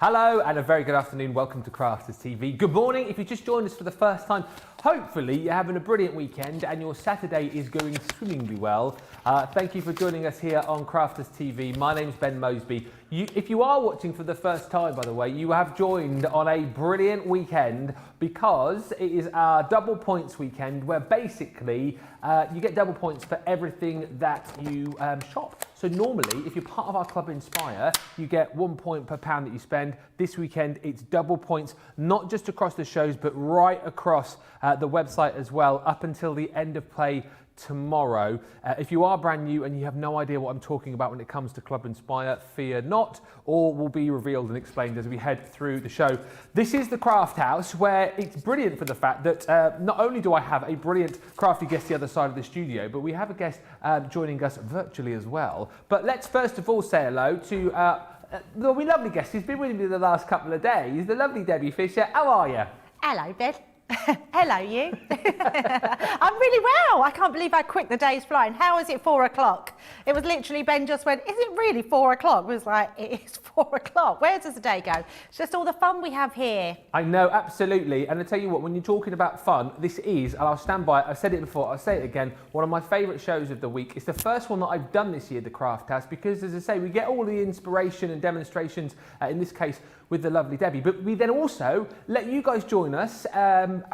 Hello and a very good afternoon. Welcome to Crafters TV. Good morning. If you just joined us for the first time, hopefully you're having a brilliant weekend and your Saturday is going swimmingly well. Thank you for joining us here on Crafters TV. My name's Ben Mosby. If you are watching for the first time, by the way, you have joined on a brilliant weekend because it is our double points weekend where basically you get double points for everything that you shop. So normally, if you're part of our Club Inspire, you get 1 point per pound that you spend. This weekend, it's double points, not just across the shows, but right across the website as well, up until the end of play tomorrow. If you are brand new and you have no idea what I'm talking about when it comes to Club Inspire, fear not, all will be revealed and explained as we head through the show. This is the Craft House, where it's brilliant for the fact that not only do I have a brilliant crafty guest the other side of the studio, but we have a guest joining us virtually as well. But let's first of all say hello to the lovely guest who's been with me the last couple of days, the lovely Debbie Fisher. How are you? Hello, Ben. Hello, you. I'm really well. I can't believe how quick the day's flying. How is it 4 o'clock? It was literally, Ben just went, is it really 4 o'clock? I was like, it is 4 o'clock. Where does the day go? It's just all the fun we have here. I know, absolutely. And I tell you what, when you're talking about fun, this is, and I'll stand by it, I've said it before, I'll say it again, one of my favourite shows of the week. It's the first one that I've done this year, the Craft House, because as I say, we get all the inspiration and demonstrations, in this case, with the lovely Debbie. But we then also let you guys join us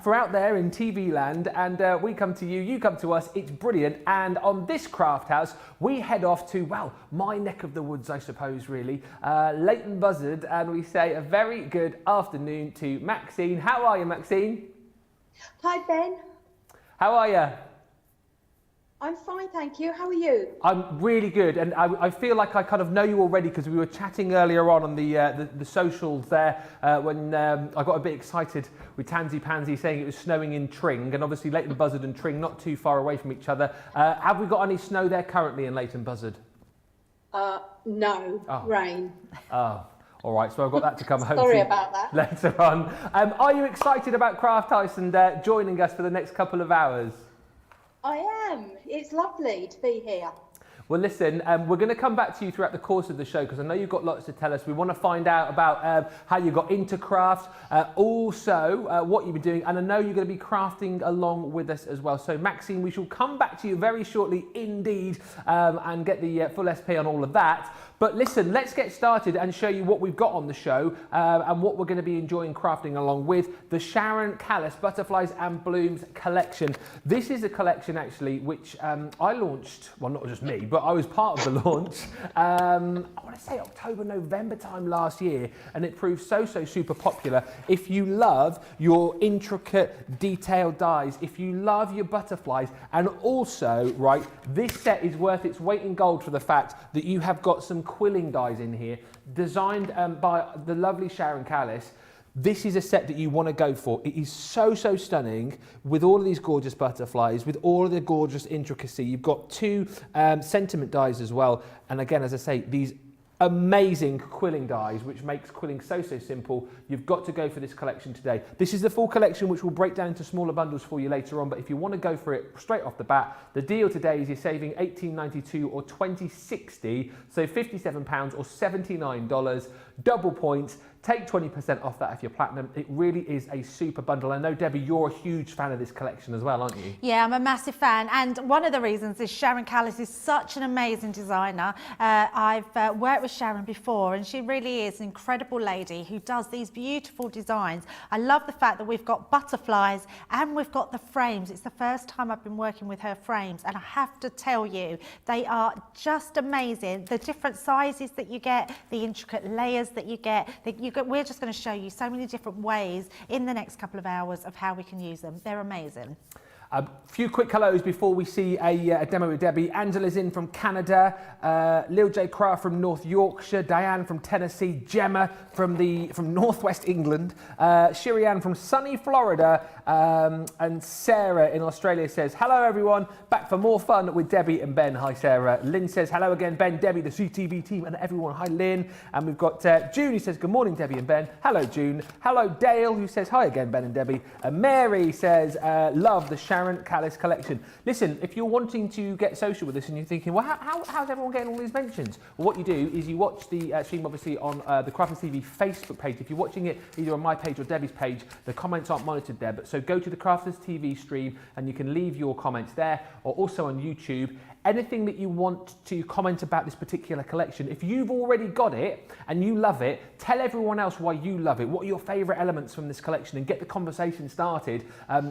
for out there in TV land, and we come to you, you come to us. It's brilliant. And on this Craft House, we head off to, well, my neck of the woods, I suppose, really, Leighton Buzzard, and we say a very good afternoon to Maxine. How are you, Maxine? Hi, Ben. How are you? I'm fine, thank you. How are you? I'm really good, and I feel like I kind of know you already because we were chatting earlier on the socials there when I got a bit excited with Tansy Pansy saying it was snowing in Tring, and obviously Leighton Buzzard and Tring not too far away from each other. Have we got any snow there currently in Leighton Buzzard? No, rain. Oh. All right, so I've got that to come home Sorry about that. Later on. Are you excited about Craft House and joining us for the next couple of hours? I am. It's lovely to be here. Well, listen, we're going to come back to you throughout the course of the show because I know you've got lots to tell us. We want to find out about how you got into craft, also what you've been doing, and I know you're going to be crafting along with us as well. So, Maxine, we shall come back to you very shortly indeed and get the full SP on all of that. But listen, let's get started and show you what we've got on the show and what we're going to be enjoying crafting along with the Sharon Callis Butterflies and Blooms collection. This is a collection actually which I launched, well not just me, but I was part of the launch, I want to say October, November time last year, and it proved so super popular. If you love your intricate detailed dies, if you love your butterflies, and also, right, this set is worth its weight in gold for the fact that you have got some quilling dies in here, designed by the lovely Sharon Callis. This is a set that you want to go for. It is so stunning with all of these gorgeous butterflies, with all of the gorgeous intricacy. You've got two sentiment dies as well. And again, as I say, these amazing quilling dies, which makes quilling so simple. You've got to go for this collection today. This is the full collection, which will break down into smaller bundles for you later on. But if you want to go for it straight off the bat, the deal today is you're saving $18.92 or $20.60, so £57 or $79, double points. Take 20% off that if you're platinum. It really is a super bundle. I know, Debbie, you're a huge fan of this collection as well, aren't you? Yeah, I'm a massive fan. And one of the reasons is Sharon Callis is such an amazing designer. I've worked with Sharon before, and she really is an incredible lady who does these beautiful designs. I love the fact that we've got butterflies and we've got the frames. It's the first time I've been working with her frames, and I have to tell you, they are just amazing. The different sizes that you get, the intricate layers that you get, we're just going to show you so many different ways in the next couple of hours of how we can use them. They're amazing. A few quick hellos before we see a demo with Debbie. Angela's in from Canada, Lil J Craft from North Yorkshire, Diane from Tennessee, Gemma from Northwest England, Shirian from sunny Florida, and Sarah in Australia says, hello everyone, back for more fun with Debbie and Ben. Hi Sarah. Lynn says, hello again Ben, Debbie, the CTV team and everyone. Hi Lynn. And we've got June who says, good morning Debbie and Ben. Hello June. Hello Dale who says, hi again Ben and Debbie. And Mary says, love the Sharon Sharon Callis collection. Listen, if you're wanting to get social with us and you're thinking, well, how's everyone getting all these mentions? Well, what you do is you watch the stream, obviously, on the Crafters TV Facebook page. If you're watching it either on my page or Debbie's page, the comments aren't monitored there. But so go to the Crafters TV stream and you can leave your comments there, or also on YouTube. Anything that you want to comment about this particular collection, if you've already got it and you love it, tell everyone else why you love it. What are your favourite elements from this collection, and get the conversation started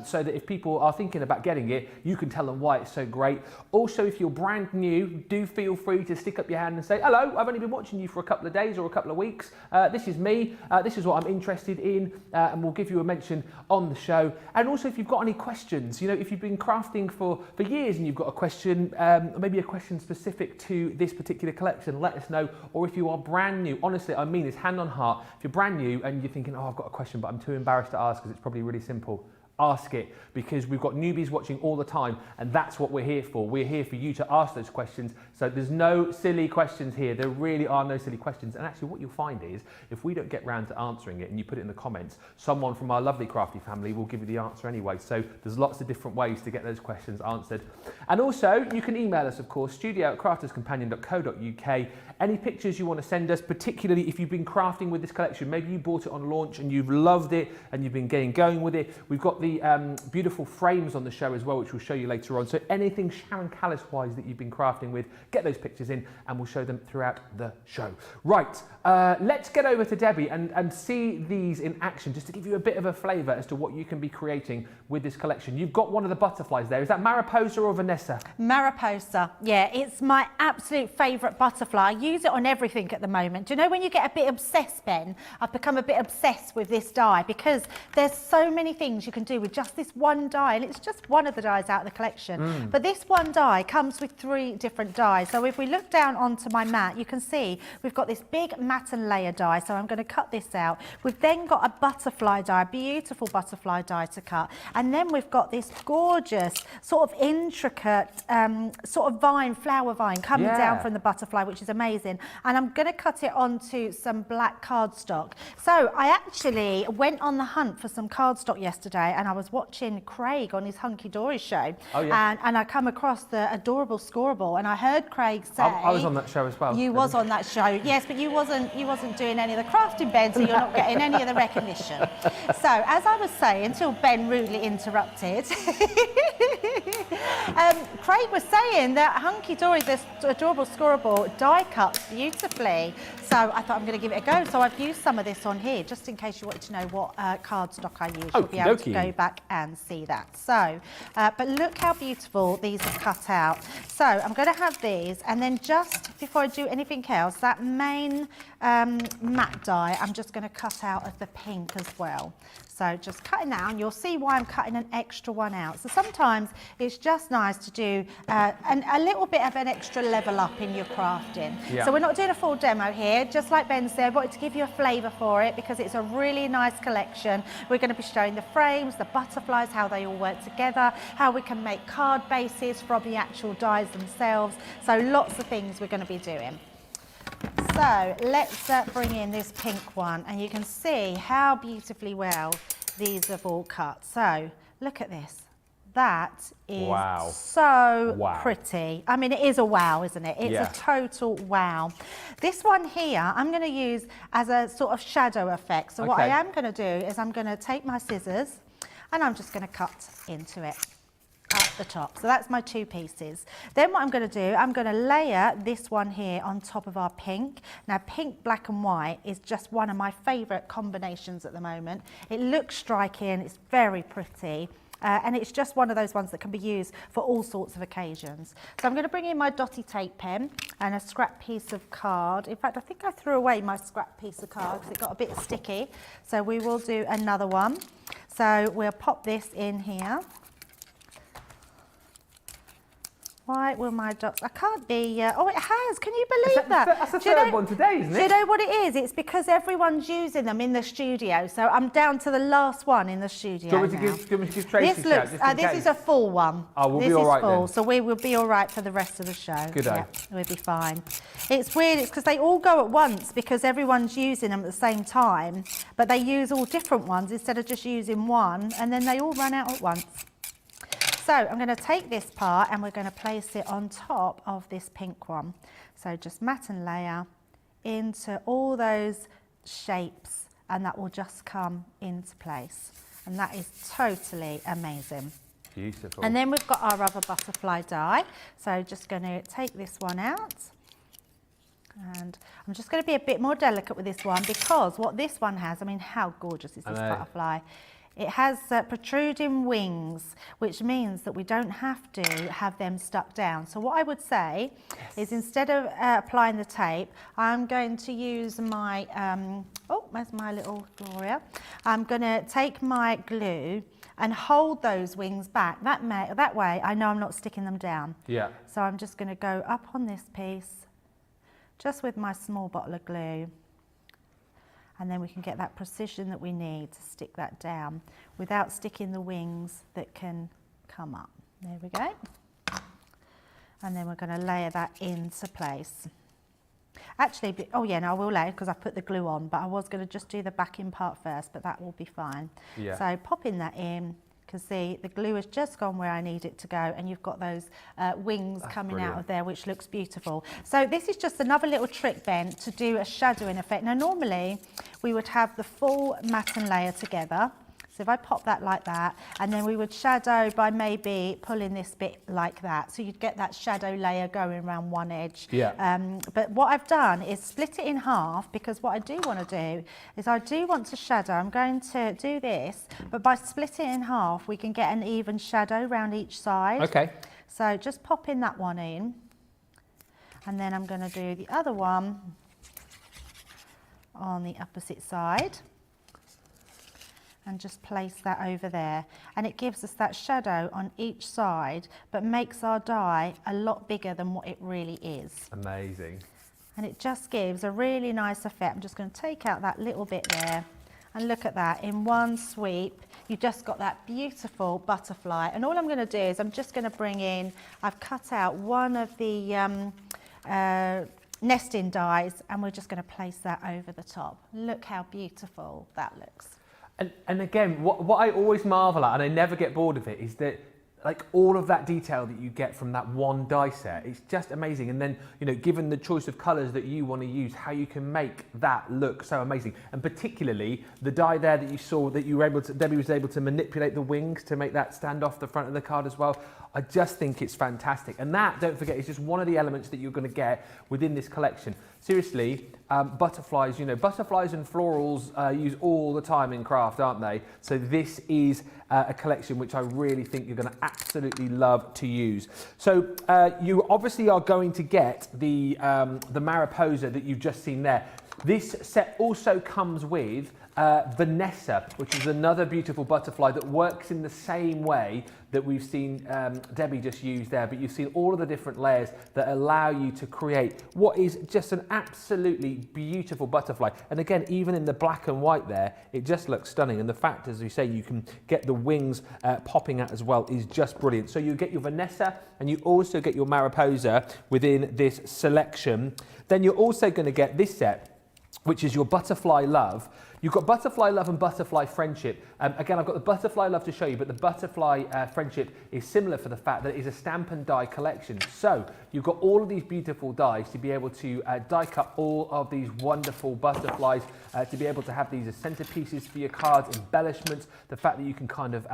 so that if people are thinking about getting it, you can tell them why it's so great. Also, if you're brand new, do feel free to stick up your hand and say, hello, I've only been watching you for a couple of days or a couple of weeks. This is me. This is what I'm interested in, and we'll give you a mention on the show. And also, if you've got any questions, you know, if you've been crafting for years and you've got a question, maybe a question specific to this particular collection, let us know. Or if you are brand new, honestly, I mean this hand on heart, if you're brand new and you're thinking, oh, I've got a question, but I'm too embarrassed to ask because it's probably really simple, ask it, because we've got newbies watching all the time, and that's what we're here for. We're here for you to ask those questions. So there's no silly questions here. There really are no silly questions. And actually what you'll find is, if we don't get round to answering it and you put it in the comments, someone from our lovely crafty family will give you the answer anyway. So there's lots of different ways to get those questions answered. And also you can email us, of course, studio@crafterscompanion.co.uk. Any pictures you want to send us, particularly if you've been crafting with this collection, maybe you bought it on launch and you've loved it and you've been getting going with it. We've got the beautiful frames on the show as well, which we'll show you later on. So anything Sharon Callis wise that you've been crafting with, get those pictures in and we'll show them throughout the show. Right, let's get over to Debbie and see these in action, just to give you a bit of a flavour as to what you can be creating with this collection. You've got one of the butterflies there. Is that Mariposa or Vanessa? Mariposa, yeah, it's my absolute favourite butterfly. I use it on everything at the moment. Do you know when you get a bit obsessed, Ben? I've become a bit obsessed with this dye because there's so many things you can do with just this one dye, and it's just one of the dyes out of the collection. But this one dye comes with 3 different dyes. So if we look down onto my mat, you can see we've got this big matte and layer dye. So I'm going to cut this out. We've then got a butterfly dye, a beautiful butterfly dye to cut. And then we've got this gorgeous, sort of intricate, sort of vine, flower vine coming down from the butterfly, which is amazing. And I'm going to cut it onto some black cardstock. So I actually went on the hunt for some cardstock yesterday, and I was watching Craig on his Hunky Dory show. Oh, yeah. And I come across the adorable Scoreable, and I heard Craig say, I was on that show as well. You was on that show, yes, but you wasn't doing any of the crafting, Ben, so you're not getting any of the recognition. So as I was saying, until Ben rudely interrupted, Craig was saying that Hunky Dory, this adorable Scoreable, die cuts beautifully. So I thought I'm going to give it a go. So I've used some of this on here, just in case you wanted to know what cardstock I use. You'll be able to go back and see that. So, but look how beautiful these are cut out. So I'm going to have these, and then just before I do anything else, that main matte dye, I'm just going to cut out of the pink as well. So just cutting out, and you'll see why I'm cutting an extra one out. So sometimes it's just nice to do a little bit of an extra level up in your crafting. Yeah. So we're not doing a full demo here. Just like Ben said, I wanted to give you a flavour for it because it's a really nice collection. We're going to be showing the frames, the butterflies, how they all work together, how we can make card bases from the actual dies themselves. So lots of things we're going to be doing. So let's bring in this pink one, and you can see how beautifully well these have all cut. So look at this. That is so pretty. I mean, it is a wow, isn't it? It's a total wow. This one here, I'm going to use as a sort of shadow effect. So what I am going to do is I'm going to take my scissors and I'm just going to cut into it at the top. So that's my 2 pieces. Then what I'm going to do, I'm going to layer this one here on top of our pink. Now, pink, black and white is just one of my favourite combinations at the moment. It looks striking, it's very pretty. And it's just one of those ones that can be used for all sorts of occasions. So I'm going to bring in my dotty tape pen and a scrap piece of card. In fact, I think I threw away my scrap piece of card because it got a bit sticky. So we will do another one. So we'll pop this in here. Why will my dots? I can't be. Oh, it has. Can you believe that? That's the third one today, isn't it? Do you know what it is? It's because everyone's using them in the studio. So I'm down to the last one in the studio. Do you want me to give Tracy this looks. This is a full one. Oh, we'll be all right then. So we will be all right for the rest of the show. Good day. We'll be fine. It's weird. It's because they all go at once because everyone's using them at the same time, but they use all different ones instead of just using one, and then they all run out at once. So I'm going to take this part and we're going to place it on top of this pink one. So just mat and layer into all those shapes, and that will just come into place. And that is totally amazing. Beautiful. And then we've got our other butterfly die. So just going to take this one out. And I'm just going to be a bit more delicate with this one, because what this one has, I mean, how gorgeous is this butterfly? It has protruding wings, which means that we don't have to have them stuck down. So what I would say is, instead of applying the tape, I'm going to use my, oh, there's my little Gloria. I'm going to take my glue and hold those wings back. That way I know I'm not sticking them down. Yeah. So I'm just going to go up on this piece, just with my small bottle of glue. And then we can get that precision that we need to stick that down without sticking the wings that can come up. There we go. And then we're going to layer that into place. Actually, oh yeah, no, I will layer because I put the glue on, but I was going to just do the backing part first, but that will be fine. Yeah. So popping that in, because the glue has just gone where I need it to go, and you've got those wings coming out of there, which looks beautiful. So this is just another little trick then to do a shadowing effect. Now normally we would have the full mat and layer together. So if I pop that like that, and then we would shadow by maybe pulling this bit like that. So you'd get that shadow layer going around one edge. Yeah. But what I've done is split it in half, because what I do want to do is I do want to shadow. I'm going to do this, but by splitting it in half, we can get an even shadow around each side. Okay. So just popping that one in, and then I'm going to do the other one on the opposite side. And just place that over there, and it gives us that shadow on each side, but makes our die a lot bigger than what it really is. Amazing. And it just gives a really nice effect. I'm just going to take out that little bit there, and look at that, in one sweep you've just got that beautiful butterfly. And all I'm going to do is I'm just going to bring in, I've cut out one of the nesting dies, and we're just going to place that over the top. Look how beautiful that looks. And again, what I always marvel at, and I never get bored of it, is that like all of that detail that you get from that one die set, it's just amazing. And then, you know, given the choice of colours that you want to use, how you can make that look so amazing. And particularly the die there that you saw, that you were able to, Debbie was able to manipulate the wings to make that stand off the front of the card as well. I just think it's fantastic. And that, don't forget, is just one of the elements that you're going to get within this collection. Seriously, butterflies, you know, butterflies and florals used all the time in craft, aren't they? So this is a collection which I really think you're going to absolutely love to use. So you obviously are going to get the Mariposa that you've just seen there. This set also comes with Vanessa, which is another beautiful butterfly that works in the same way that we've seen Debbie just use there, but you've seen all of the different layers that allow you to create what is just an absolutely beautiful butterfly. And again, even in the black and white there, it just looks stunning. And the fact, as we say, you can get the wings popping out as well is just brilliant. So you get your Vanessa, and you also get your Mariposa within this selection. Then you're also going to get this set, which is your Butterfly Love. You've got Butterfly Love and Butterfly Friendship. Again, I've got the Butterfly Love to show you, but the Butterfly Friendship is similar for the fact that it is a stamp and die collection. So you've got all of these beautiful dies to be able to die cut all of these wonderful butterflies, to be able to have these as centerpieces for your cards, embellishments, the fact that you can kind of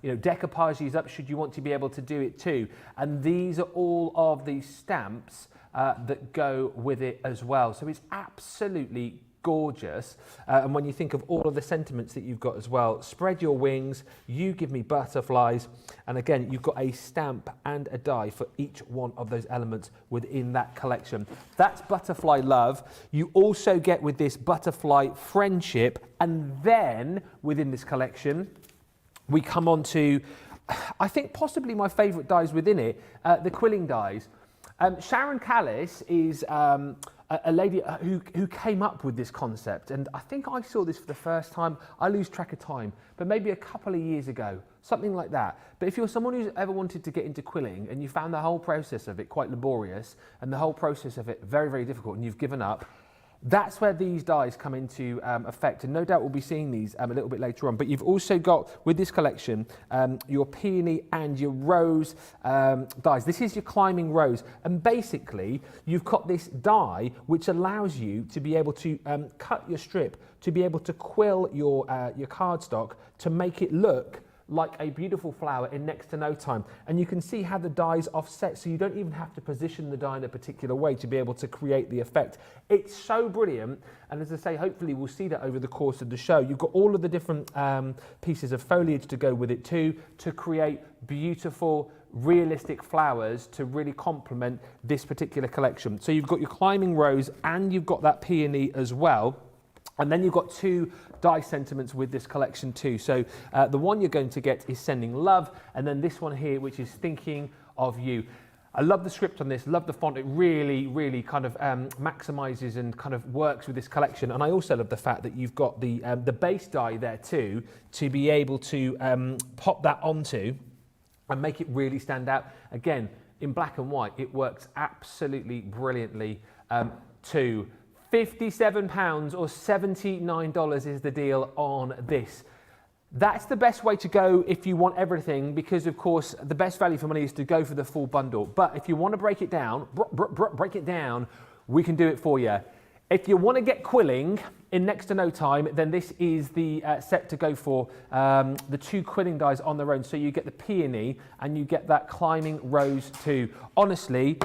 you know, decoupage these up should you want to be able to do it too. And these are all of these stamps that go with it as well. So it's absolutely gorgeous. And when you think of all of the sentiments that you've got as well, spread your wings, you give me butterflies, and again, you've got a stamp and a die for each one of those elements within that collection. That's Butterfly Love. You also get with this Butterfly Friendship, and then within this collection, we come on to, I think possibly my favourite dies within it, the Quilling dies. Sharon Callis is a lady who came up with this concept, and I think I saw this for the first time, I lose track of time, but maybe a couple of years ago, something like that. But if you're someone who's ever wanted to get into quilling and you found the whole process of it quite laborious and the whole process of it very, very difficult, and you've given up, That's where these dies come into effect, and no doubt we'll be seeing these a little bit later on. But you've also got, with this collection, your peony and your rose dies. This is your climbing rose, and basically you've got this die which allows you to be able to cut your strip, to be able to quill your cardstock to make it look like a beautiful flower in next to no time. And you can see how the die's offset, so you don't even have to position the die in a particular way to be able to create the effect. It's so brilliant, and as I say, hopefully we'll see that over the course of the show. You've got all of the different pieces of foliage to go with it too, to create beautiful, realistic flowers to really complement this particular collection. So you've got your climbing rose and you've got that peony as well. And then you've got two die sentiments with this collection too. So the one you're going to get is Sending Love, and then this one here, which is Thinking of You. I love the script on this, love the font. It really, really kind of maximizes and kind of works with this collection. And I also love the fact that you've got the base die there too, to be able to pop that onto and make it really stand out. Again, in black and white, it works absolutely brilliantly too. £57 or $79 is the deal on this. That's the best way to go if you want everything, because of course the best value for money is to go for the full bundle. But if you want to break it down, we can do it for you. If you want to get quilling in next to no time, then this is the set to go for. The two quilling dies on their own. So you get the peony and you get that climbing rose too. Honestly,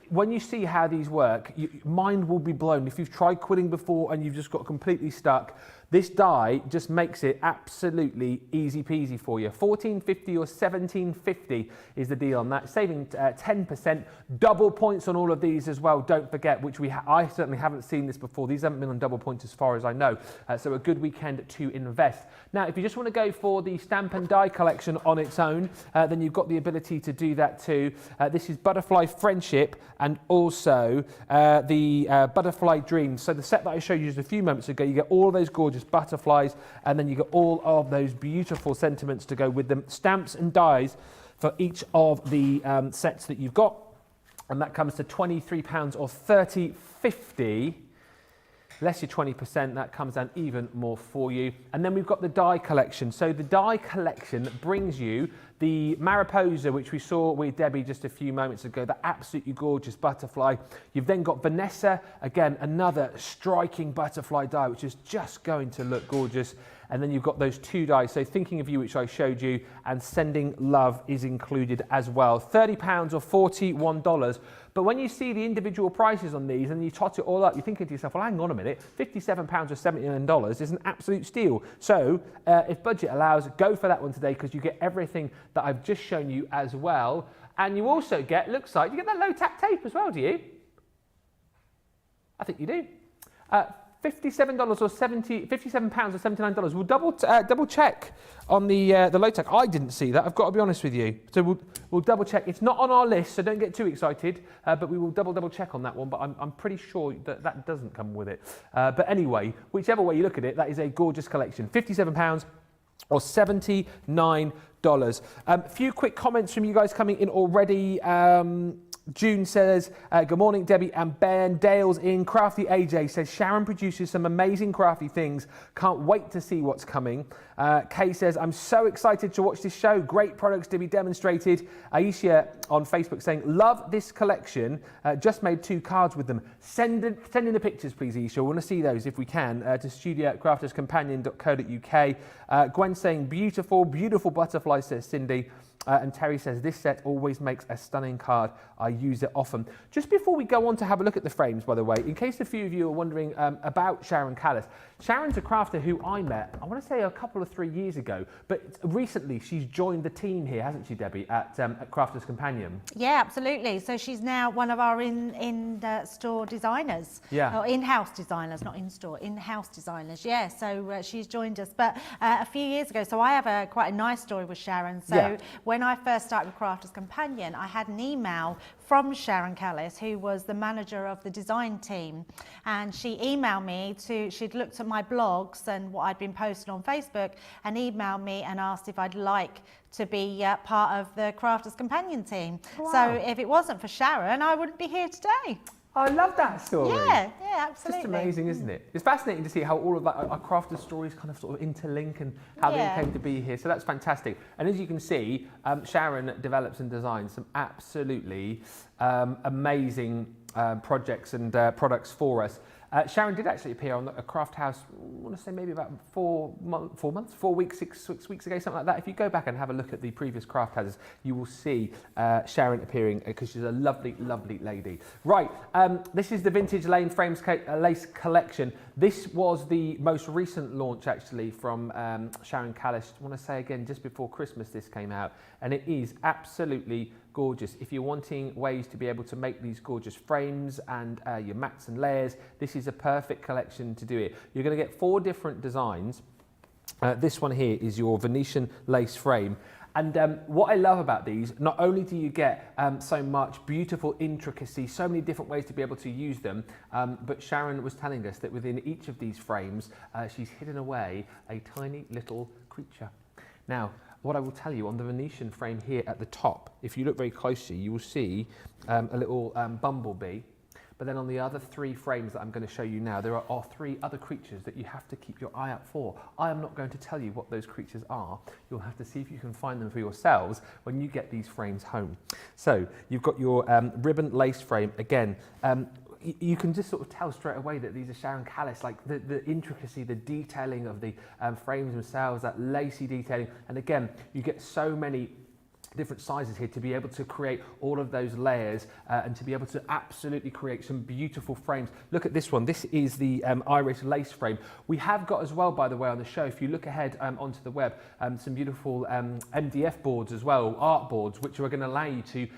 when you see how these work, mind will be blown. If you've tried quilling before and you've just got completely stuck, this die just makes it absolutely easy peasy for you. $14.50 or $17.50 is the deal on that, saving 10%. Double points on all of these as well, don't forget, which I certainly haven't seen this before. These haven't been on double points as far as I know, so a good weekend to invest. Now, if you just want to go for the stamp and die collection on its own, then you've got the ability to do that too. This is Butterfly Friendship and also the Butterfly Dreams. So the set that I showed you just a few moments ago, you get all of those gorgeous butterflies, and then you get all of those beautiful sentiments to go with them. Stamps and dies for each of the sets that you've got, and that comes to £23 or $30.50. Less your 20%, that comes down even more for you. And then we've got the die collection. So the die collection brings you the Mariposa, which we saw with Debbie just a few moments ago, the absolutely gorgeous butterfly. You've then got Vanessa, again, another striking butterfly die, which is just going to look gorgeous. And then you've got those two dies, so Thinking of You, which I showed you, and Sending Love is included as well. £30 or $41. But when you see the individual prices on these and you tot it all up, you're thinking to yourself, well, hang on a minute, £57 or $79 is an absolute steal. So if budget allows, go for that one today, because you get everything that I've just shown you as well. And you also get, looks like, you get that low tack tape as well, do you? I think you do. £57 or £57 or $79. We'll double check on the low tack. I didn't see that, I've got to be honest with you. So we'll double check. It's not on our list, so don't get too excited. But we will double check on that one. But I'm pretty sure that doesn't come with it. But anyway, whichever way you look at it, that is a gorgeous collection. £57 or $79. A few quick comments from you guys coming in already. June says, good morning, Debbie and Ben. Dale's in. Crafty AJ says, Sharon produces some amazing crafty things. Can't wait to see what's coming. Kay says, I'm so excited to watch this show. Great products to be demonstrated. Aisha on Facebook saying, love this collection. Just made 2 cards with them. Send in the pictures, please, Aisha. We want to see those if we can to studio@crafterscompanion.co.uk. Gwen saying, beautiful, beautiful butterfly, says Cindy. And Terry says, this set always makes a stunning card. I use it often. Just before we go on to have a look at the frames, by the way, in case a few of you are wondering about Sharon Callis. Sharon's a crafter who I met, I want to say a couple of 3 years ago, but recently she's joined the team here, hasn't she, Debbie, at Crafters Companion? Yeah, absolutely. So she's now one of our in-store designers. Yeah. Or in-house designers, not in-store, in-house designers. Yeah, so she's joined us. But a few years ago, so I have quite a nice story with Sharon. So yeah. When I first started with Crafters Companion, I had an email from Sharon Callis, who was the manager of the design team. And she emailed me she'd looked at my blogs and what I'd been posting on Facebook, and emailed me and asked if I'd like to be part of the Crafters Companion team. Wow. So if it wasn't for Sharon, I wouldn't be here today. I love that story. Yeah, absolutely. Just amazing, isn't it? It's fascinating to see how all of that, our crafted stories kind of sort of interlink and how they came to be here. So that's fantastic. And as you can see, Sharon develops and designs some absolutely amazing projects and products for us. Sharon did actually appear on a craft house, I want to say maybe about 4 weeks, 6 weeks ago, something like that. If you go back and have a look at the previous craft houses, you will see Sharon appearing because she's a lovely, lovely lady. Right, this is the Vintage Lace Collection. This was the most recent launch actually from Sharon Callis. I want to say again, just before Christmas this came out, and it is absolutely gorgeous. If you're wanting ways to be able to make these gorgeous frames and your mats and layers, this is a perfect collection to do it. You're going to get 4 different designs. This one here is your Venetian lace frame. And what I love about these, not only do you get so much beautiful intricacy, so many different ways to be able to use them, but Sharon was telling us that within each of these frames, she's hidden away a tiny little creature. Now, what I will tell you on the Venetian frame here at the top, if you look very closely, you will see a little bumblebee. But then on the other 3 frames that I'm going to show you now, there are 3 other creatures that you have to keep your eye out for. I am not going to tell you what those creatures are. You'll have to see if you can find them for yourselves when you get these frames home. So you've got your ribbon lace frame. Again, you can just sort of tell straight away that these are Sharon Callis, like the intricacy, the detailing of the frames themselves, that lacy detailing. And again, you get so many different sizes here to be able to create all of those layers and to be able to absolutely create some beautiful frames. Look at this one. This is the Irish lace frame. We have got as well, by the way, on the show, if you look ahead onto the web, some beautiful MDF boards as well, art boards, which are going to allow you to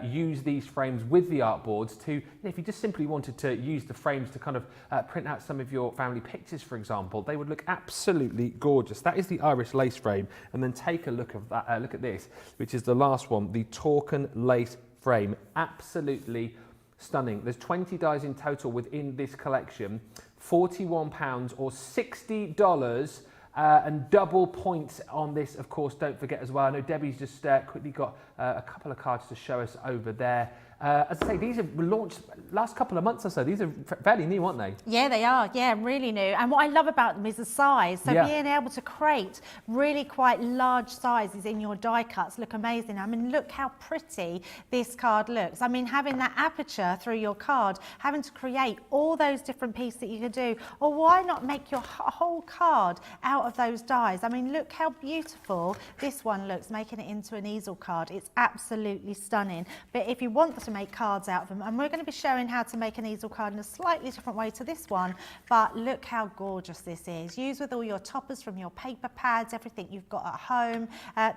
use these frames with the art boards to, if you just simply wanted to use the frames to kind of print out some of your family pictures, for example, they would look absolutely gorgeous. That is the Irish lace frame. And then take a look at this, which is the last one, the Torcan lace frame. Absolutely stunning. There's 20 dies in total within this collection, £41 or $60, and double points on this, of course, don't forget as well. I know Debbie's just quickly got a couple of cards to show us over there. As I say, these have launched last couple of months or so. These are fairly new, aren't they? Yeah, they are. Yeah, really new. And what I love about them is the size. So being able to create really quite large sizes in your die cuts look amazing. I mean, look how pretty this card looks. I mean, having that aperture through your card, having to create all those different pieces that you could do. Or why not make your whole card out of those dies? I mean, look how beautiful this one looks, making it into an easel card. It's absolutely stunning. But if you want to make cards out of them, and we're going to be showing how to make an easel card in a slightly different way to this one, but look how gorgeous this is. Use with all your toppers from your paper pads, everything you've got at home.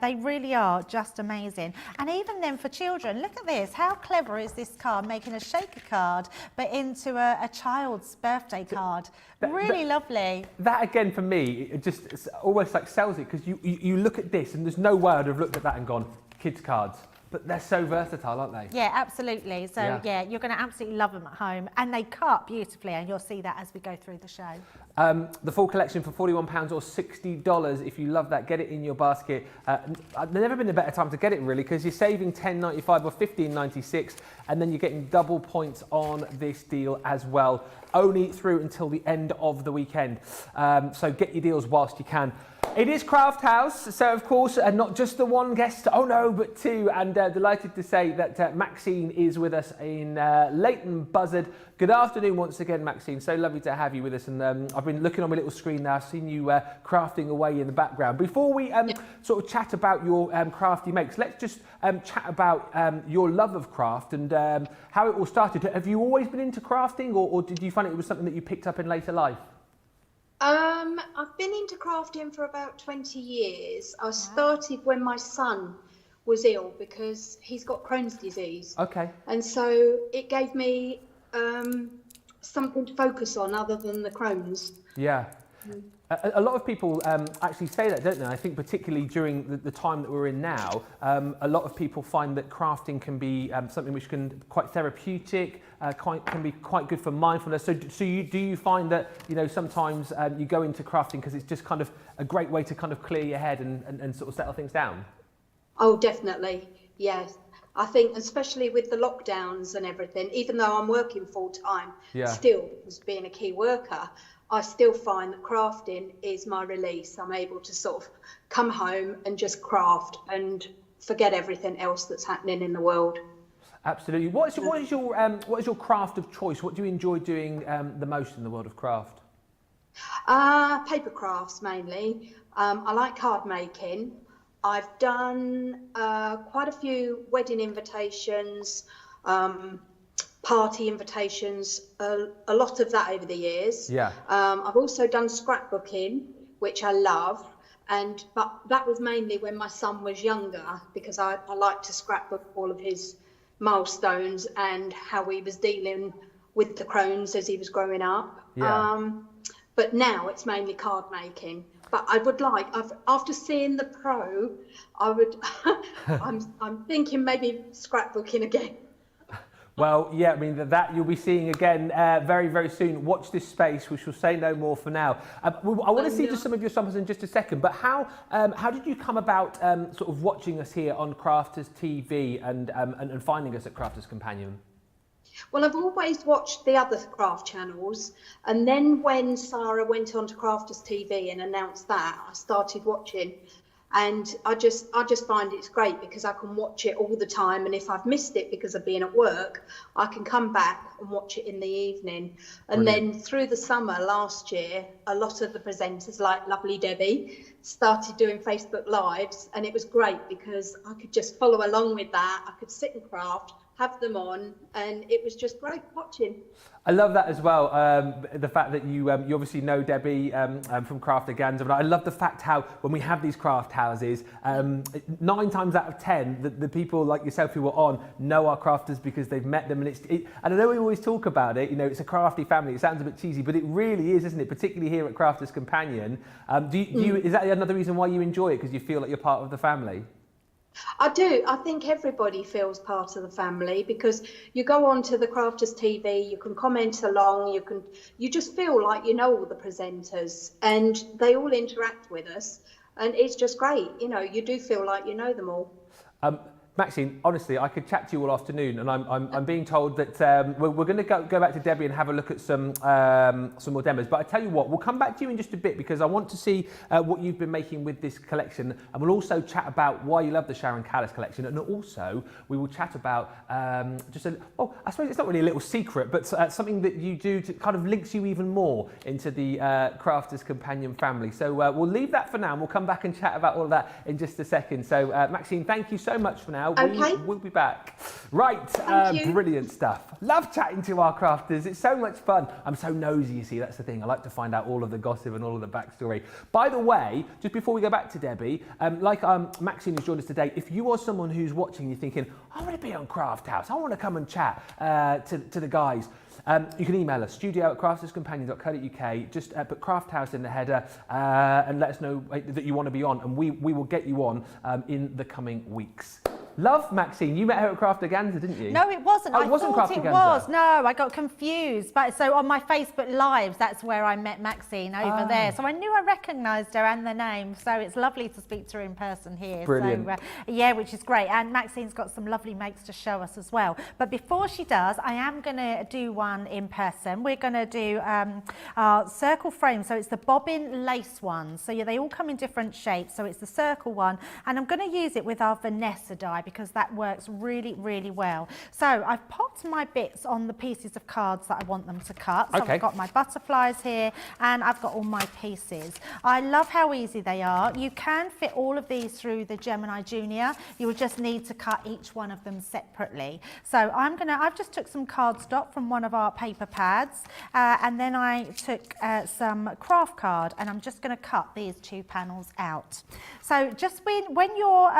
They really are just amazing. And even then for children, look at this. How clever is this card, making a shaker card but into a child's birthday card? Really lovely. That again for me, it just almost like sells it, because you look at this and there's no way I'd have looked at that and gone, kids cards. But they're so versatile, aren't they? Yeah, absolutely. So yeah, you're going to absolutely love them at home, and they cut beautifully, and you'll see that as we go through the show. The full collection for £41 or $60. If you love that, get it in your basket. There's never been a better time to get it, really, because you're saving $10.95 or $15.96, and then you're getting double points on this deal as well, only through until the end of the weekend. So get your deals whilst you can. It is Craft House, so of course, not just the one guest, oh no, but 2, and delighted to say that Maxine is with us in Leighton Buzzard. Good afternoon once again, Maxine. So lovely to have you with us, and I've been looking on my little screen now, seen you crafting away in the background. Before we sort of chat about your crafty makes, let's just chat about your love of craft and how it all started. Have you always been into crafting, or did you find it was something that you picked up in later life? I've been into crafting for about 20 years. I started when my son was ill because he's got Crohn's disease. Okay. And so it gave me something to focus on other than the Crohn's. Yeah. A lot of people actually say that, don't they? I think particularly during the time that we're in now, a lot of people find that crafting can be something which can be quite therapeutic, can be quite good for mindfulness. So do you find that, you know, sometimes you go into crafting because it's just kind of a great way to kind of clear your head and sort of settle things down? Oh, definitely, yes. I think, especially with the lockdowns and everything, even though I'm working full time, Yeah. still, as being a key worker, I still find that crafting is my release. I'm able to sort of come home and just craft and forget everything else that's happening in the world. Absolutely. What is your craft of choice? What do you enjoy doing the most in the world of craft? Paper crafts mainly. I like card making. I've done quite a few wedding invitations, party invitations, a lot of that over the years. Yeah. I've also done scrapbooking, which I love, but that was mainly when my son was younger, because I like to scrapbook all of his milestones and how he was dealing with the Crohn's as he was growing up. Yeah. But now it's mainly card making. But I would like, after seeing the pro, I would, I'm thinking maybe scrapbooking again. Well, yeah, I mean, that you'll be seeing again very, very soon. Watch this space. We shall say no more for now. I want to see just some of your samples in just a second, but how did you come about sort of watching us here on Crafters TV and finding us at Crafters Companion? Well, I've always watched the other craft channels, and then when Sarah went on to Crafters TV and announced that, I started watching. And I just find it's great because I can watch it all the time, and if I've missed it because of being at work, I can come back and watch it in the evening. And Brilliant. then through the summer last year, a lot of the presenters like Lovely Debbie started doing Facebook Lives, and it was great because I could just follow along with that. I could sit and craft, have them on, and it was just great watching. I love that as well, the fact that you obviously know Debbie from Craft Organza, but I love the fact how when we have these craft houses, 9 times out of 10, the people like yourself who are on know our crafters because they've met them, and and I know we always talk about it, you know, it's a crafty family, it sounds a bit cheesy, but it really is, isn't it, particularly here at Crafters Companion. Is that another reason why you enjoy it, because you feel like you're part of the family? I do. I think everybody feels part of the family because you go on to the Crafters TV, you can comment along, you just feel like you know all the presenters and they all interact with us, and it's just great. You know, you do feel like you know them all. Maxine, honestly, I could chat to you all afternoon, and I'm being told that we're going to go back to Debbie and have a look at some more demos. But I tell you what, we'll come back to you in just a bit because I want to see what you've been making with this collection, and we'll also chat about why you love the Sharon Callis collection, and also we will chat about I suppose it's not really a little secret, but something that you do to kind of links you even more into the Crafters Companion family. So we'll leave that for now, and we'll come back and chat about all of that in just a second. So Maxine, thank you so much for now. Okay. We'll be back. Right, brilliant stuff. Love chatting to our crafters. It's so much fun. I'm so nosy, you see, that's the thing. I like to find out all of the gossip and all of the backstory. By the way, just before we go back to Debbie, Maxine has joined us today. If you are someone who's watching, you're thinking, I want to be on Craft House, I want to come and chat to the guys. You can email us, studio@crafterscompanion.co.uk. Just put Craft House in the header and let us know that you want to be on, and we will get you on in the coming weeks. Love Maxine, you met her at Craft Organza, didn't you? No, it wasn't. Oh, it wasn't thought Craft it Organza. was. No, I got confused. But so on my Facebook Lives, that's where I met Maxine over there. So I knew I recognised her and the name. So it's lovely to speak to her in person here. Brilliant. So, yeah, which is great. And Maxine's got some lovely makes to show us as well. But before she does, I am going to do one in person. We're going to do our circle frame. So it's the bobbin lace one. So yeah, they all come in different shapes. So it's the circle one. And I'm going to use it with our Vanessa die because that works really, really well. So I've popped my bits on the pieces of cards that I want them to cut. So I've got my butterflies here and I've got all my pieces. I love how easy they are. You can fit all of these through the Gemini Junior. You will just need to cut each one of them separately. So I've just took some cardstock from one of our paper pads and then I took some craft card and I'm just going to cut these 2 panels out. So just when you're,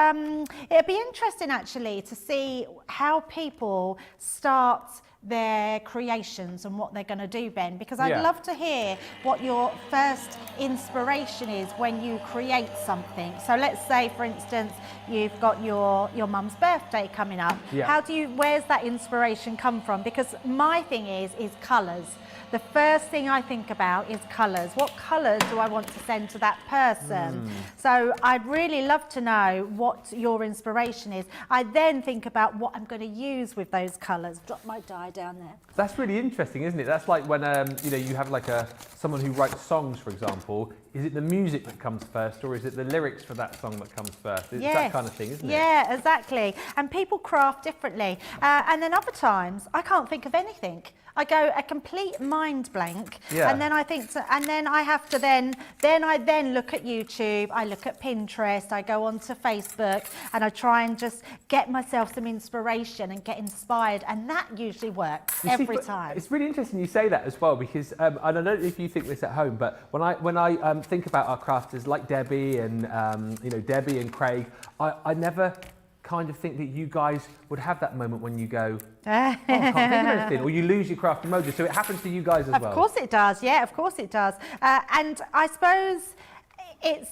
it'd be interesting actually to see how people start their creations and what they're going to do, Ben, because I'd Yeah. love to hear what your first inspiration is when you create something. So let's say, for instance, you've got your mum's birthday coming up. Yeah. Where's that inspiration come from? Because my thing is colours. The first thing I think about is colours. What colours do I want to send to that person? So I'd really love to know what your inspiration is. I then think about what I'm going to use with those colours. Drop my die down there. That's really interesting, isn't it? That's like when you know, you have like someone who writes songs, for example. Is it the music that comes first, or is it the lyrics for that song that comes first? It's that kind of thing, isn't it? Yeah, exactly. And people craft differently. And then other times, I can't think of anything. I go a complete mind blank, and then I think, and then I have to then I look at YouTube, I look at Pinterest, I go onto Facebook, and I try and just get myself some inspiration and get inspired, and that usually works every time. It's really interesting you say that as well, because and I don't know if you think this at home, but when I think about our crafters like Debbie and you know, Debbie and Craig, I never kind of think that you guys would have that moment when you go, oh, I can't think of anything, or you lose your crafty mojo. So it happens to you guys as well. Of course it does, yeah, of course it does. And I suppose it's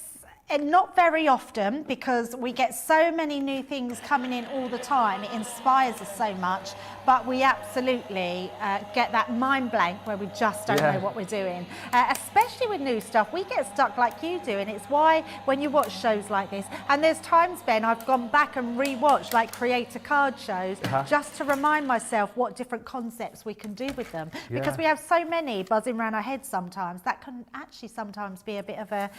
not very often, because we get so many new things coming in all the time. It inspires us so much, but we absolutely get that mind blank where we just don't know what we're doing. Especially with new stuff, we get stuck like you do, and it's why when you watch shows like this, and there's times, Ben, I've gone back and re-watched like creator card shows just to remind myself what different concepts we can do with them, because we have so many buzzing around our heads sometimes that can actually sometimes be a bit of a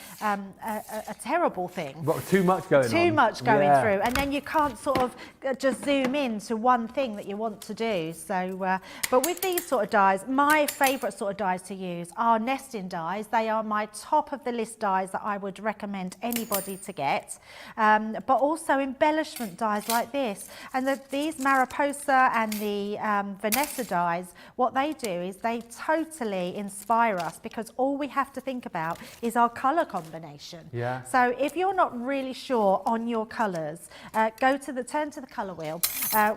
terrible thing. What, too much going on? Too much going through, and then you can't sort of just zoom in to one thing that you want to do. So, but with these sort of dies, my favourite sort of dies to use are nesting dies. They are my top of the list dies that I would recommend anybody to get, but also embellishment dies like this. And these Mariposa and the Vanessa dies, what they do is they totally inspire us, because all we have to think about is our colour combination. So if you're not really sure on your colours, turn to the colour wheel.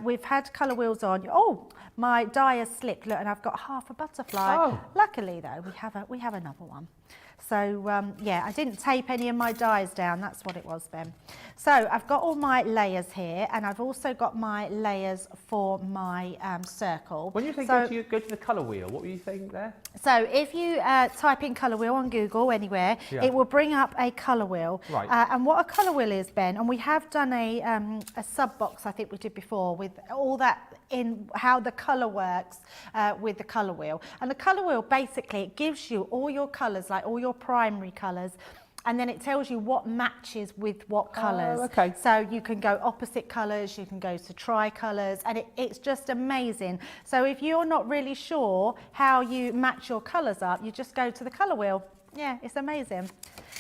We've had colour wheels on. Oh, my die has slipped. Look, and I've got half a butterfly. Oh. Luckily, though, we have another one. So yeah, I didn't tape any of my dies down. That's what it was, Ben. So I've got all my layers here, and I've also got my layers for my circle. When you say go to the colour wheel, what were you saying there? So if you type in colour wheel on Google anywhere, it will bring up a colour wheel. Right. And what a colour wheel is, Ben, and we have done a sub box, I think we did before, with all that in how the colour works with the colour wheel. And the colour wheel, basically, it gives you all your colours, like all your primary colours, and then it tells you what matches with what colours. Okay. So you can go opposite colours, you can go to tri-colours, and it's just amazing. So if you're not really sure how you match your colours up, you just go to the colour wheel. Yeah, it's amazing.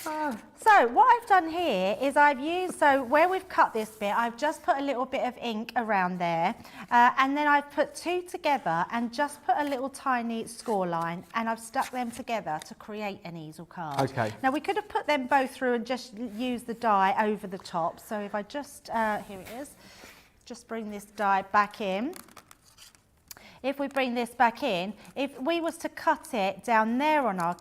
So what I've done here is I've used, so where we've cut this bit, I've just put a little bit of ink around there, and then I've put two together and just put a little tiny score line, and I've stuck them together to create an easel card. Okay. Now we could have put them both through and just use the die over the top. So if I just, here it is, just bring this die back in. If we bring this back in, if we was to cut it down there on our,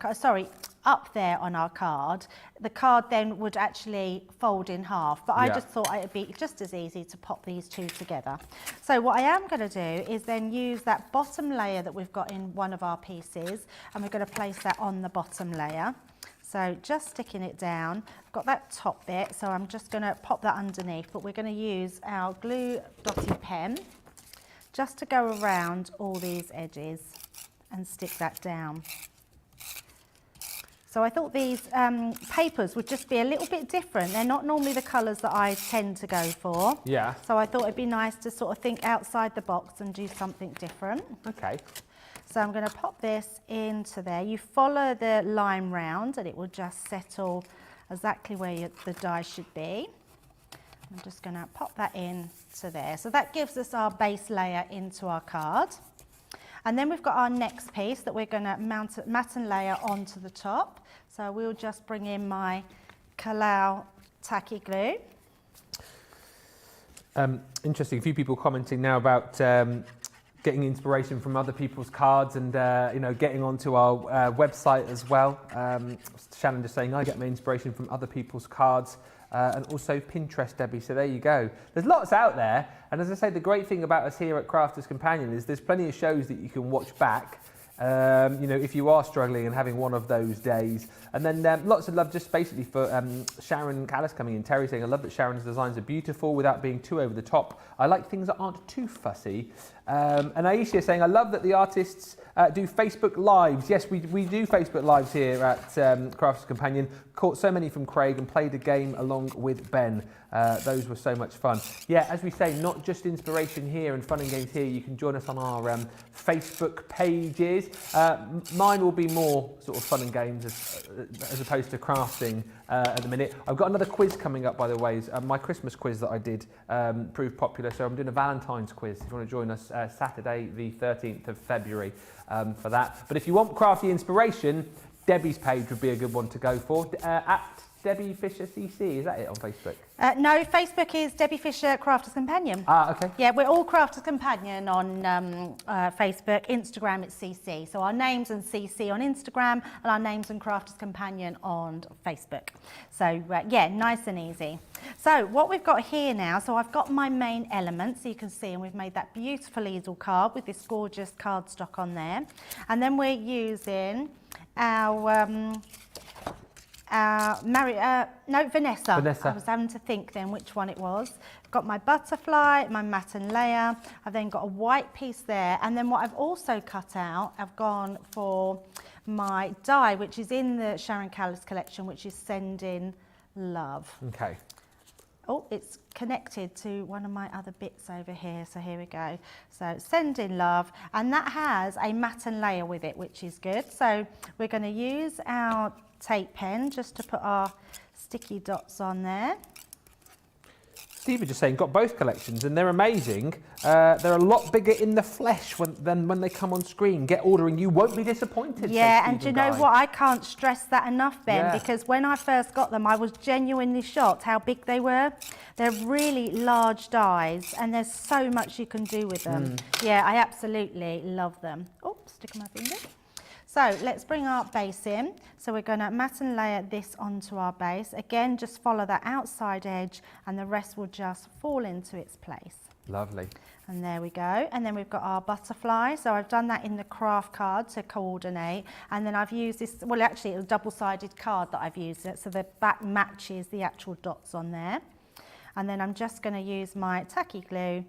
up there on our card, the card then would actually fold in half. But I just thought it would be just as easy to pop these two together. So what I am going to do is then use that bottom layer that we've got in one of our pieces, and we're going to place that on the bottom layer. So just sticking it down, I've got that top bit, so I'm just going to pop that underneath, but we're going to use our glue dotty pen just to go around all these edges and stick that down. So I thought these papers would just be a little bit different. They're not normally the colours that I tend to go for. Yeah. So I thought it'd be nice to sort of think outside the box and do something different. Okay. So I'm going to pop this into there. You follow the line round and it will just settle exactly where the die should be. I'm just going to pop that in to there. So that gives us our base layer into our card. And then we've got our next piece that we're going to mat and layer onto the top. So we'll just bring in my Callis tacky glue. Interesting, a few people commenting now about getting inspiration from other people's cards and, you know, getting onto our website as well. Shannon just saying, I get my inspiration from other people's cards. And also Pinterest, Debbie, so there you go. There's lots out there, and as I say, the great thing about us here at Crafters Companion is there's plenty of shows that you can watch back, you know, if you are struggling and having one of those days. And then lots of love just basically for Sharon Callis coming in. Terry saying, I love that Sharon's designs are beautiful without being too over the top. I like things that aren't too fussy. And Aisha saying, I love that the artists do Facebook Lives. Yes, we do Facebook Lives here at Crafters Companion. Caught so many from Craig and played a game along with Ben. Those were so much fun. Yeah, as we say, not just inspiration here and fun and games here. You can join us on our Facebook pages. Mine will be more sort of fun and games as opposed to crafting at the minute. I've got another quiz coming up, by the way. My Christmas quiz that I did proved popular, so I'm doing a Valentine's quiz. If you want to join us Saturday, the 13th of February for that. But if you want crafty inspiration, Debbie's page would be a good one to go for. At Debbie Fisher CC, is that it on Facebook? No, Facebook is Debbie Fisher Crafters Companion. Ah, okay. Yeah, we're all Crafters Companion on Facebook. Instagram, it's CC. So our names and CC on Instagram, and our names and Crafters Companion on Facebook. So yeah, nice and easy. So what we've got here now, so I've got my main element, so you can see, and we've made that beautiful easel card with this gorgeous cardstock on there. And then we're using our Vanessa. I was having to think then which one it was. I've got my butterfly, my matten layer. I've then got a white piece there, and then what I've also cut out, I've gone for my die, which is in the Sharon Callis collection, which is Sending Love. Okay. Oh, it's connected to one of my other bits over here. So here we go. So Sending Love, and that has a matten layer with it, which is good. So we're going to use our tape pen just to put our sticky dots on there. Steve was just saying, got both collections and they're amazing. They're a lot bigger in the flesh than when they come on screen. Get ordering, you won't be disappointed. Yeah, and do you know what? I can't stress that enough, Ben, because when I first got them, I was genuinely shocked how big they were. They're really large dies, and there's so much you can do with them. Yeah, I absolutely love them. Oh, stick on my finger. So let's bring our base in. So we're going to matten layer this onto our base. Again, just follow that outside edge and the rest will just fall into its place. Lovely. And there we go. And then we've got our butterfly. So I've done that in the craft card to coordinate. And then I've used this, well, actually it was a double-sided card that I've used it. So the back matches the actual dots on there. And then I'm just going to use my tacky glue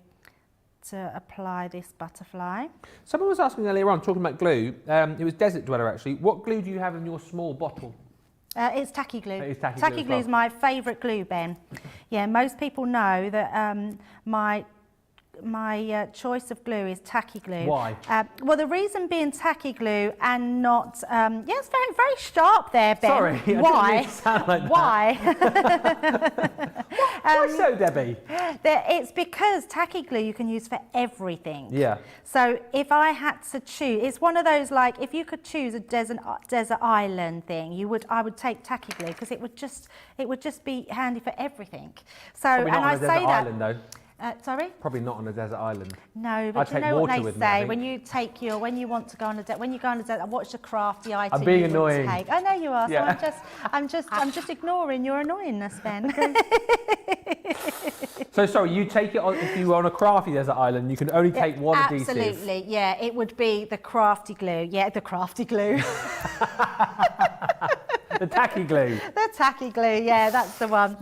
to apply this butterfly. Someone was asking earlier on, talking about glue, it was Desert Dweller actually, what glue do you have in your small bottle? It's tacky glue. It is tacky glue. Tacky glue is my favourite glue, Ben. Yeah, most people know that my choice of glue is tacky glue. Why? Well, the reason being tacky glue and not, yeah, it's very, very sharp there, Ben. Sorry, why? I didn't mean to sound like that. Why? Why so, Debbie? It's because tacky glue you can use for everything. Yeah. So if I had to choose, it's one of those, like, if you could choose a desert island thing, I would take tacky glue because it would just be handy for everything. So, Probably not on a desert island, though. Sorry? Probably not on a desert island. No, but you know what they say when you want to go on a desert, what's your crafty item? I'm being annoying. Take? I know you are. Yeah. So I'm just ignoring your annoyingness, Ben. So sorry, you take it on if you were on a crafty desert island. You can only take one adhesive. Absolutely, yeah. It would be the crafty glue. Yeah, the crafty glue. The tacky glue. The tacky glue, yeah, that's the one.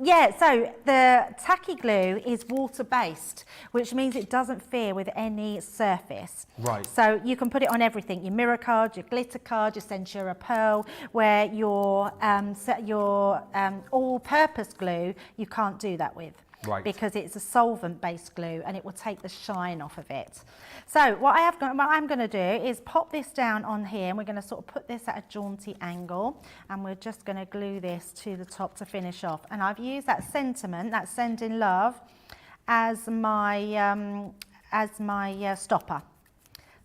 Yeah, so the tacky glue is water-based, which means it doesn't fear with any surface. Right. So you can put it on everything, your mirror card, your glitter card, your Centura Pearl, where your all-purpose glue, you can't do that with. Right. Because it's a solvent-based glue and it will take the shine off of it. So what I'm going to do is pop this down on here, and we're going to sort of put this at a jaunty angle, and we're just going to glue this to the top to finish off. And I've used that sentiment, that Sending Love, as my stopper.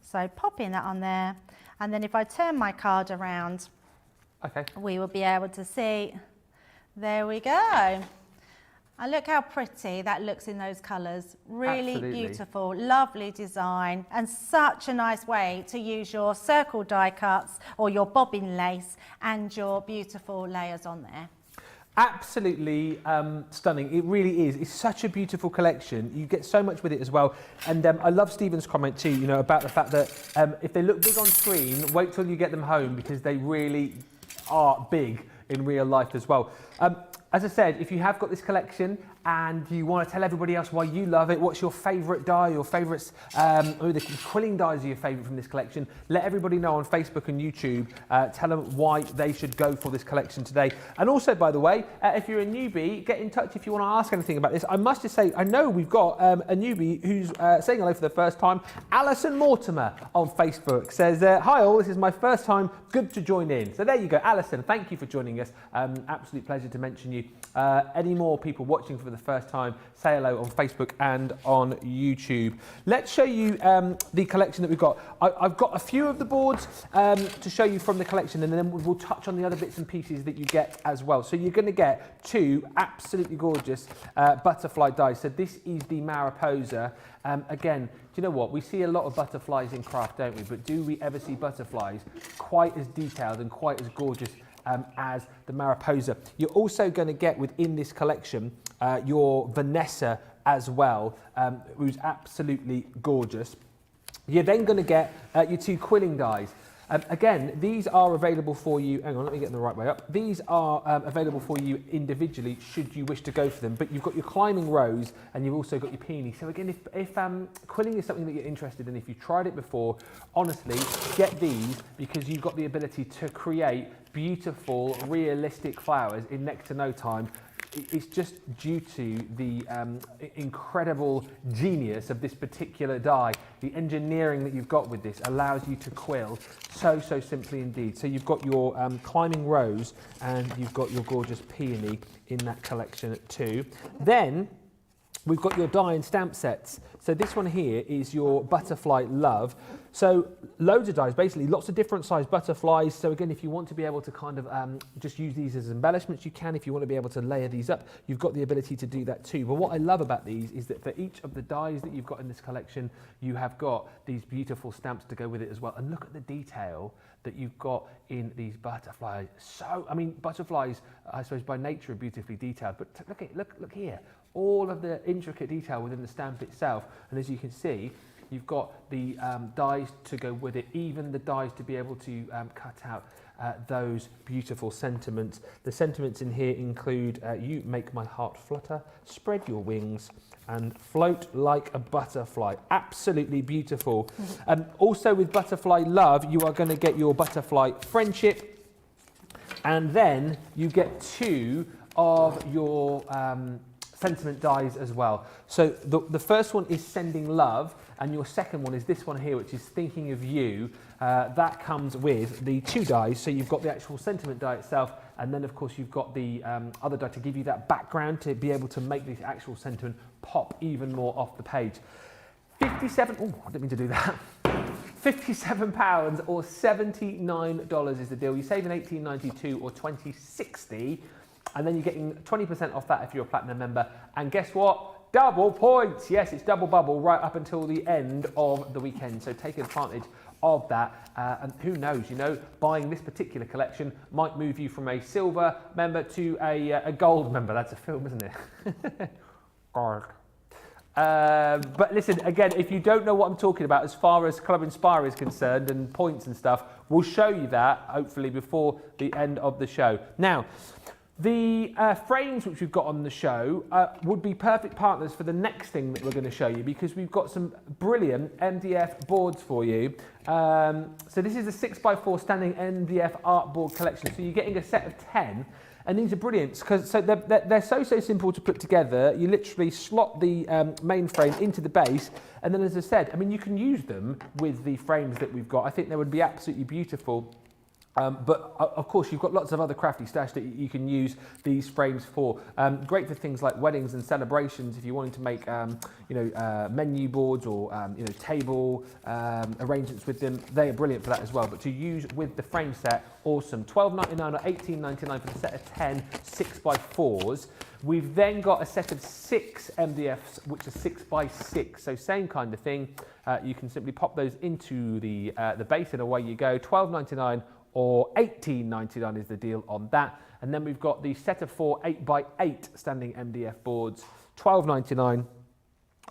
So popping that on there, and then if I turn my card around, okay, we will be able to see. There we go. And look how pretty that looks in those colours. Really Absolutely. beautiful, lovely design, and such a nice way to use your circle die cuts or your bobbin lace and your beautiful layers on there. Absolutely stunning. It really is. It's such a beautiful collection. You get so much with it as well. And I love Stephen's comment too, you know, about the fact that if they look big on screen, wait till you get them home because they really are big in real life as well. As I said, if you have got this collection and you want to tell everybody else why you love it, what's your favourite die, your favourites, or the quilling dies are your favourite from this collection, let everybody know on Facebook and YouTube. Tell them why they should go for this collection today. And also, by the way, if you're a newbie, get in touch if you want to ask anything about this. I must just say, I know we've got a newbie who's saying hello for the first time. Alison Mortimer on Facebook says, hi all, this is my first time, good to join in. So there you go, Alison, thank you for joining us. Absolute pleasure to mention you. Any more people watching for the first time, say hello on Facebook and on YouTube. Let's show you the collection that we've got. I've got a few of the boards to show you from the collection, and then we'll touch on the other bits and pieces that you get as well. So you're going to get two absolutely gorgeous butterfly dies. So this is the Mariposa. Again, do you know what? We see a lot of butterflies in craft, don't we? But do we ever see butterflies quite as detailed and quite as gorgeous as the Mariposa? You're also going to get within this collection your Vanessa as well, who's absolutely gorgeous. You're then going to get your two quilling dies. Again, these are available for you. Hang on, let me get them the right way up. These are available for you individually should you wish to go for them. But you've got your climbing rose and you've also got your peony. So again, if quilling is something that you're interested in, if you've tried it before, honestly, get these because you've got the ability to create beautiful, realistic flowers in next to no time. It's just due to the incredible genius of this particular die. The engineering that you've got with this allows you to quill so simply indeed. So you've got your climbing rose and you've got your gorgeous peony in that collection too. Then we've got your die and stamp sets. So this one here is your butterfly love. So loads of dies, basically lots of different sized butterflies. So again, if you want to be able to kind of just use these as embellishments, you can. If you want to be able to layer these up, you've got the ability to do that too. But what I love about these is that for each of the dies that you've got in this collection, you have got these beautiful stamps to go with it as well. And look at the detail that you've got in these butterflies. So, I mean, butterflies, I suppose by nature are beautifully detailed, but look here. All of the intricate detail within the stamp itself. And as you can see, you've got the dies to go with it, even the dies to be able to cut out those beautiful sentiments. The sentiments in here include you make my heart flutter, spread your wings, and float like a butterfly. Absolutely beautiful. Also with butterfly love, you are going to get your butterfly friendship, and then you get two of your sentiment dies as well. So the first one is sending love, and your second one is this one here, which is thinking of you. That comes with the two dies. So you've got the actual sentiment die itself, and then of course you've got the other die to give you that background to be able to make this actual sentiment pop even more off the page. 57, oh, I didn't mean to do that. £57 or $79 is the deal. You're saving $18.92 or $20.60. And then you're getting 20% off that if you're a platinum member. And guess what? Double points. Yes, it's double bubble right up until the end of the weekend. So take advantage of that. And who knows, you know, buying this particular collection might move you from a silver member to a gold member. That's a film, isn't it? Gold. But listen, again, if you don't know what I'm talking about as far as Club Inspire is concerned and points and stuff, we'll show you that hopefully before the end of the show. Now, the frames which we've got on the show would be perfect partners for the next thing that we're going to show you, because we've got some brilliant MDF boards for you. So this is a 6x4 standing MDF art board collection. So you're getting a set of 10, and these are brilliant because they're so simple to put together. You literally slot the main frame into the base, and then, as I said, I mean, you can use them with the frames that we've got. I think they would be absolutely beautiful But of course, you've got lots of other crafty stash that you can use these frames for. Great for things like weddings and celebrations. If you wanted to make, menu boards or table arrangements with them, they are brilliant for that as well. But to use with the frame set, awesome. $12.99 or $18.99 for the set of 10 6x4s. We've then got a set of 6 MDFs, which are 6x6. So same kind of thing. You can simply pop those into the base and away you go. $12.99. Or $18.99 is the deal on that. And then we've got the set of 4 8x8 standing MDF boards, $12.99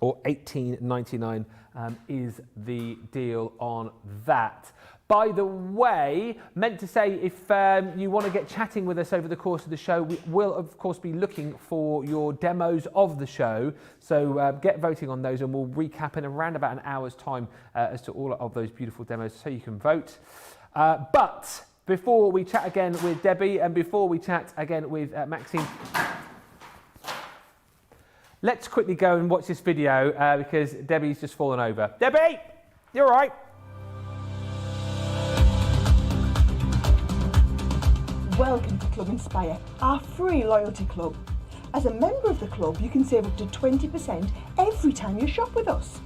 or $18.99 is the deal on that. By the way, meant to say, if you want to get chatting with us over the course of the show, we will of course be looking for your demos of the show. So get voting on those and we'll recap in around about an hour's time as to all of those beautiful demos so you can vote. But before we chat again with Debbie and before we chat again with Maxine, let's quickly go and watch this video because Debbie's just fallen over. Debbie, you're all right. Welcome to Club Inspire, our free loyalty club. As a member of the club, you can save up to 20% every time you shop with us.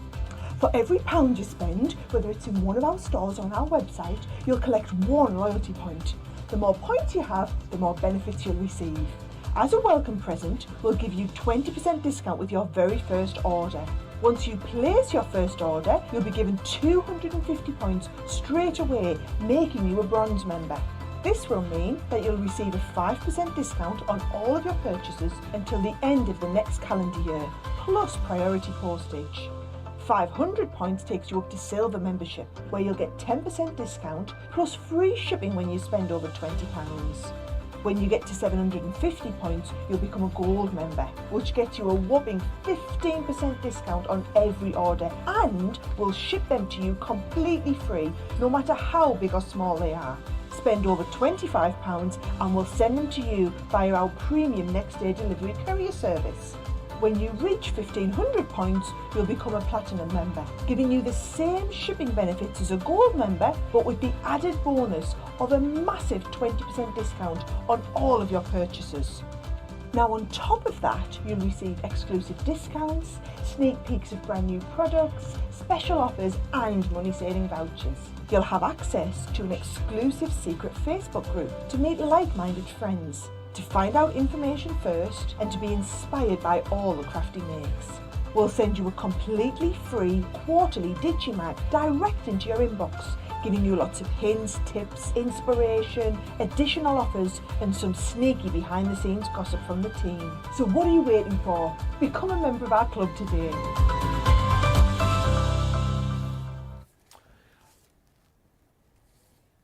For every £1 you spend, whether it's in one of our stores or on our website, you'll collect 1 loyalty point. The more points you have, the more benefits you'll receive. As a welcome present, we'll give you 20% discount with your very first order. Once you place your first order, you'll be given 250 points straight away, making you a bronze member. This will mean that you'll receive a 5% discount on all of your purchases until the end of the next calendar year, plus priority postage. 500 points takes you up to silver membership, where you'll get 10% discount plus free shipping when you spend over £20. When you get to 750 points, you'll become a gold member, which gets you a whopping 15% discount on every order, and we'll ship them to you completely free, no matter how big or small they are. Spend over £25 and we'll send them to you via our premium next day delivery courier service. When you reach 1500 points, you'll become a platinum member, giving you the same shipping benefits as a gold member, but with the added bonus of a massive 20% discount on all of your purchases. Now on top of that, you'll receive exclusive discounts, sneak peeks of brand new products, special offers and money-saving vouchers. You'll have access to an exclusive secret Facebook group to meet like-minded friends, to find out information first and to be inspired by all the crafty makes. We'll send you a completely free quarterly Digimag direct into your inbox, giving you lots of hints, tips, inspiration, additional offers and some sneaky behind the scenes gossip from the team. So what are you waiting for? Become a member of our club today.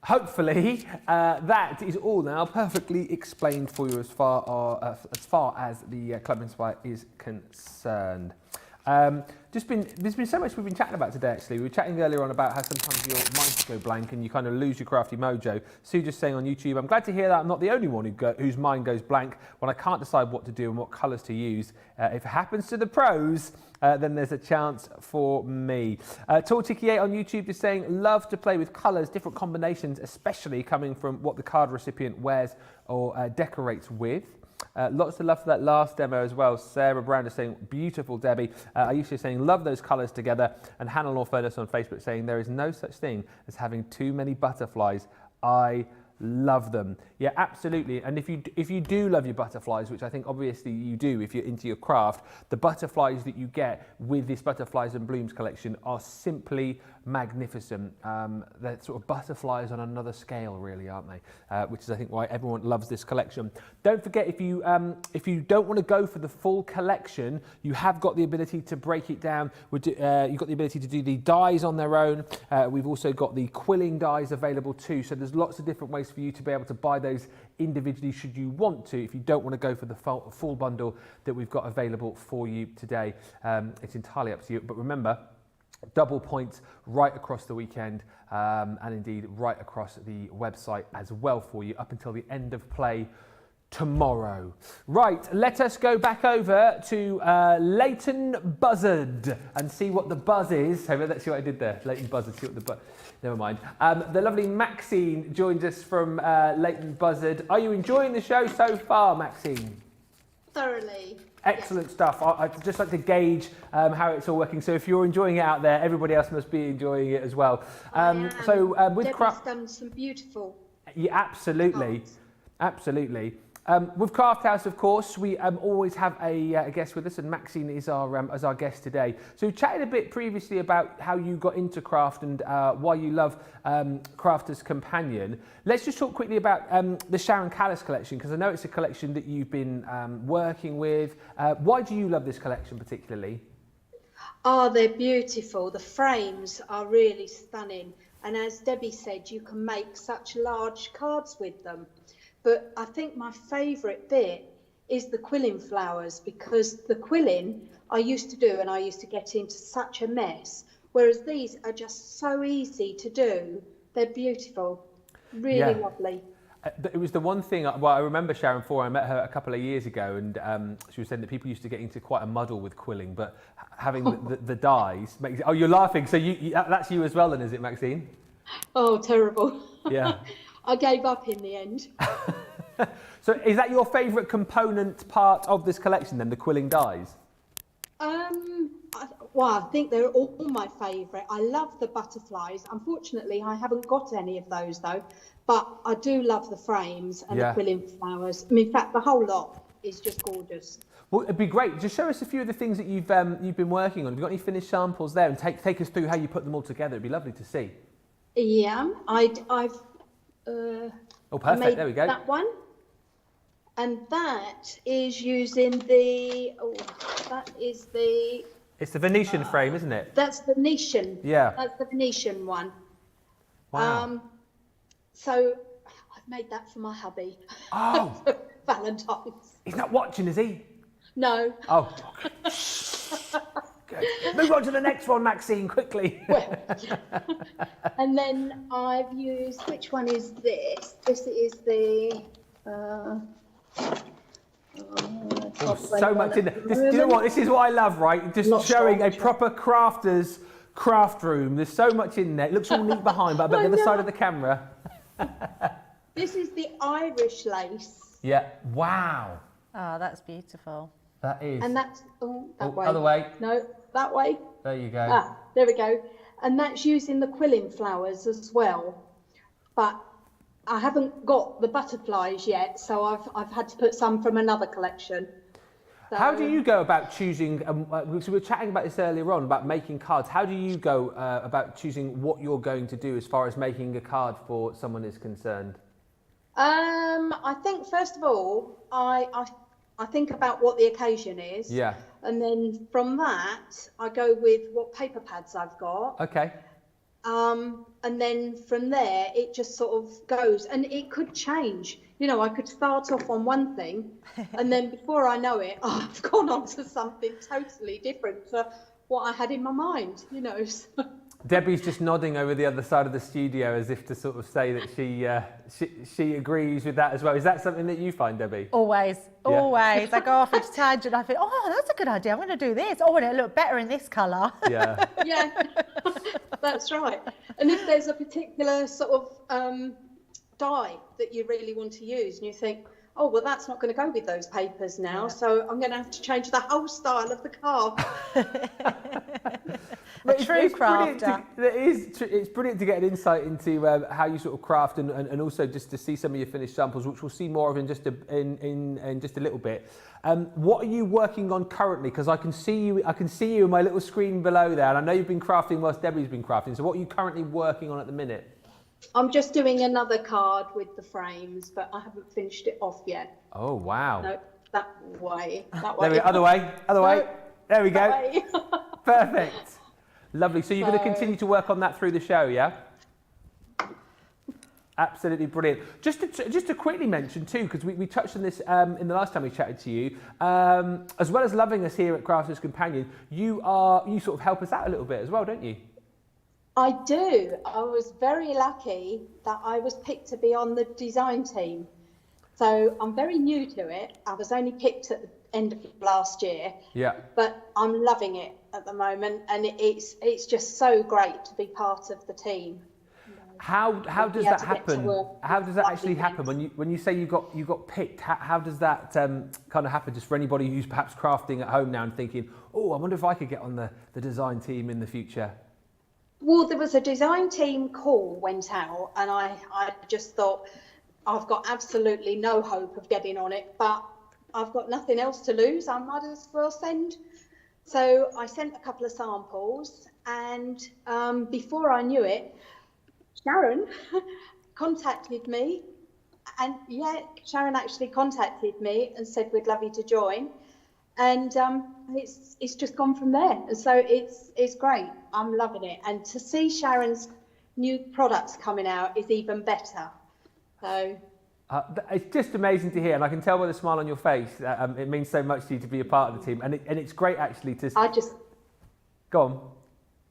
Hopefully that is all now perfectly explained for you as far as the Club Inspire is concerned. There's been so much we've been chatting about today actually. We were chatting earlier on about how sometimes your mind can go blank and you kind of lose your crafty mojo. Sue just saying on YouTube, I'm glad to hear that I'm not the only one whose mind goes blank when I can't decide what to do and what colours to use. If it happens to the pros, then there's a chance for me. Tortiki8 on YouTube is saying, love to play with colours, different combinations, especially coming from what the card recipient wears or decorates with. Lots of love for that last demo as well. Sarah Brown is saying, beautiful, Debbie. Aisha saying, love those colours together. And Hannah Law Furnace on Facebook saying, there is no such thing as having too many butterflies. I love them. Yeah, absolutely. And if you do love your butterflies, which I think obviously you do if you're into your craft, the butterflies that you get with this Butterflies and Blooms collection are simply magnificent. They're sort of butterflies on another scale, really, aren't they? Which is, I think, why everyone loves this collection. Don't forget, if you don't want to go for the full collection, you have got the ability to break it down. You've got the ability to do the dies on their own. We've also got the quilling dies available too. So there's lots of different ways for you to be able to buy those individually should you want to, if you don't want to go for the full bundle that we've got available for you today. It's entirely up to you. But remember, double points right across the weekend and indeed right across the website as well for you up until the end of play tomorrow. Right, let us go back over to Leighton Buzzard and see what the buzz is. Hey, let's see what I did there. Leighton Buzzard, see what the buzz... Never mind. The lovely Maxine joins us from Leighton Buzzard. Are you enjoying the show so far, Maxine? Thoroughly. Excellent stuff. I'd just like to gauge how it's all working. So if you're enjoying it out there, everybody else must be enjoying it as well. With Debbie's done some beautiful. Yeah, absolutely. cards. Absolutely. With Craft House, of course, we always have a guest with us, and Maxine is our guest today. So we chatted a bit previously about how you got into craft and why you love Crafter's Companion. Let's just talk quickly about the Sharon Callis collection, because I know it's a collection that you've been working with. Why do you love this collection particularly? Oh, they're beautiful. The frames are really stunning. And as Debbie said, you can make such large cards with them. But I think my favourite bit is the quilling flowers, because the quilling I used to do and I used to get into such a mess, whereas these are just so easy to do. They're beautiful, really lovely. It was the one thing, well, I remember Sharon before, I met her a couple of years ago, and she was saying that people used to get into quite a muddle with quilling, but having the dies makes it... Oh, you're laughing, so that's you as well then, is it, Maxine? Oh, terrible. Yeah. I gave up in the end. So is that your favourite component part of this collection then, the quilling dies? I think they're all my favourite. I love the butterflies. Unfortunately, I haven't got any of those though, but I do love the frames and the quilling flowers. I mean, in fact, the whole lot is just gorgeous. Well, it'd be great. Just show us a few of the things that you've been working on. Have you got any finished samples there? And take us through how you put them all together. It'd be lovely to see. Yeah, I've oh, perfect. made There we go. that one. And that is using the, It's the Venetian frame, isn't it? That's the Venetian. Yeah. That's the Venetian one. Wow. So I've made that for my hubby. Oh. For Valentine's. He's not watching, is he? No. Oh. Good. Move on to the next one, Maxine, quickly. Well, and then I've used, which one is this? This is the... so much in there. Do you know what? This is what I love, right? Just showing a proper crafter's craft room. There's so much in there. It looks all neat behind, but I bet the other side of the camera. This is the Irish lace. Yeah. Wow. Oh, that's beautiful. That is. And that's that way. Other way. No, that way. There you go. Ah, there we go. And that's using the quilling flowers as well. But I haven't got the butterflies yet, so I've had to put some from another collection. So, how do you go about choosing, so we were chatting about this earlier on, about making cards. How do you go about choosing what you're going to do as far as making a card for someone is concerned? I think, first of all, I think about what the occasion is. Yeah. And then from that, I go with what paper pads I've got. Okay. And then from there, it just sort of goes, and it could change. You know, I could start off on one thing, and then before I know it, I've gone on to something totally different to what I had in my mind, you know. Debbie's just nodding over the other side of the studio as if to sort of say that she agrees with that as well. Is that something that you find, Debbie? Always, always. I go off into tangent. I think, oh, that's a good idea. I'm going to do this. Oh, and it'll look better in this colour. Yeah. Yeah, that's right. And if there's a particular sort of dye that you really want to use, and you think, oh, well, that's not going to go with those papers now, so I'm going to have to change the whole style of the card. A true crafter. It's brilliant to get an insight into how you sort of craft and also just to see some of your finished samples, which we'll see more of in just a little bit. What are you working on currently? Because I can see you in my little screen below there, and I know you've been crafting whilst Debbie's been crafting. So what are you currently working on at the minute? I'm just doing another card with the frames, but I haven't finished it off yet. Oh, wow. No, that way. There we go. Other way. There we go. Way. Perfect. Lovely. So you're going to continue to work on that through the show, yeah? Absolutely brilliant. Just to quickly mention too, because we touched on this in the last time we chatted to you, as well as loving us here at Crafters Companion, you sort of help us out a little bit as well, don't you? I do. I was very lucky that I was picked to be on the design team. So I'm very new to it. I was only picked at the end of last year. Yeah. But I'm loving it at the moment, and it's just so great to be part of the team. How does that happen? How does that actually happen when you say you got picked? How does that kind of happen? Just for anybody who's perhaps crafting at home now and thinking, oh, I wonder if I could get on the design team in the future. Well, there was a design team call went out, and I just thought, I've got absolutely no hope of getting on it, but I've got nothing else to lose. I might as well send. So I sent a couple of samples, and before I knew it, Sharon contacted me, and Sharon actually contacted me and said we'd love you to join, and it's just gone from there. And so it's great. I'm loving it, and to see Sharon's new products coming out is even better. So it's just amazing to hear, and I can tell by the smile on your face that it means so much to you to be a part of the team, and it's great actually to. Go on.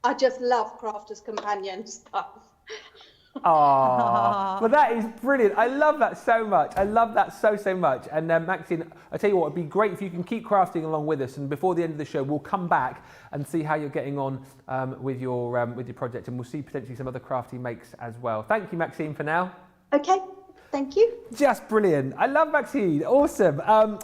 I just love Crafters Companion stuff. Oh, well, that is brilliant. I love that so much. I love that so much. And Maxine, I tell you what, it'd be great if you can keep crafting along with us. And before the end of the show, we'll come back and see how you're getting on with your project, and we'll see potentially some other crafty makes as well. Thank you, Maxine, for now. Okay. Thank you. Just brilliant. I love Maxine. Awesome.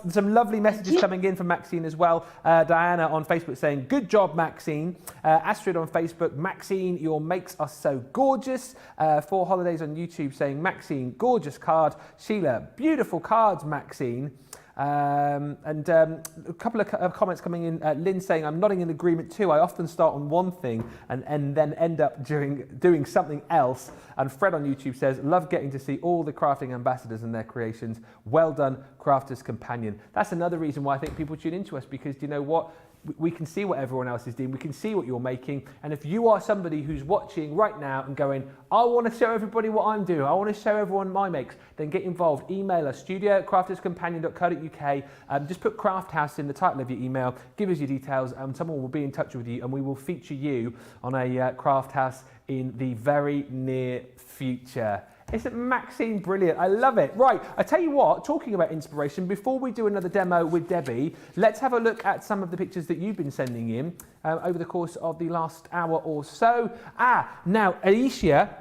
Some lovely messages coming in from Maxine as well. Diana on Facebook saying, good job, Maxine. Astrid on Facebook, Maxine, your makes are so gorgeous. 4 Holidays on YouTube saying, Maxine, gorgeous card. Sheila, beautiful cards, Maxine. And a couple of comments coming in. Lynn saying, I'm nodding in agreement too. I often start on one thing and then end up doing something else. And Fred on YouTube says, love getting to see all the crafting ambassadors and their creations. Well done, Crafters Companion. That's another reason why I think people tune into us, because do you know what? We can see what everyone else is doing. We can see what you're making. And if you are somebody who's watching right now and going, I want to show everybody what I'm doing, I want to show everyone my makes, then get involved. Email us, studio@crafterscompanion.co.uk. Just put Craft House in the title of your email. Give us your details, and someone will be in touch with you, and we will feature you on a Craft House in the very near future. Isn't Maxine brilliant? I love it. Right, I tell you what, talking about inspiration, before we do another demo with Debbie, let's have a look at some of the pictures that you've been sending in over the course of the last hour or so. Now, Alicia,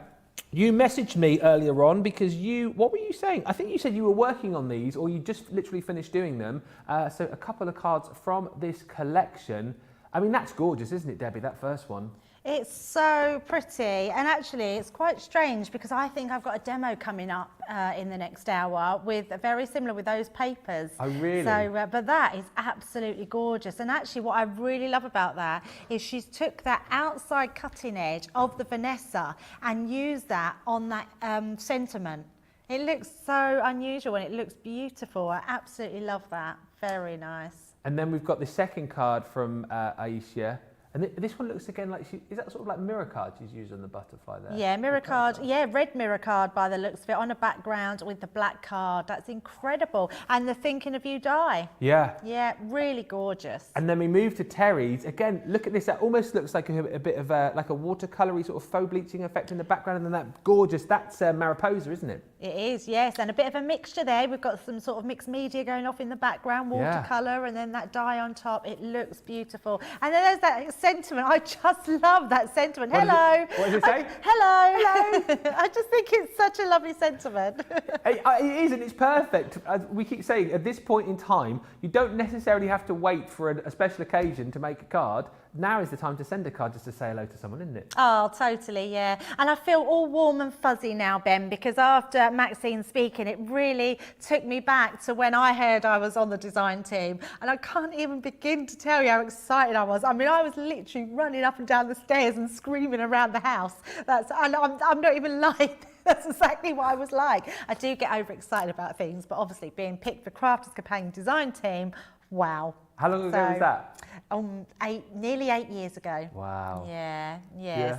you messaged me earlier on because what were you saying? I think you said you were working on these, or you just literally finished doing them. So a couple of cards from this collection. I mean, that's gorgeous, isn't it, Debbie, that first one? It's so pretty, and actually it's quite strange because I think I've got a demo coming up in the next hour with very similar with those papers. Oh, really? So, but that is absolutely gorgeous, and actually what I really love about that is she's took that outside cutting edge of the Vanessa and used that on that sentiment. It looks so unusual and it looks beautiful. I absolutely love that. Very nice. And then we've got the second card from Aisha. And this one looks again like is that sort of like mirror card she's used on the butterfly there? Yeah, mirror card. Yeah, red mirror card by the looks of it on a background with the black card. That's incredible. And the thinking of you die. Yeah. Yeah, really gorgeous. And then we move to Terry's. Again, look at this. That almost looks like a bit of like a watercolory sort of faux bleaching effect in the background. And then that gorgeous, that's Mariposa, isn't it? It is, yes. And a bit of a mixture there. We've got some sort of mixed media going off in the background, watercolour, and then that dye on top. It looks beautiful. And then there's that sentiment. I just love that sentiment. Hello. What does it say? Hello. Hello. I just think it's such a lovely sentiment. It is, and it's perfect. As we keep saying, at this point in time, you don't necessarily have to wait for a special occasion to make a card. Now is the time to send a card just to say hello to someone, isn't it? Oh, totally, yeah. And I feel all warm and fuzzy now, Ben, because after Maxine speaking, it really took me back to when I heard I was on the design team. And I can't even begin to tell you how excited I was. I mean, I was literally running up and down the stairs and screaming around the house. And I'm not even lying. That's exactly what I was like. I do get overexcited about things, but obviously being picked for Crafters Companion design team, wow. How long ago was that? Nearly 8 years ago. Wow. Yeah,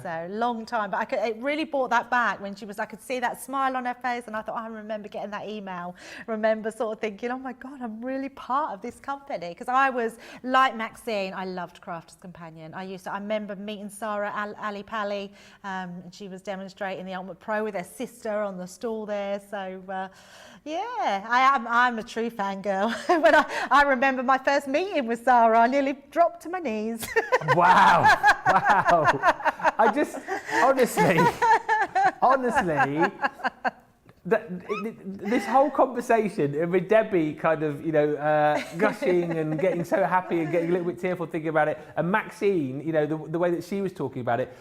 so long time. But it really brought that back when I could see that smile on her face, and I thought, I remember getting that email. Remember sort of thinking, oh my God, I'm really part of this company. Because I was like Maxine, I loved Crafters Companion. I remember meeting Sarah Ali Pally, and she was demonstrating the Ultimate Pro with her sister on the stall there. So yeah, I'm a true fangirl. When I remember my first meeting with Sarah, I nearly dropped to my knees. Wow. I just, honestly, this whole conversation with Debbie kind of, gushing and getting so happy and getting a little bit tearful thinking about it, and Maxine, the way that she was talking about it,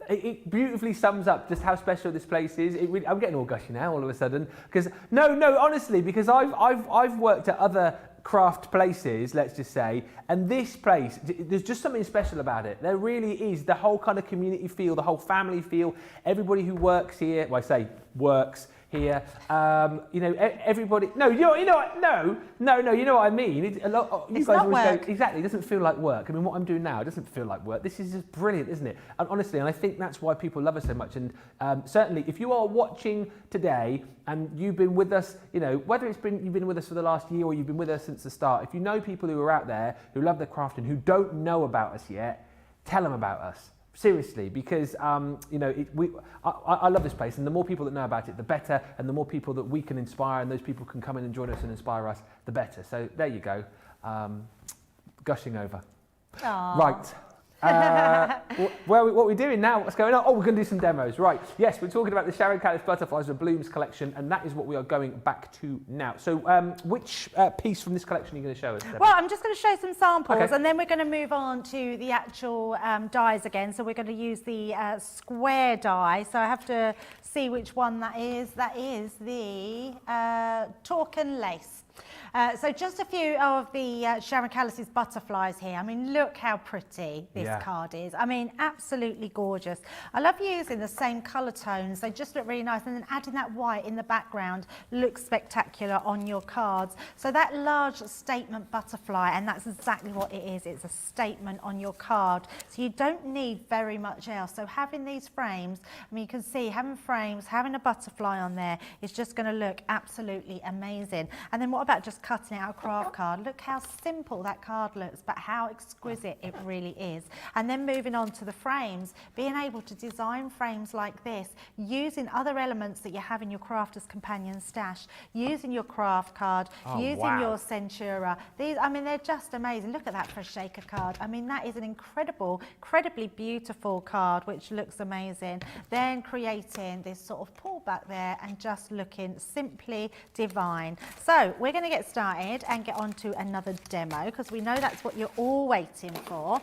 it beautifully sums up just how special this place is. I'm getting all gushy now all of a sudden, because honestly, because I've worked at other craft places, let's just say, and this place, there's just something special about it. There really is. The whole kind of community feel, the whole family feel, everybody who works here, well, I say works here, everybody, you know what I mean. You It's guys not always work. go, exactly, it doesn't feel like work. I mean, what I'm doing now, it doesn't feel like work. This is just brilliant, isn't it? And honestly, and I think that's why people love us so much. And certainly, if you are watching today and you've been with us, whether you've been with us for the last year or you've been with us since the start, if you know people who are out there who love their craft and who don't know about us yet, tell them about us. Seriously, because I love this place, and the more people that know about it, the better, and the more people that we can inspire, and those people can come in and join us and inspire us, the better. So there you go, gushing over. Aww. Right. What are we doing now? What's going on? Oh, we're going to do some demos. Right. Yes, we're talking about the Sharon Callis Butterflies and Blooms collection, and that is what we are going back to now. So which piece from this collection are you going to show us, Debbie? Well, I'm just going to show some samples, Okay. and then we're going to move on to the actual dies again. So we're going to use the square die. So I have to see which one that is. That is the Torken Lace. So just a few of the Sharon Callis's butterflies here. I mean, look how pretty this card is. I mean, absolutely gorgeous. I love using the same colour tones. They just look really nice. And then adding that white in the background looks spectacular on your cards. So that large statement butterfly, and that's exactly what it is. It's a statement on your card. So you don't need very much else. So having these frames, I mean, you can see having frames, having a butterfly on there is just going to look absolutely amazing. And then what about just cutting out a craft card? Look how simple that card looks, but how exquisite it really is. And then moving on to the frames, being able to design frames like this, using other elements that you have in your Crafter's Companion stash, using your craft card, using your Centura. These, I mean, they're just amazing. Look at that for a shaker card. I mean, that is an incredibly beautiful card, which looks amazing. Then creating this sort of pull back there and just looking simply divine. So we're going to get started and get on to another demo, because we know that's what you're all waiting for.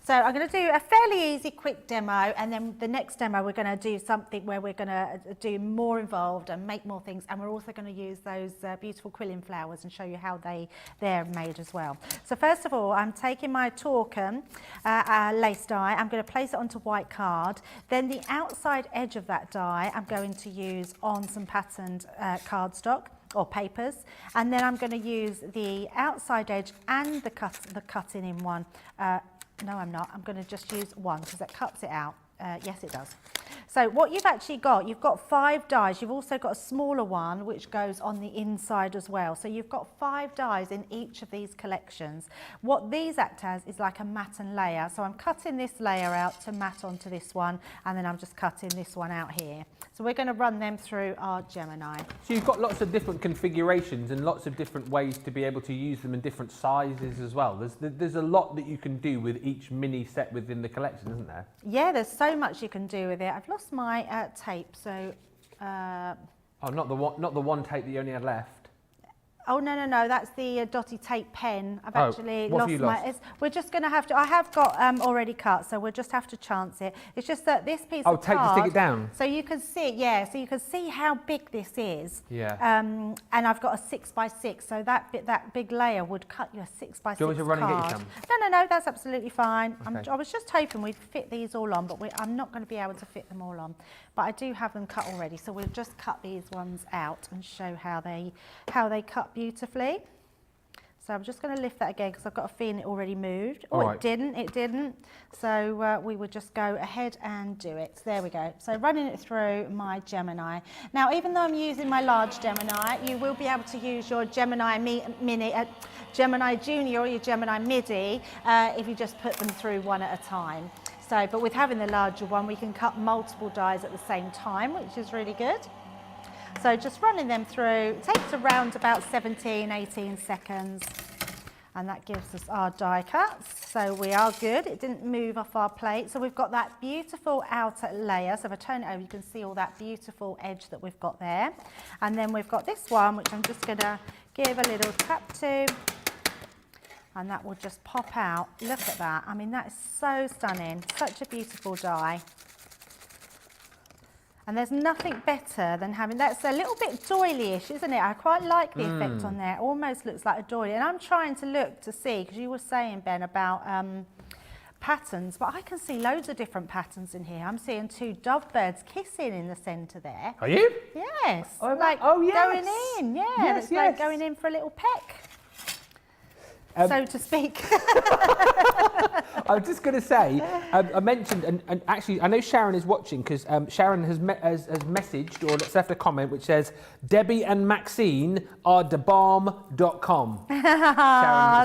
So I'm going to do a fairly easy, quick demo, and then the next demo we're going to do something where we're going to do more involved and make more things, and we're also going to use those beautiful quilling flowers and show you how they're made as well. So first of all, I'm taking my Torken lace die. I'm going to place it onto white card. Then the outside edge of that die I'm going to use on some patterned cardstock or papers, and then I'm going to use the outside edge and the cutting in one. No, I'm not. I'm going to just use one because that cuts it out. Yes, it does. So what you've actually got, you've got 5 dies. You've also got a smaller one which goes on the inside as well. So you've got 5 dies in each of these collections. What these act as is like a mat and layer. So I'm cutting this layer out to mat onto this one, and then I'm just cutting this one out here. So we're going to run them through our Gemini. So you've got lots of different configurations and lots of different ways to be able to use them in different sizes as well. There's a lot that you can do with each mini set within the collection, isn't there? Yeah, there's so much you can do with it. I've lost my tape, so... Oh, not the one tape that you only had left. Oh, no, that's the dotty tape pen. I've actually what have you lost my... We're just going to have to... I have got already cut, so we'll just have to chance it. It's just that this piece of tape card... to stick it down? So you can see, yeah, so you can see how big this is. Yeah. And I've got a 6x6, so that big layer would cut you a 6x6 card. Do you want me to run and get you some? No, that's absolutely fine. Okay. I was just hoping we'd fit these all on, but I'm not going to be able to fit them all on. But I do have them cut already, so we'll just cut these ones out and show how they cut beautifully. So I'm just going to lift that again because I've got a feeling it already moved. Oh, All right. it didn't. So we would just go ahead and do it. So there we go. So running it through my Gemini. Now, even though I'm using my large Gemini, you will be able to use your Gemini Mini, Gemini Junior or your Gemini Midi if you just put them through one at a time. So, but with having the larger one, we can cut multiple dies at the same time, which is really good. So just running them through, it takes around about 17, 18 seconds. And that gives us our die cuts. So we are good. It didn't move off our plate. So we've got that beautiful outer layer. So if I turn it over, you can see all that beautiful edge that we've got there. And then we've got this one, which I'm just going to give a little tap to. And that will just pop out. Look at that. I mean, that is so stunning. Such a beautiful die. And there's nothing better than having, that's a little bit doily-ish, isn't it? I quite like the effect on there. It almost looks like a doily. And I'm trying to look to see, because you were saying, Ben, about patterns, but I can see loads of different patterns in here. I'm seeing two dovebirds kissing in the centre there. Are you? Yes. Oh, like yes. going in, yeah. Yes, it's yes. like going in for a little peck. So to speak. I was just going to say, I mentioned, and actually, I know Sharon is watching because Sharon has messaged or left a comment which says, Debbie and Maxine are debomb.com.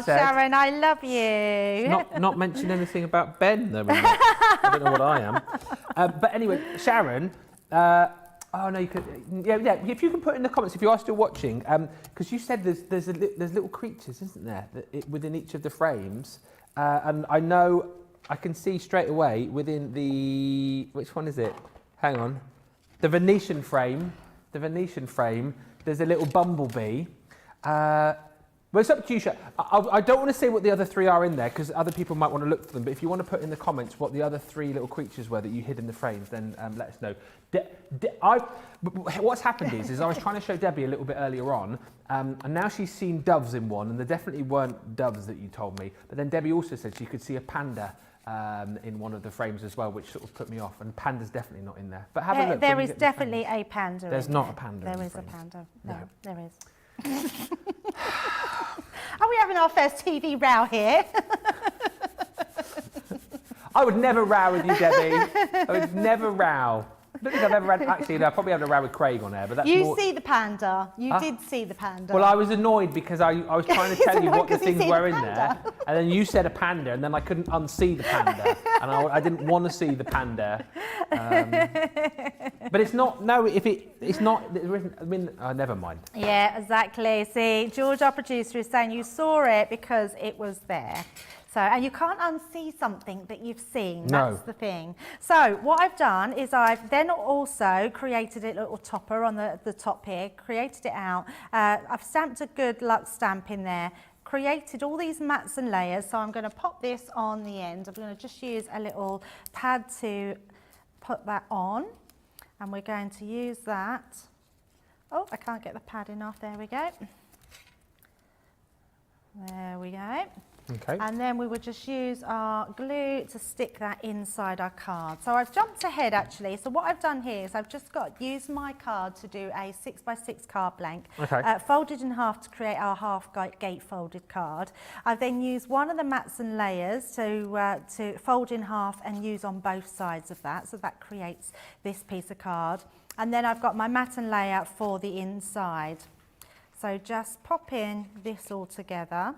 Sharon, I love you. Not mentioned anything about Ben, though. I don't know what I am. But anyway, Sharon, oh no, you could. Yeah. If you can put in the comments if you are still watching, because you said there's little creatures, isn't there, within each of the frames, and I know I can see straight away within the which one is it? Hang on, the Venetian frame. The Venetian frame. There's a little bumblebee. Well, it's up to you, Sharon. I don't want to say what the other three are in there because other people might want to look for them. But if you want to put in the comments what the other three little creatures were that you hid in the frames, then let us know. What's happened is I was trying to show Debbie a little bit earlier on, and now she's seen doves in one, and there definitely weren't doves that you told me. But then Debbie also said she could see a panda in one of the frames as well, which sort of put me off. And panda's definitely not in there. But have a look. There is definitely a panda. There's not a panda. There is a panda. No, there is. Are we having our first TV row here? I would never row with you, Debbie. I would never row. I don't think I've ever had, actually, no, I probably had a row with Craig on air, but that's You see the panda. You did see the panda. Well, I was annoyed because I was trying to tell you what the things were in there, and then you said a panda, and then I couldn't unsee the panda, and I didn't want to see the panda. But it's not, no, it's not, there isn't, I mean, never mind. Yeah, exactly. See, George, our producer, is saying you saw it because it was there. So, and you can't unsee something that you've seen. No. That's the thing. So what I've done is I've then also created a little topper on the top here, created it out. I've stamped a good luck stamp in there, created all these mats and layers. So I'm going to pop this on the end. I'm going to just use a little pad to put that on. And we're going to use that. Oh, I can't get the padding off. There we go. There we go. Okay. And then we would just use our glue to stick that inside our card. So I've jumped ahead actually. So what I've done here is I've just used my card to do a 6x6 card blank, folded in half to create our half gate folded card. I've then used one of the mats and layers to fold in half and use on both sides of that. So that creates this piece of card. And then I've got my mat and layer for the inside. So just pop in this all together.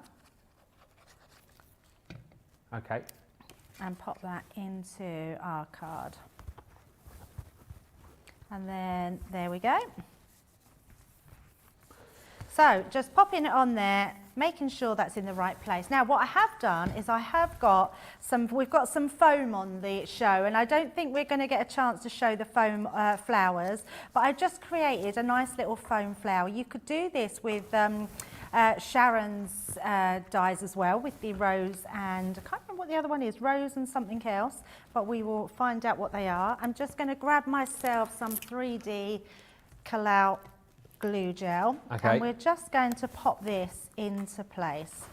Okay. And pop that into our card. And then there we go. So just popping it on there, making sure that's in the right place. Now what I have done is we've got some foam on the show, and I don't think we're going to get a chance to show the foam flowers, but I just created a nice little foam flower. You could do this with Sharon's dies as well, with the rose and I can't remember what the other one is, rose and something else, but we will find out what they are. I'm just going to grab myself some 3D Callis glue gel, and we're just going to pop this into place.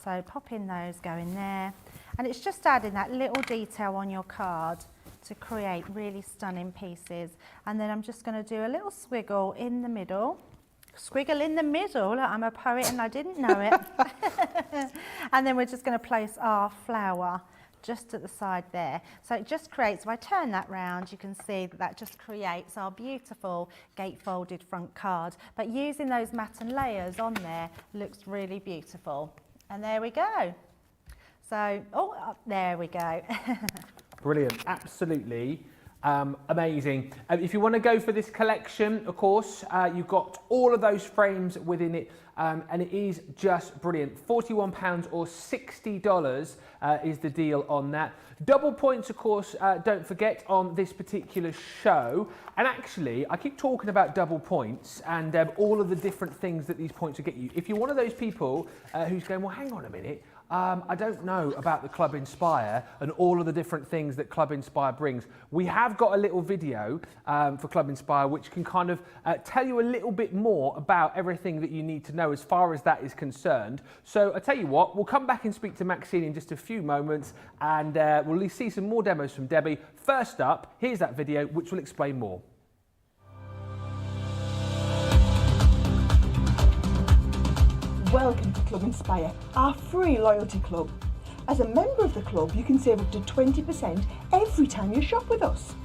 So pop in those, go in there, and it's just adding that little detail on your card to create really stunning pieces. And then I'm just going to do a little swiggle in the middle squiggle in the middle. I'm a poet and I didn't know it. And then we're just going to place our flower just at the side there. So it just creates, if I turn that round, you can see that that just creates our beautiful gatefolded front card. But using those matte layers on there looks really beautiful. And there we go. So, oh, there we go. Brilliant, absolutely. Amazing. If you want to go for this collection, of course, you've got all of those frames within it, and it is just brilliant. £41 or $60 is the deal on that. Double points, of course, don't forget, on this particular show. And actually, I keep talking about double points and all of the different things that these points will get you. If you're one of those people who's going, well, hang on a minute, I don't know about the Club Inspire and all of the different things that Club Inspire brings. We have got a little video for Club Inspire which can kind of tell you a little bit more about everything that you need to know as far as that is concerned. So I tell you what, we'll come back and speak to Maxine in just a few moments, and we'll see some more demos from Debbie. First up, here's that video which will explain more. Welcome to Club Inspire, our free loyalty club. As a member of the club, you can save up to 20% every time you shop with us.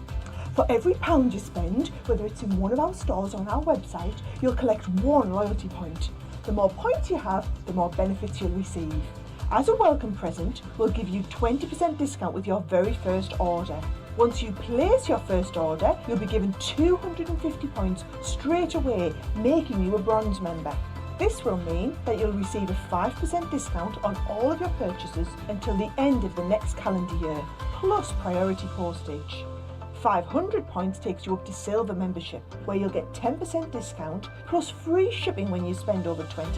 For every £1 you spend, whether it's in one of our stores or on our website, you'll collect 1 loyalty point. The more points you have, the more benefits you'll receive. As a welcome present, we'll give you 20% discount with your very first order. Once you place your first order, you'll be given 250 points straight away, making you a bronze member. This will mean that you'll receive a 5% discount on all of your purchases until the end of the next calendar year, plus priority postage. 500 points takes you up to silver membership, where you'll get 10% discount plus free shipping when you spend over £20.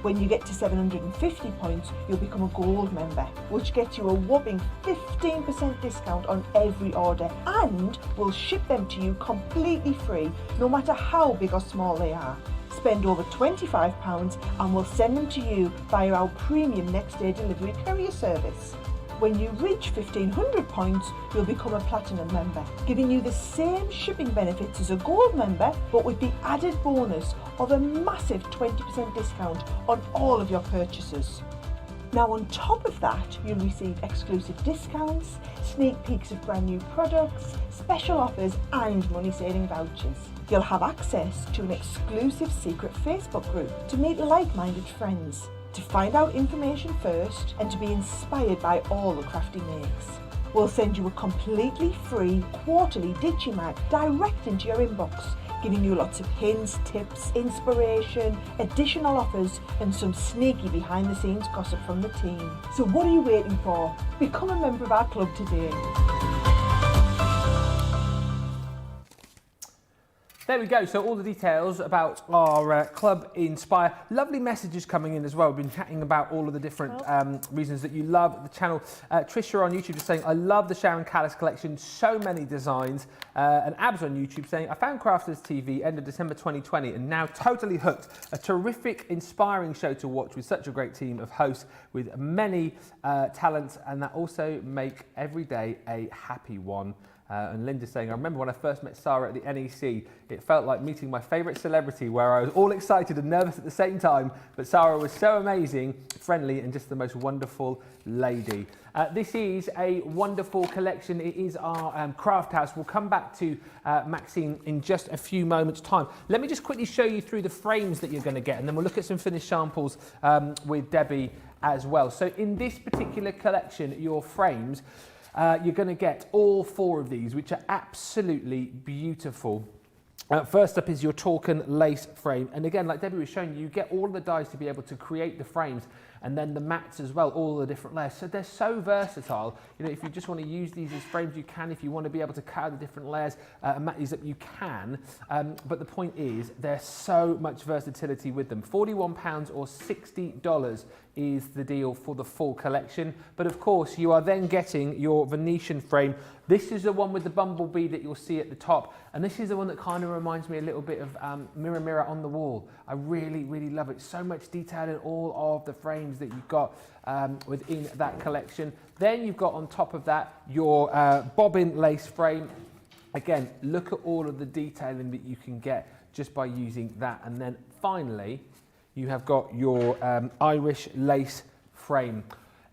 When you get to 750 points, you'll become a gold member, which gets you a whopping 15% discount on every order, and we'll ship them to you completely free, no matter how big or small they are. Spend over £25 and we'll send them to you via our premium next day delivery courier service. When you reach 1500 points, you'll become a platinum member, giving you the same shipping benefits as a gold member, but with the added bonus of a massive 20% discount on all of your purchases. Now, on top of that, you'll receive exclusive discounts, sneak peeks of brand new products, special offers and money-saving vouchers. You'll have access to an exclusive secret Facebook group to meet like-minded friends, to find out information first and to be inspired by all the crafty makes. We'll send you a completely free quarterly Digimag direct into your inbox, giving you lots of hints, tips, inspiration, additional offers and some sneaky behind the scenes gossip from the team. So what are you waiting for? Become a member of our club today. There we go, so all the details about our Club Inspire. Lovely messages coming in as well. We've been chatting about all of the different reasons that you love the channel. Trisha on YouTube is saying, I love the Sharon Callis collection, so many designs. And Abs on YouTube saying, I found Crafters TV end of December 2020 and now totally hooked. A terrific, inspiring show to watch with such a great team of hosts with many talents, and that also make every day a happy one. And Linda's saying, I remember when I first met Sarah at the NEC, it felt like meeting my favourite celebrity, where I was all excited and nervous at the same time, but Sarah was so amazing, friendly and just the most wonderful lady. This is a wonderful collection. It is our craft house. We'll come back to Maxine in just a few moments' time. Let me just quickly show you through the frames that you're going to get, and then we'll look at some finished samples with Debbie as well. So in this particular collection, your frames, you're going to get all 4 of these, which are absolutely beautiful. First up is your Torken lace frame, and again, like Debbie was showing you, get all of the dies to be able to create the frames, and then the mats as well, all the different layers. So they're so versatile. You know, if you just want to use these as frames, you can. If you want to be able to cut out the different layers and mat these up, you can. But the point is, there's so much versatility with them. £41 or $60 is the deal for the full collection. But of course, you are then getting your Venetian frame. This is the one with the bumblebee that you'll see at the top. And this is the one that kind of reminds me a little bit of Mirror Mirror on the Wall. I really, really love it. So much detail in all of the frames that you've got within that collection. Then you've got on top of that your bobbin lace frame. Again, look at all of the detailing that you can get just by using that. And then finally, you have got your Irish lace frame.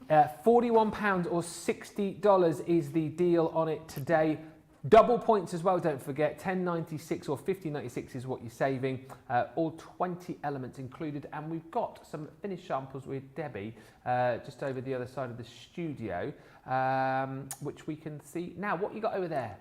£41 or $60 is the deal on it today. Double points as well, don't forget. £10.96 or £15.96 is what you're saving. All 20 elements included. And we've got some finished samples with Debbie just over the other side of the studio, which we can see now. What you got over there?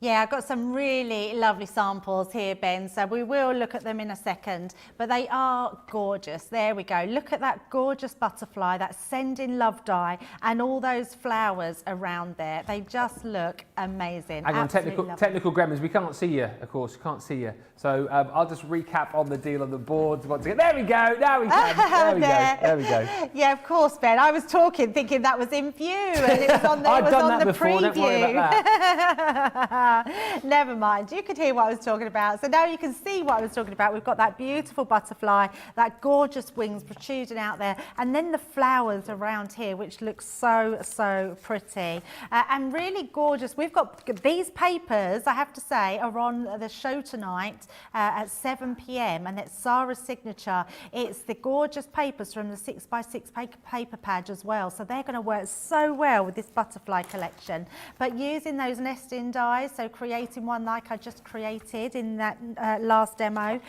Yeah, I've got some really lovely samples here, Ben, so we will look at them in a second, but they are gorgeous. There we go. Look at that gorgeous butterfly, that sending love die, and all those flowers around there. They just look amazing. Hang on, technical gremlins. We can't see you, of course, can't see you. So I'll just recap on the deal on the boards once again. There we go, now we can. There we go, there we go. Yeah, of course, Ben. I was talking, thinking that was in view, and it was on the, I've done that the before, preview. don't worry about that. Never mind, you could hear what I was talking about. So now you can see what I was talking about. We've got that beautiful butterfly, that gorgeous wings protruding out there, and then the flowers around here, which look so pretty and really gorgeous. We've got these papers, I have to say, are on the show tonight at 7 p.m. and it's Sarah's signature. It's the gorgeous papers from the 6x6 paper pad as well. So they're going to work so well with this butterfly collection. But using those nesting dies, so creating one like I just created in that last demo,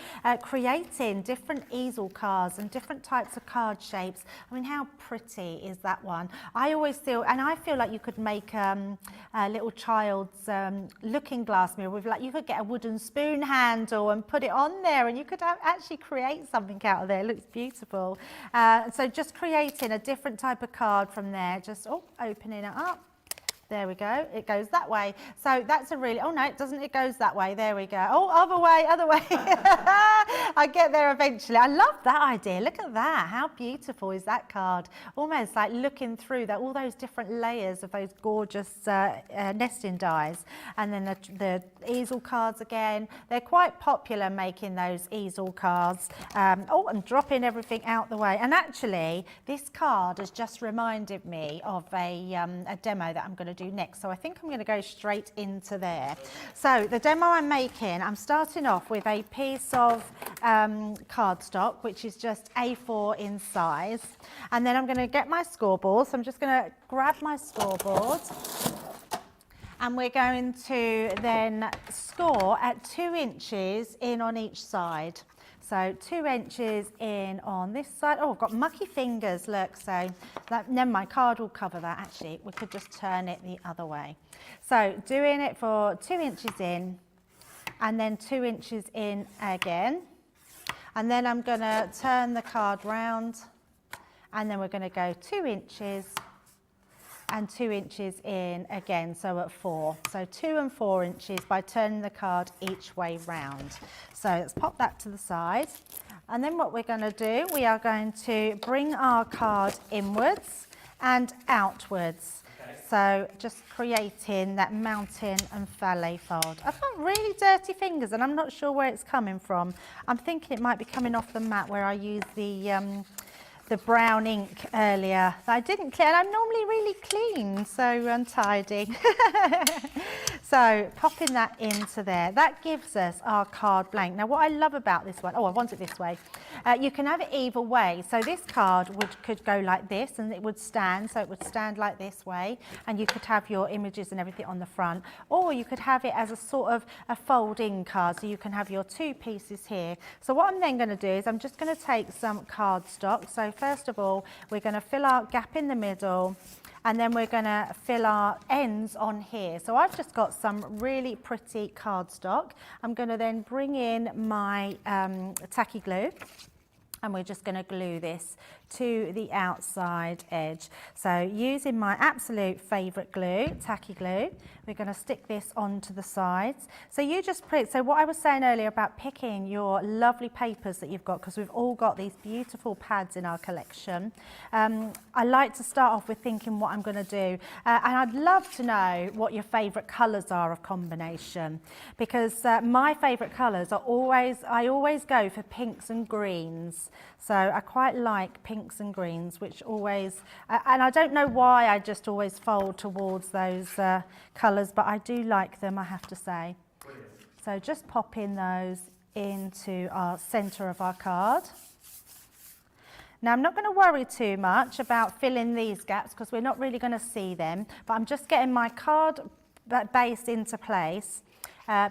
creating different easel cards and different types of card shapes. I mean, how pretty is that one? I always feel, and I feel like you could make a little child's looking glass mirror with, like, you could get a wooden spoon handle and put it on there, and you could actually create something out of there. It looks beautiful. So just creating a different type of card from there, just opening it up. There we go. It goes that way. So that's a really, oh no, it doesn't. It goes that way. There we go. Oh, other way, other way. I get there eventually. I love that idea. Look at that. How beautiful is that card? Almost like looking through that, all those different layers of those gorgeous nesting dies. And then the easel cards again. They're quite popular making those easel cards. I'm dropping everything out the way. And actually, this card has just reminded me of a demo that I'm going to do next. So I think I'm going to go straight into there. So the demo I'm making, I'm starting off with a piece of cardstock, which is just A4 in size. And then I'm going to get my scoreboard. So I'm just going to grab my scoreboard. And we're going to then score at 2 inches in on each side. So 2 inches in on this side. Oh, I've got mucky fingers, look. So never mind, card will cover that. Actually, we could just turn it the other way. So doing it for 2 inches in and then 2 inches in again. And then I'm going to turn the card round and then we're going to go 2 inches and 2 inches in again, so at 4. So 2 and 4 inches by turning the card each way round. So let's pop that to the side. And then what we're going to do, we are going to bring our card inwards and outwards. Okay. So just creating that mountain and valet fold. I've got really dirty fingers and I'm not sure where it's coming from. I'm thinking it might be coming off the mat where I used the brown ink earlier that I didn't clean. I'm normally really clean, so untidy. So popping that into there, that gives us our card blank. Now what I love about this one, I want it this way. You can have it either way. So this card could go like this and it would stand, so it would stand like this way, and you could have your images and everything on the front, or you could have it as a sort of a fold-in card, so you can have your 2 pieces here. So what I'm then going to do is I'm just going to take some cardstock. So first of all, we're going to fill our gap in the middle, and then we're going to fill our ends on here. So I've just got some really pretty cardstock. I'm going to then bring in my tacky glue, and we're just going to glue this to the outside edge. So using my absolute favourite glue, tacky glue, we're going to stick this onto the sides. So you just so what I was saying earlier about picking your lovely papers that you've got, because we've all got these beautiful pads in our collection. I like to start off with thinking what I'm going to do, and I'd love to know what your favourite colours are of combination, because my favourite colours are I always go for pinks and greens. So I quite like pinks and greens, which always, and I don't know why I just always fold towards those colours, but I do like them, I have to say. So just popping those into our centre of our card. Now I'm not going to worry too much about filling these gaps because we're not really going to see them, but I'm just getting my card base into place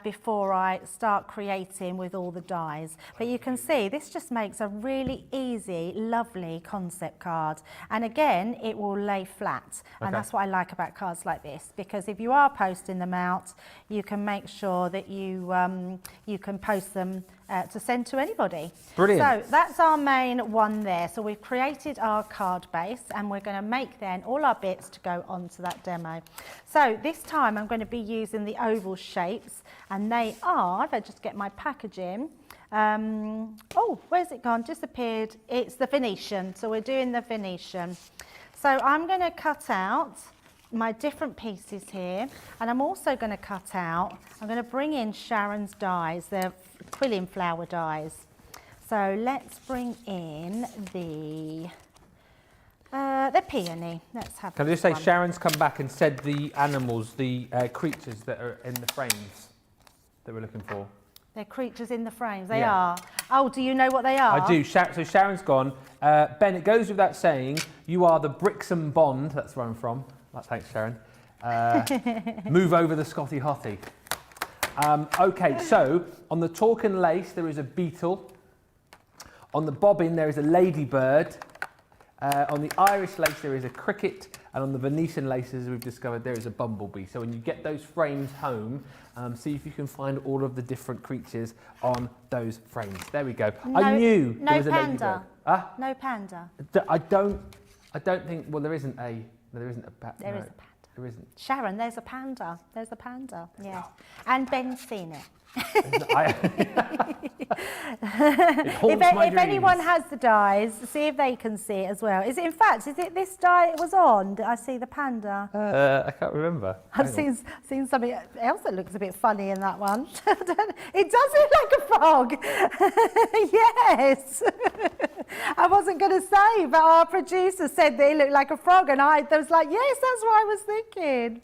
before I start creating with all the dies. But you can see this just makes a really easy, lovely concept card. And again, it will lay flat. And that's what I like about cards like this, because if you are posting them out, you can make sure that you can post them to send to anybody. Brilliant. So that's our main one there. So we've created our card base and we're going to make then all our bits to go onto that demo. So this time I'm going to be using the oval shapes, and they are, if I just get my packaging, oh, where's it gone? Disappeared. It's the Venetian. So we're doing the Venetian. So I'm going to cut out my different pieces here, and I'm also going to cut out, I'm going to bring in Sharon's dies, the quilling flower dies. So let's bring in the peony. Let's have. Can I just say, Sharon's come back and said the animals, the creatures that are in the frames that we're looking for. They're creatures in the frames, they are. Oh, do you know what they are? I do. So Sharon's gone. Ben, it goes without saying, you are the Brixham Bond, that's where I'm from. Thanks, Sharon. Move over the Scotty Hottie. Okay, so on the Talkin' lace there is a beetle. On the bobbin there is a ladybird. On the Irish lace there is a cricket. And on the Venetian laces we've discovered there is a bumblebee. So when you get those frames home, see if you can find all of the different creatures on those frames. There we go. No, I knew there was a panda. ladybird. No panda. I don't think. Well, there isn't a. No, there isn't a panda. There is a panda. There isn't. Sharon, there's a panda. There's a panda. Yeah. And Ben's seen it. If anyone has the dies, see if they can see it as well. Is it this die it was on that I see the panda? I can't remember. I've seen something else that looks a bit funny in that one. It does look like a frog. Yes. I wasn't going to say, but our producer said that it looked like a frog, and I was like, yes, that's what I was thinking.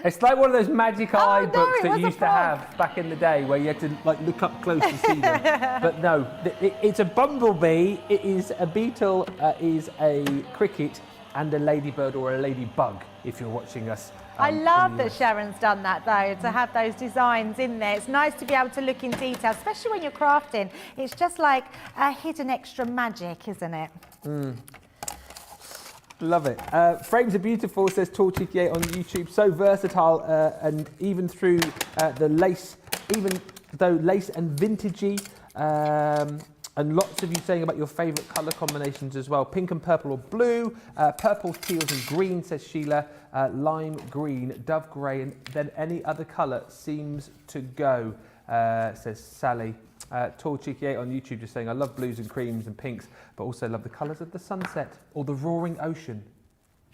It's like one of those magic eye books that you used to frog. have back in the day where you had to like look up close to see them. But no, it's a bumblebee, it is a beetle, is a cricket, and a ladybird or a ladybug if you're watching us. I love that Sharon's done that though, to have those designs in there. It's nice to be able to look in detail, especially when you're crafting. It's just like a hidden extra magic, isn't it? Love it. Frames are beautiful, says Tall88 on YouTube. So versatile, and even through the lace, even though lace and vintagey, and lots of you saying about your favourite colour combinations as well. Pink and purple or blue, purple, teals and green, says Sheila. Lime green, dove grey, and then any other colour seems to go, says Sally. Tall Cheeky 8 on YouTube just saying, I love blues and creams and pinks, but also love the colours of the sunset or the roaring ocean.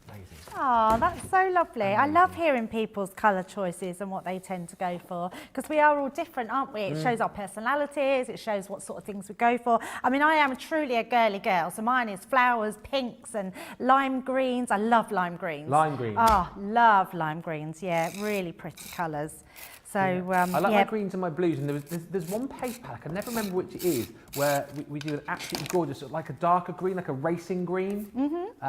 Amazing. Oh, that's so lovely. Amazing. I love hearing people's colour choices and what they tend to go for, because we are all different, aren't we? It shows our personalities, it shows what sort of things we go for. I mean, I am truly a girly girl, so mine is flowers, pinks and lime greens. I love lime greens. Lime greens. Oh, love lime greens, yeah, really pretty colours. So, I like my greens and my blues, and there's one paste pack, I never remember which it is, where we do an absolutely gorgeous, like a darker green, like a racing green,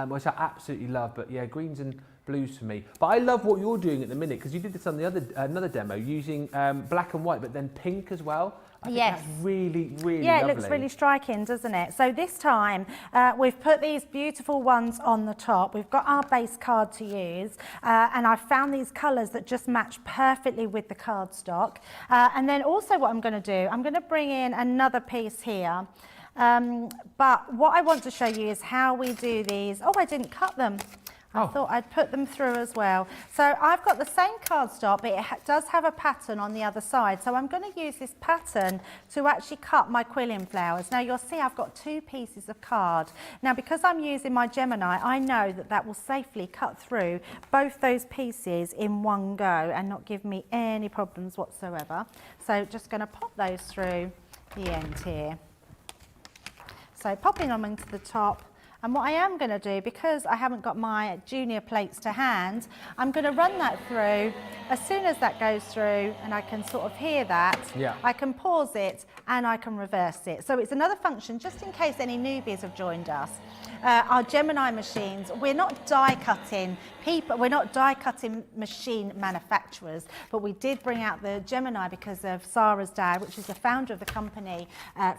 which I absolutely love. But yeah, greens and blues for me. But I love what you're doing at the minute, because you did this on the another demo using black and white, but then pink as well. I think that's really, really lovely. It looks really striking, doesn't it? So this time, we've put these beautiful ones on the top. We've got our base card to use, and I've found these colours that just match perfectly with the cardstock. And then also what I'm going to do, I'm going to bring in another piece here. But what I want to show you is how we do these. Oh, I didn't cut them. I thought I'd put them through as well. So I've got the same cardstock, but it does have a pattern on the other side. So I'm going to use this pattern to actually cut my quilling flowers. Now you'll see I've got two pieces of card. Now because I'm using my Gemini, I know that that will safely cut through both those pieces in one go and not give me any problems whatsoever. So just going to pop those through the end here. So popping them into the top. And what I am going to do, because I haven't got my junior plates to hand, I'm going to run that through. As soon as that goes through and I can sort of hear that, I can pause it and I can reverse it. So it's another function, just in case any newbies have joined us. Our Gemini machines, we're not die cutting people, we're not die cutting machine manufacturers, but we did bring out the Gemini because of Sarah's dad, which is the founder of the company,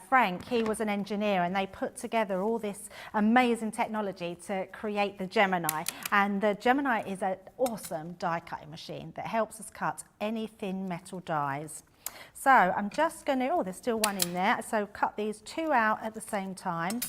Frank. He was an engineer and they put together all this amazing technology to create the Gemini. And the Gemini is an awesome die cutting machine that helps us cut any thin metal dies. So I'm just going to, oh, there's still one in there, so cut these two out at the same time.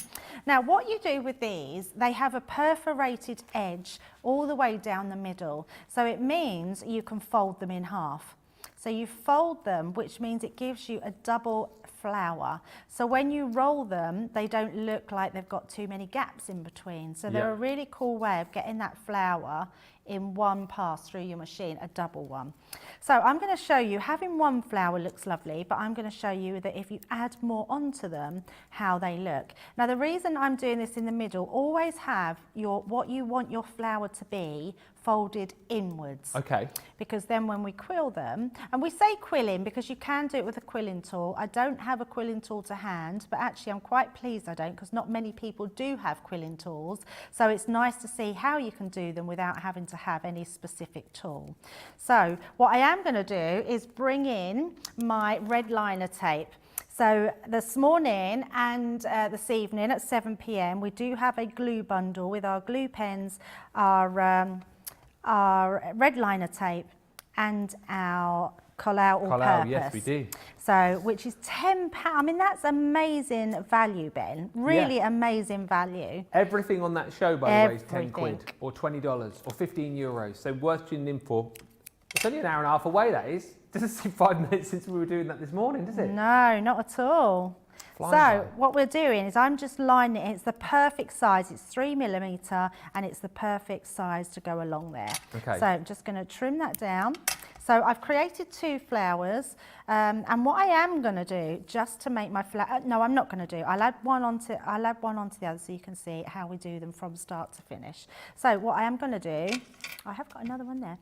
Now what you do with these, they have a perforated edge all the way down the middle, so it means you can fold them in half. So you fold them, which means it gives you a double flower. So when you roll them, they don't look like they've got too many gaps in between. So they're a really cool way of getting that flower in one pass through your machine, a double one. So I'm going to show you, having one flower looks lovely, but I'm going to show you that if you add more onto them, how they look. Now the reason I'm doing this in the middle, always have what you want your flower to be folded inwards. Okay. Because then when we quill them, and we say quilling because you can do it with a quilling tool. I don't have a quilling tool to hand, but actually I'm quite pleased I don't, because not many people do have quilling tools. So it's nice to see how you can do them without having to have any specific tool. So what I am going to do is bring in my red liner tape. So this morning and this evening at 7 p.m. we do have a glue bundle with our glue pens, our red liner tape and our Callis all purpose. Yes, we do. So, which is £10. I mean, that's amazing value, Ben. Really amazing value. Everything on that show, by the way, is 10 quid or $20 or 15 euros. So worth tuning in for. It's only an hour and a half away, that is. Doesn't seem 5 minutes since we were doing that this morning, does it? No, not at all. So what we're doing is I'm just lining it. It's the perfect size. It's 3mm and it's the perfect size to go along there. Okay. So I'm just going to trim that down. So I've created 2 flowers, and what I am going to do, just to make my flower, no, I'm not going to do. I'll add one onto the other so you can see how we do them from start to finish. So what I am going to do, I have got another one there,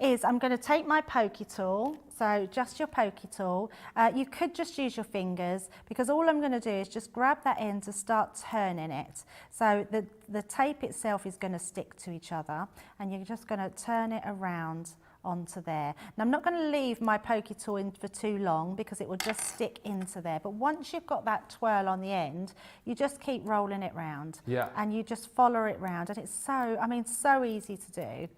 is I'm going to take my pokey tool, so just your pokey tool. You could just use your fingers, because all I'm going to do is just grab that end to start turning it. So the tape itself is going to stick to each other, and you're just going to turn it around onto there. Now I'm not going to leave my pokey tool in for too long because it will just stick into there, but once you've got that twirl on the end, you just keep rolling it round, and you just follow it round, and it's so easy to do.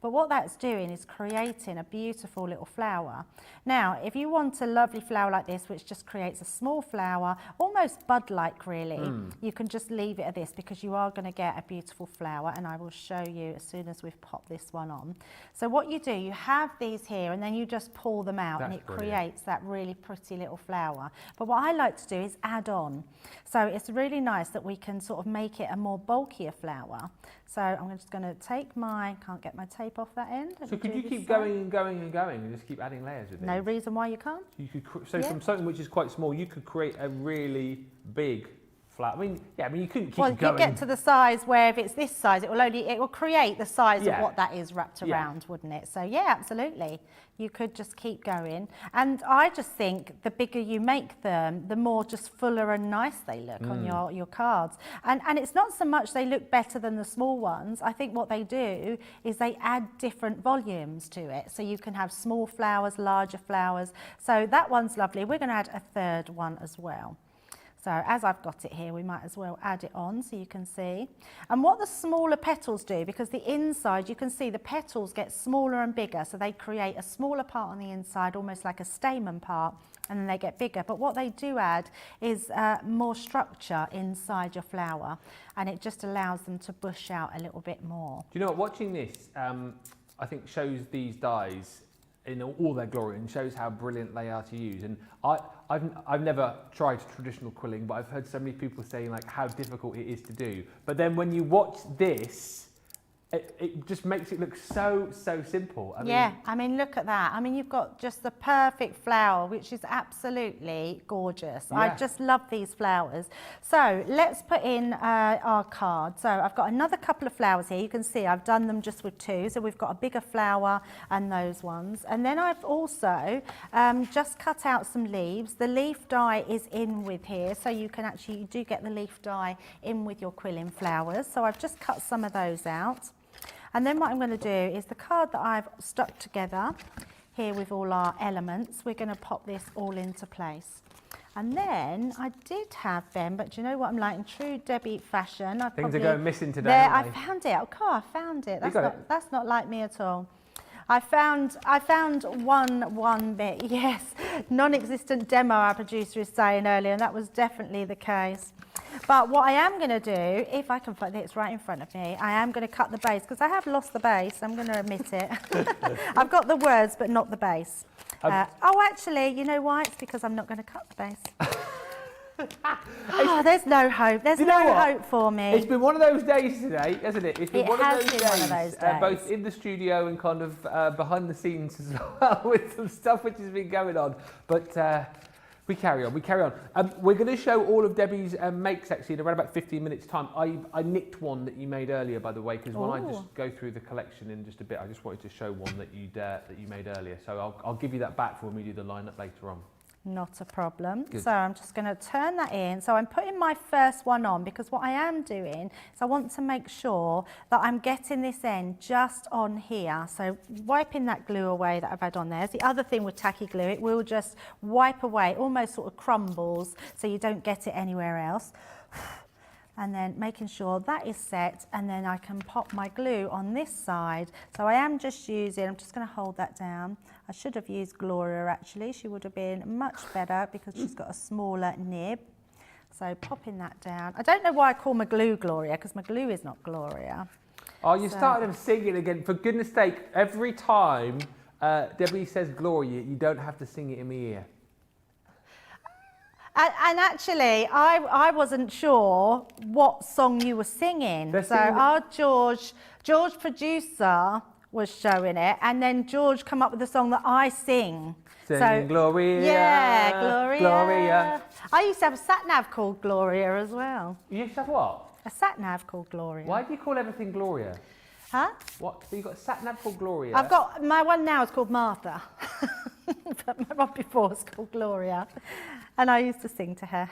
But what that's doing is creating a beautiful little flower. Now, if you want a lovely flower like this, which just creates a small flower, almost bud-like really, you can just leave it at this, because you are going to get a beautiful flower, and I will show you as soon as we've popped this one on. So what you do, you have these here, and then you just pull them out, and it creates that really pretty little flower. But what I like to do is add on. So it's really nice that we can sort of make it a more bulkier flower. So I'm just going to take can't get my tape off that end. So could you keep going and going and going and just keep adding layers with it? No reason why you can't. You could from something which is quite small, you could create a really big flower. I mean, you couldn't keep going. Well, you get to the size where if it's this size, it will create the size of what that is wrapped around, wouldn't it? So yeah, absolutely. You could just keep going. And I just think the bigger you make them, the more just fuller and nice they look on your cards. And it's not so much they look better than the small ones. I think what they do is they add different volumes to it. So you can have small flowers, larger flowers. So that one's lovely. We're going to add a third one as well. So as I've got it here, we might as well add it on so you can see. And what the smaller petals do, because the inside, you can see the petals get smaller and bigger, so they create a smaller part on the inside, almost like a stamen part, and then they get bigger. But what they do add is more structure inside your flower, and it just allows them to bush out a little bit more. Do you know what, watching this, I think shows these dies in all their glory and shows how brilliant they are to use. And I've never tried traditional quilling, but I've heard so many people saying like how difficult it is to do. But then when you watch this, it just makes it look so simple. I mean, yeah, I mean, look at that. I mean, you've got just the perfect flower, which is absolutely gorgeous. Yeah. I just love these flowers. So let's put in our card. So I've got another couple of flowers here. You can see I've done them just with 2. So we've got a bigger flower and those ones. And then I've also just cut out some leaves. The leaf die is in with here. So you can actually, you do get the leaf die in with your quilling flowers. So I've just cut some of those out. And then what I'm going to do is the card that I've stuck together here with all our elements, we're going to pop this all into place. And then I did have them, but do you know what I'm like in true Debbie fashion? Things are going missing today. There, aren't I they? found it. Okay, I found it. That's not like me at all. I found one bit. Yes, non-existent demo. Our producer is saying earlier, and that was definitely the case. But what I am going to do, if I can find it, it's right in front of me, I am going to cut the base, because I have lost the base, I'm going to admit it. I've got the words, but not the base. Oh, actually, you know why? It's because I'm not going to cut the base. Oh, there's no hope. There's no hope for me. It's been one of those days today, hasn't it? It's been one of those days. Both in the studio and kind of behind the scenes as well, with some stuff which has been going on. But we carry on, we're going to show all of Debbie's makes actually in around about 15 minutes time. I nicked one that you made earlier, by the way, because when I just go through the collection in just a bit, I just wanted to show one that you made earlier. So I'll give you that back for when we do the lineup later on. Not a problem. Good. So I'm just going to turn that in. So I'm putting my first one on, because what I am doing is I want to make sure that I'm getting this end just on here. So wiping that glue away that I've had on there. The other thing with tacky glue, it will just wipe away, almost sort of crumbles, so you don't get it anywhere else. And then making sure that is set, and then I can pop my glue on this side. So I am just using, I'm just going to hold that down. I should have used Gloria actually, she would have been much better because she's got a smaller nib. So popping that down. I don't know why I call my glue Gloria, because my glue is not Gloria. Oh, you started him singing again. For goodness sake, every time Debbie says Gloria, you don't have to sing it in my ear. And actually, I wasn't sure what song you were singing. So our George producer was showing it, and then George come up with a song that I sing. Sing Gloria. Yeah, Gloria. Gloria. I used to have a sat-nav called Gloria as well. You used to have what? A sat-nav called Gloria. Why do you call everything Gloria? Huh? What? So you got a sat-nav called Gloria? I've got, my one now is called Martha. But my one before was called Gloria. And I used to sing to her.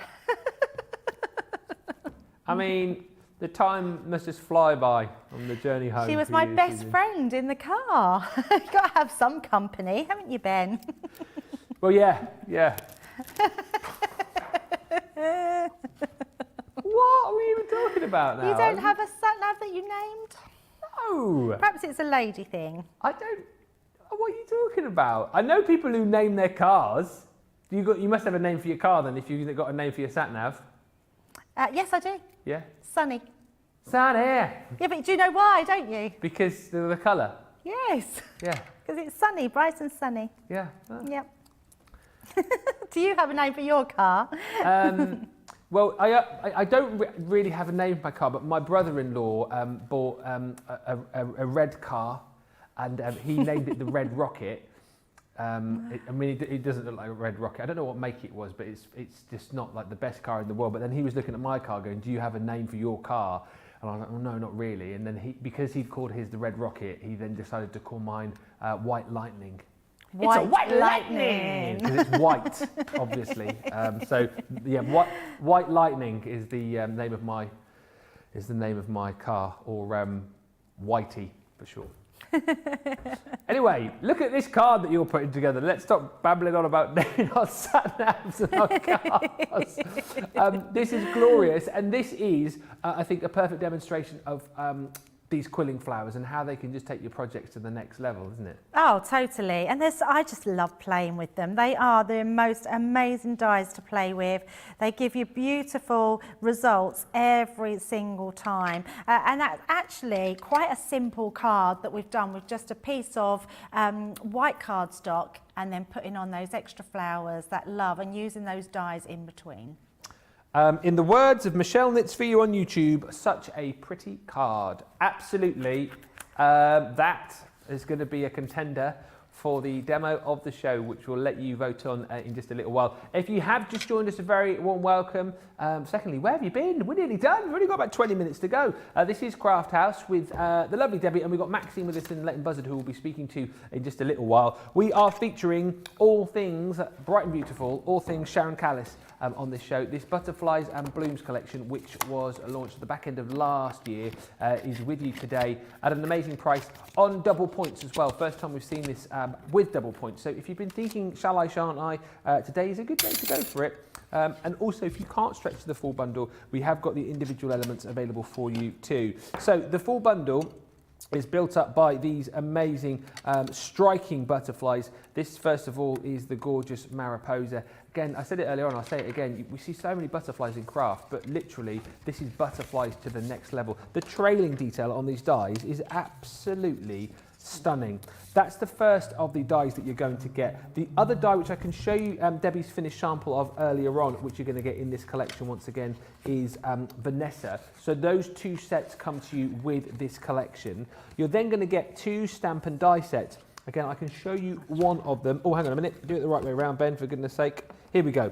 I mean, the time must just fly by on the journey home. She was my best friend in the car. You've got to have some company, haven't you, Ben? Well, yeah. What are we even talking about now? You don't have a sat-nav that you named? No. Perhaps it's a lady thing. I don't. What are you talking about? I know people who name their cars. You must have a name for your car then, if you've got a name for your sat-nav. Yes, I do. Yeah? Sunny. Sunny. Yeah, but do you know why, don't you? Because of the colour. Yes. Yeah. Because it's sunny, bright and sunny. Yeah. Yep. Do you have a name for your car? Well, I don't really have a name for my car, but my brother-in-law bought a red car, and he named it the Red Rocket. It doesn't look like a Red Rocket. I don't know what make it was, but it's just not like the best car in the world. But then he was looking at my car going, do you have a name for your car? And I was like, well, no, not really. And then because he'd called his the Red Rocket, he then decided to call mine White Lightning. It's a white lightning! Because it's white, obviously. So yeah, White Lightning is the name of my car, or Whitey for short. Anyway, look at this card that you're putting together. Let's stop babbling on about naming our sat-navs and our cars. This is glorious, and this is, I think, a perfect demonstration of these quilling flowers and how they can just take your projects to the next level, isn't it? Oh, totally. And I just love playing with them. They are the most amazing dies to play with. They give you beautiful results every single time. And that's actually quite a simple card that we've done with just a piece of white cardstock and then putting on those extra flowers, that love, and using those dies in between. In the words of Michelle Knits for You on YouTube, such a pretty card. Absolutely That is going to be a contender for the demo of the show, which we'll let you vote on in just a little while. If you have just joined us, a very warm welcome. Secondly, where have you been? We're nearly done. We've only got about 20 minutes to go. This is Craft House with the lovely Debbie, and we've got Maxine with us in Leighton Buzzard, who we'll be speaking to in just a little while. We are featuring all things bright and beautiful, all things Sharon Callis on this show. This Butterflies and Blooms collection, which was launched at the back end of last year, is with you today at an amazing price on double points as well. First time we've seen this with double points. So if you've been thinking, shall I, shan't I, today is a good day to go for it. And also, if you can't stretch to the full bundle, we have got the individual elements available for you too. So the full bundle is built up by these amazing, striking butterflies. This, first of all, is the gorgeous Mariposa. Again, I said it earlier on, I'll say it again, we see so many butterflies in craft, but literally, this is butterflies to the next level. The trailing detail on these dies is absolutely stunning. That's the first of the dies that you're going to get. The other die, which I can show you Debbie's finished sample of earlier on, which you're going to get in this collection once again, is Vanessa. So those two sets come to you with this collection. You're then going to get two stamp and die sets. Again, I can show you one of them. Oh, hang on a minute. Do it the right way around, Ben, for goodness sake. Here we go.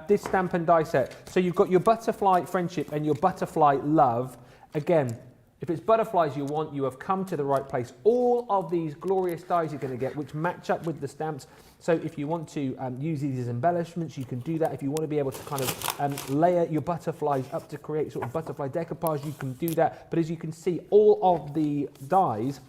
This stamp and die set. So you've got your butterfly friendship and your butterfly love. Again, if it's butterflies you want, you have come to the right place. All of these glorious dies you're going to get, which match up with the stamps. So if you want to use these as embellishments, you can do that. If you want to be able to kind of layer your butterflies up to create sort of butterfly decoupage, you can do that. But as you can see, all of the dies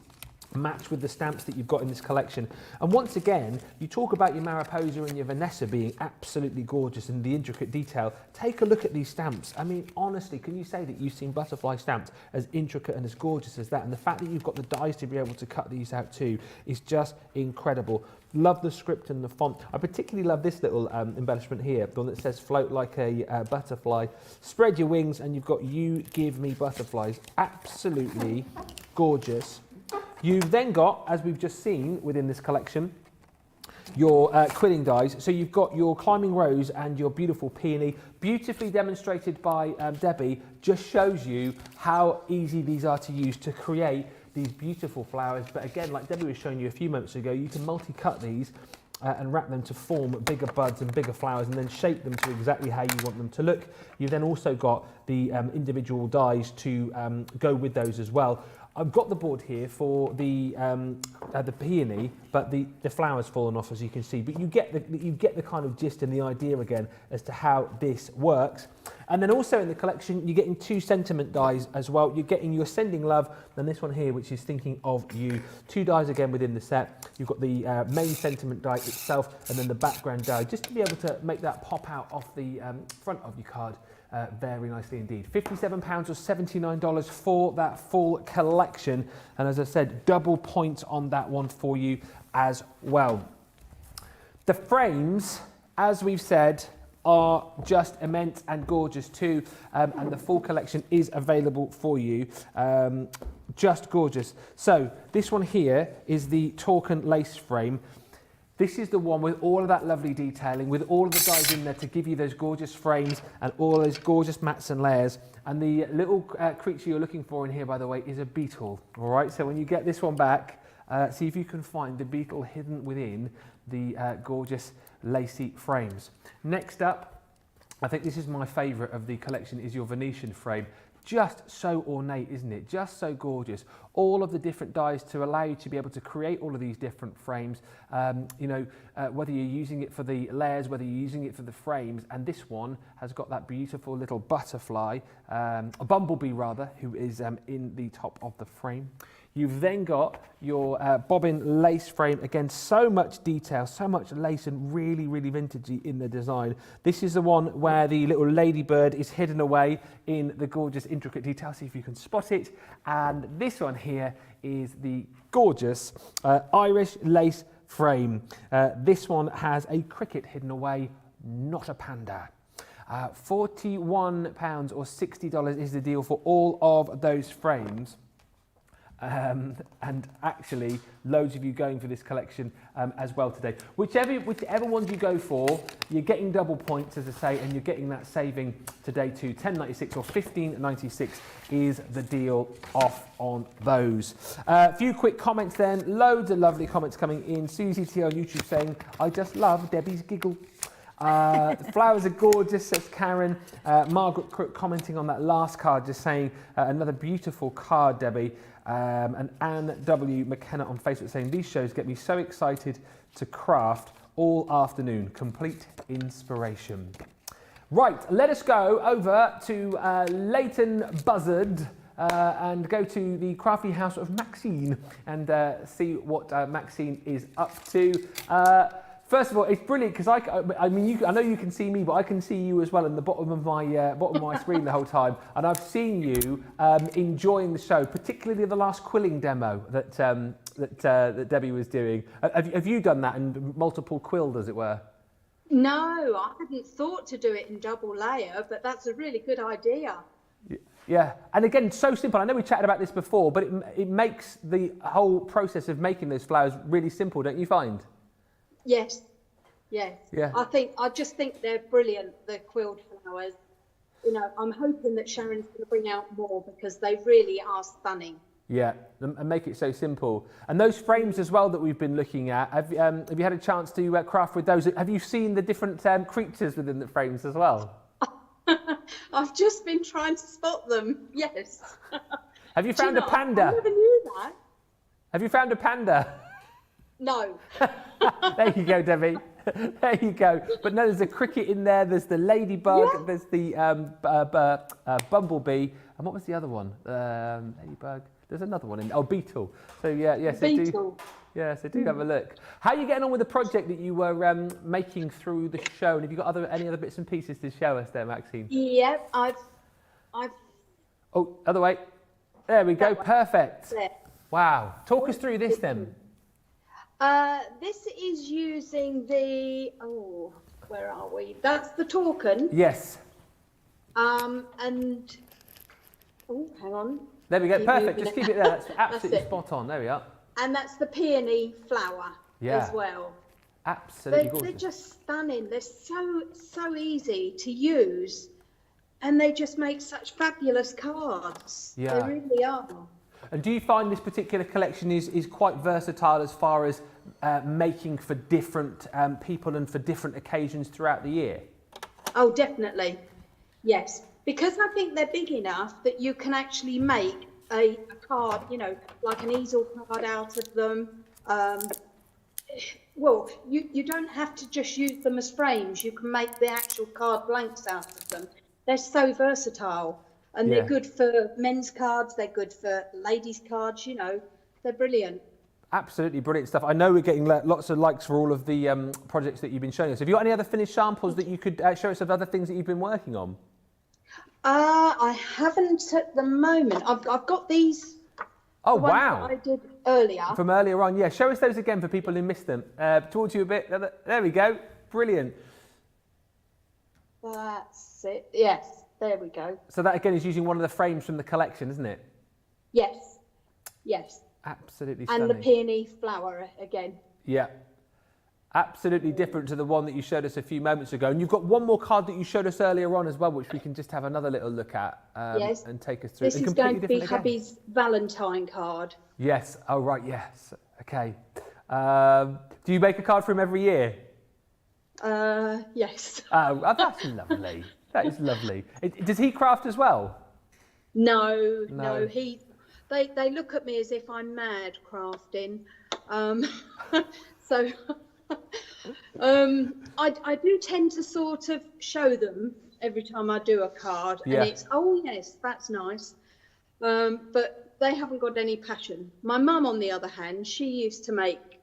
match with the stamps that you've got in this collection. And once again, you talk about your Mariposa and your Vanessa being absolutely gorgeous and the intricate detail. Take a look at these stamps. I mean, honestly, can you say that you've seen butterfly stamps as intricate and as gorgeous as that? And the fact that you've got the dies to be able to cut these out too is just incredible. Love the script and the font. I particularly love this little embellishment here, the one that says float like a butterfly. Spread your wings and you've got you give me butterflies. Absolutely gorgeous. You've then got, as we've just seen within this collection, your quilling dies. So you've got your climbing rose and your beautiful peony, beautifully demonstrated by Debbie, just shows you how easy these are to use to create these beautiful flowers. But again, like Debbie was showing you a few moments ago, you can multi-cut these and wrap them to form bigger buds and bigger flowers and then shape them to exactly how you want them to look. You've then also got the individual dies to go with those as well. I've got the board here for the peony, but the flower's fallen off, as you can see. But you get the kind of gist and the idea again as to how this works. And then also in the collection, you're getting two sentiment dies as well. You're getting your Sending Love, and this one here, which is Thinking of You. Two dies again within the set. You've got the main sentiment die itself, and then the background die, just to be able to make that pop out off the front of your card. Very nicely indeed. £57 or $79 for that full collection. And as I said, double points on that one for you as well. The frames, as we've said, are just immense and gorgeous too. And the full collection is available for you. Just gorgeous. So this one here is the Torken lace frame. This is the one with all of that lovely detailing, with all of the dies in there to give you those gorgeous frames and all those gorgeous mats and layers. And the little creature you're looking for in here, by the way, is a beetle. All right, so when you get this one back, see if you can find the beetle hidden within the gorgeous lacy frames. Next up, I think this is my favourite of the collection, is your Venetian frame. Just so ornate, isn't it? Just so gorgeous. All of the different dies to allow you to be able to create all of these different frames. Whether you're using it for the layers, whether you're using it for the frames. And this one has got that beautiful little butterfly, a bumblebee rather, who is in the top of the frame. You've then got your bobbin lace frame. Again, so much detail, so much lace and really, really vintagey in the design. This is the one where the little ladybird is hidden away in the gorgeous intricate detail. See if you can spot it. And this one here is the gorgeous Irish lace frame. This one has a cricket hidden away, not a panda. £41 or $60 is the deal for all of those frames. and actually loads of you going for this collection as well today. Whichever ones you go for, you're getting double points, as I say, and you're getting that saving today too. £10.96 or £15.96 is the deal off on those. A few quick comments then. Loads of lovely comments coming in. Susie T on YouTube saying, I just love Debbie's giggle. The flowers are gorgeous, says Karen. Margaret Crook commenting on that last card, just saying another beautiful card, Debbie. And Anne W. McKenna on Facebook saying, these shows get me so excited to craft all afternoon. Complete inspiration. Right, let us go over to Leighton Buzzard and go to the crafty house of Maxine and see what Maxine is up to. First of all, it's brilliant because I know you can see me, but I can see you as well in the bottom of my screen the whole time, and I've seen you enjoying the show, particularly the last quilling demo that Debbie was doing. Have you done that in multiple quilled, as it were? No, I hadn't thought to do it in double layer, but that's a really good idea. Yeah, and again, so simple. I know we chatted about this before, but it makes the whole process of making those flowers really simple, don't you find? Yes, yes. Yeah. I just think they're brilliant, the quilled flowers. You know, I'm hoping that Sharon's going to bring out more because they really are stunning. Yeah, and make it so simple. And those frames as well that we've been looking at, have you had a chance to craft with those? Have you seen the different creatures within the frames as well? I've just been trying to spot them, yes. Have you found a panda? I never knew that. Have you found a panda? No. There you go, Debbie. There you go. But no, there's a cricket in there. There's the ladybug. Yeah. There's the bumblebee. And what was the other one? Ladybug. There's another one in. Oh, beetle. So yeah. So beetle. So do have a look. How are you getting on with the project that you were making through the show? And have you got any other bits and pieces to show us there, Maxine? Yeah, I've. Oh, other way. There we go. Perfect. There. Wow. Talk us through this then. This is using the, where are we? That's the Torken. Yes. And, hang on. There we go, perfect. Just keep it there. That's absolutely spot on. There we are. And that's the peony flower as well. Absolutely gorgeous. They're just stunning. They're so easy to use. And they just make such fabulous cards. Yeah. They really are. And do you find this particular collection is quite versatile as far as making for different people and for different occasions throughout the year? Oh, definitely. Yes. Because I think they're big enough that you can actually make a card, you know, like an easel card out of them. Well, you don't have to just use them as frames. You can make the actual card blanks out of them. They're so versatile. And they're good for men's cards, they're good for ladies' cards, you know, they're brilliant. Absolutely brilliant stuff. I know we're getting lots of likes for all of the projects that you've been showing us. Have you got any other finished samples that you could show us of other things that you've been working on? I haven't at the moment. I've got these. Oh, wow. That I did earlier. From earlier on, yeah. Show us those again for people who missed them. Towards you a bit. There we go. Brilliant. That's it. Yes. There we go. So that again is using one of the frames from the collection, isn't it? Yes. Yes. Absolutely stunning. And the peony flower again. Yeah. Absolutely different to the one that you showed us a few moments ago. And you've got one more card that you showed us earlier on as well, which we can just have another little look at yes. And take us through. This is going to be hubby's Valentine card. Yes. Oh, right. Yes. Okay. Do you make a card for him every year? Yes. Oh, that's lovely. That is lovely. Does he craft as well? No. They look at me as if I'm mad crafting. So I do tend to sort of show them every time I do a card, and it's yes, that's nice. But they haven't got any passion. My mum, on the other hand, she used to make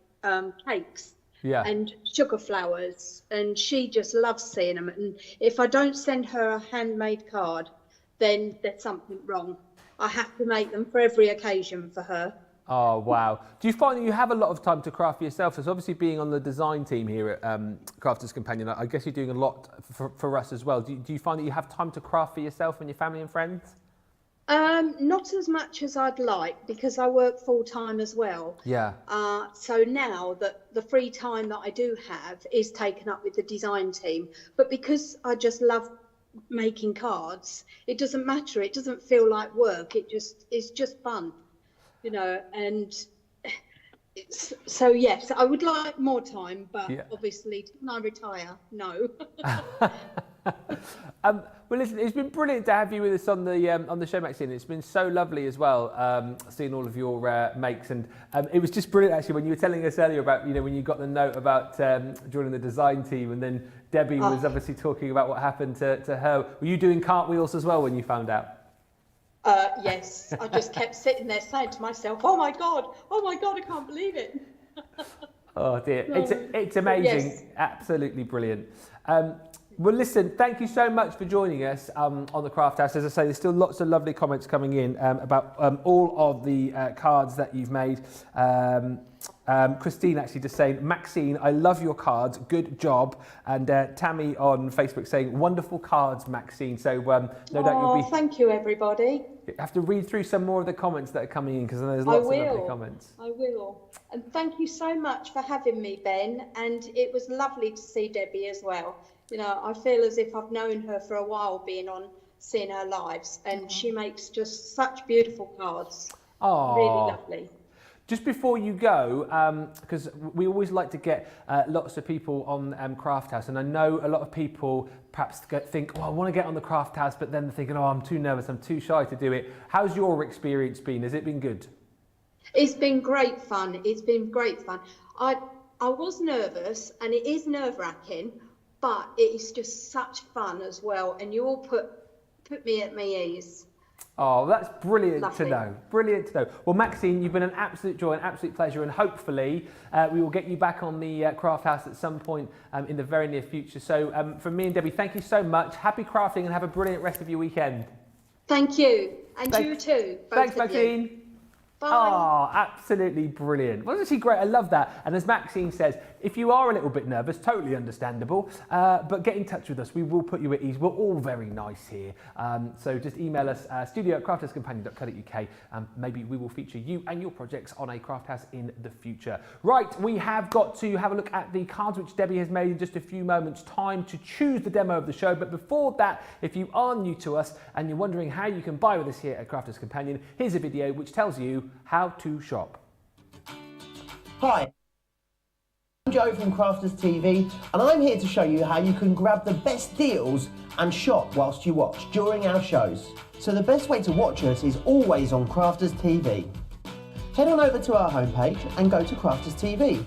cakes. Yeah. And sugar flowers, and she just loves seeing them. And if I don't send her a handmade card, then there's something wrong. I have to make them for every occasion for her. Oh, wow. Do you find that you have a lot of time to craft for yourself? So obviously being on the design team here at Crafters Companion, I guess you're doing a lot for us as well. Do you find that you have time to craft for yourself and your family and friends? Not as much as I'd like because I work full time as well. Yeah. So now that the free time that I do have is taken up with the design team, but because I just love making cards, it doesn't matter. It doesn't feel like work. It's just fun, you know. And so yes, I would like more time, but Yeah. obviously when I retire, no. Well, listen, it's been brilliant to have you with us on the show, Maxine. It's been so lovely as well, seeing all of your makes, and it was just brilliant actually when you were telling us earlier about when you got the note about joining the design team, and then Debbie was obviously talking about what happened to her. Were you doing cartwheels as well when you found out? Yes, I just kept sitting there saying to myself, "Oh my God, I can't believe it." Oh dear, it's amazing, Yes. Absolutely brilliant. Well, listen, thank you so much for joining us on the Craft House. As I say, there's still lots of lovely comments coming in about all of the cards that you've made. Christine actually just saying, Maxine, I love your cards, good job. And Tammy on Facebook saying, wonderful cards, Maxine. So no doubt you'll be... Thank you, everybody. You have to read through some more of the comments that are coming in because there's lots of lovely comments. I will. And thank you so much for having me, Ben. And it was lovely to see Debbie as well. You know, I feel as if I've known her for a while being on, seeing her lives. And she makes just such beautiful cards. Oh, really lovely. Just before you go, because we always like to get lots of people on Craft House, and I know a lot of people perhaps think, oh, I want to get on the Craft House, but then they're thinking, oh, I'm too nervous, I'm too shy to do it. How's your experience been? Has it been good? It's been great fun. It's been great fun. I was nervous, and it is nerve-wracking, but it is just such fun as well, and you all put me at my ease. Oh, that's brilliant Lovely. to know. Brilliant to know. Well, Maxine, you've been an absolute joy, an absolute pleasure, and hopefully we will get you back on the Craft House at some point in the very near future. So from me and Debbie, thank you so much. Happy crafting and have a brilliant rest of your weekend. Thank you. And you too. Thanks, Maxine. Bye. Oh, absolutely brilliant. Well, isn't she great? I love that. And as Maxine says, if you are a little bit nervous, totally understandable, but get in touch with us. We will put you at ease. We're all very nice here. So just email us, studio@crafterscompanion.co.uk. Maybe we will feature you and your projects on a Craft House in the future. Right, we have got to have a look at the cards which Debbie has made in just a few moments' time to choose the demo of the show. But before that, if you are new to us and you're wondering how you can buy with us here at Crafters Companion, here's a video which tells you how to shop. Hi, I'm Joe from Crafters TV, and I'm here to show you how you can grab the best deals and shop whilst you watch during our shows. So the best way to watch us is always on Crafters TV. Head on over to our homepage and go to Crafters TV.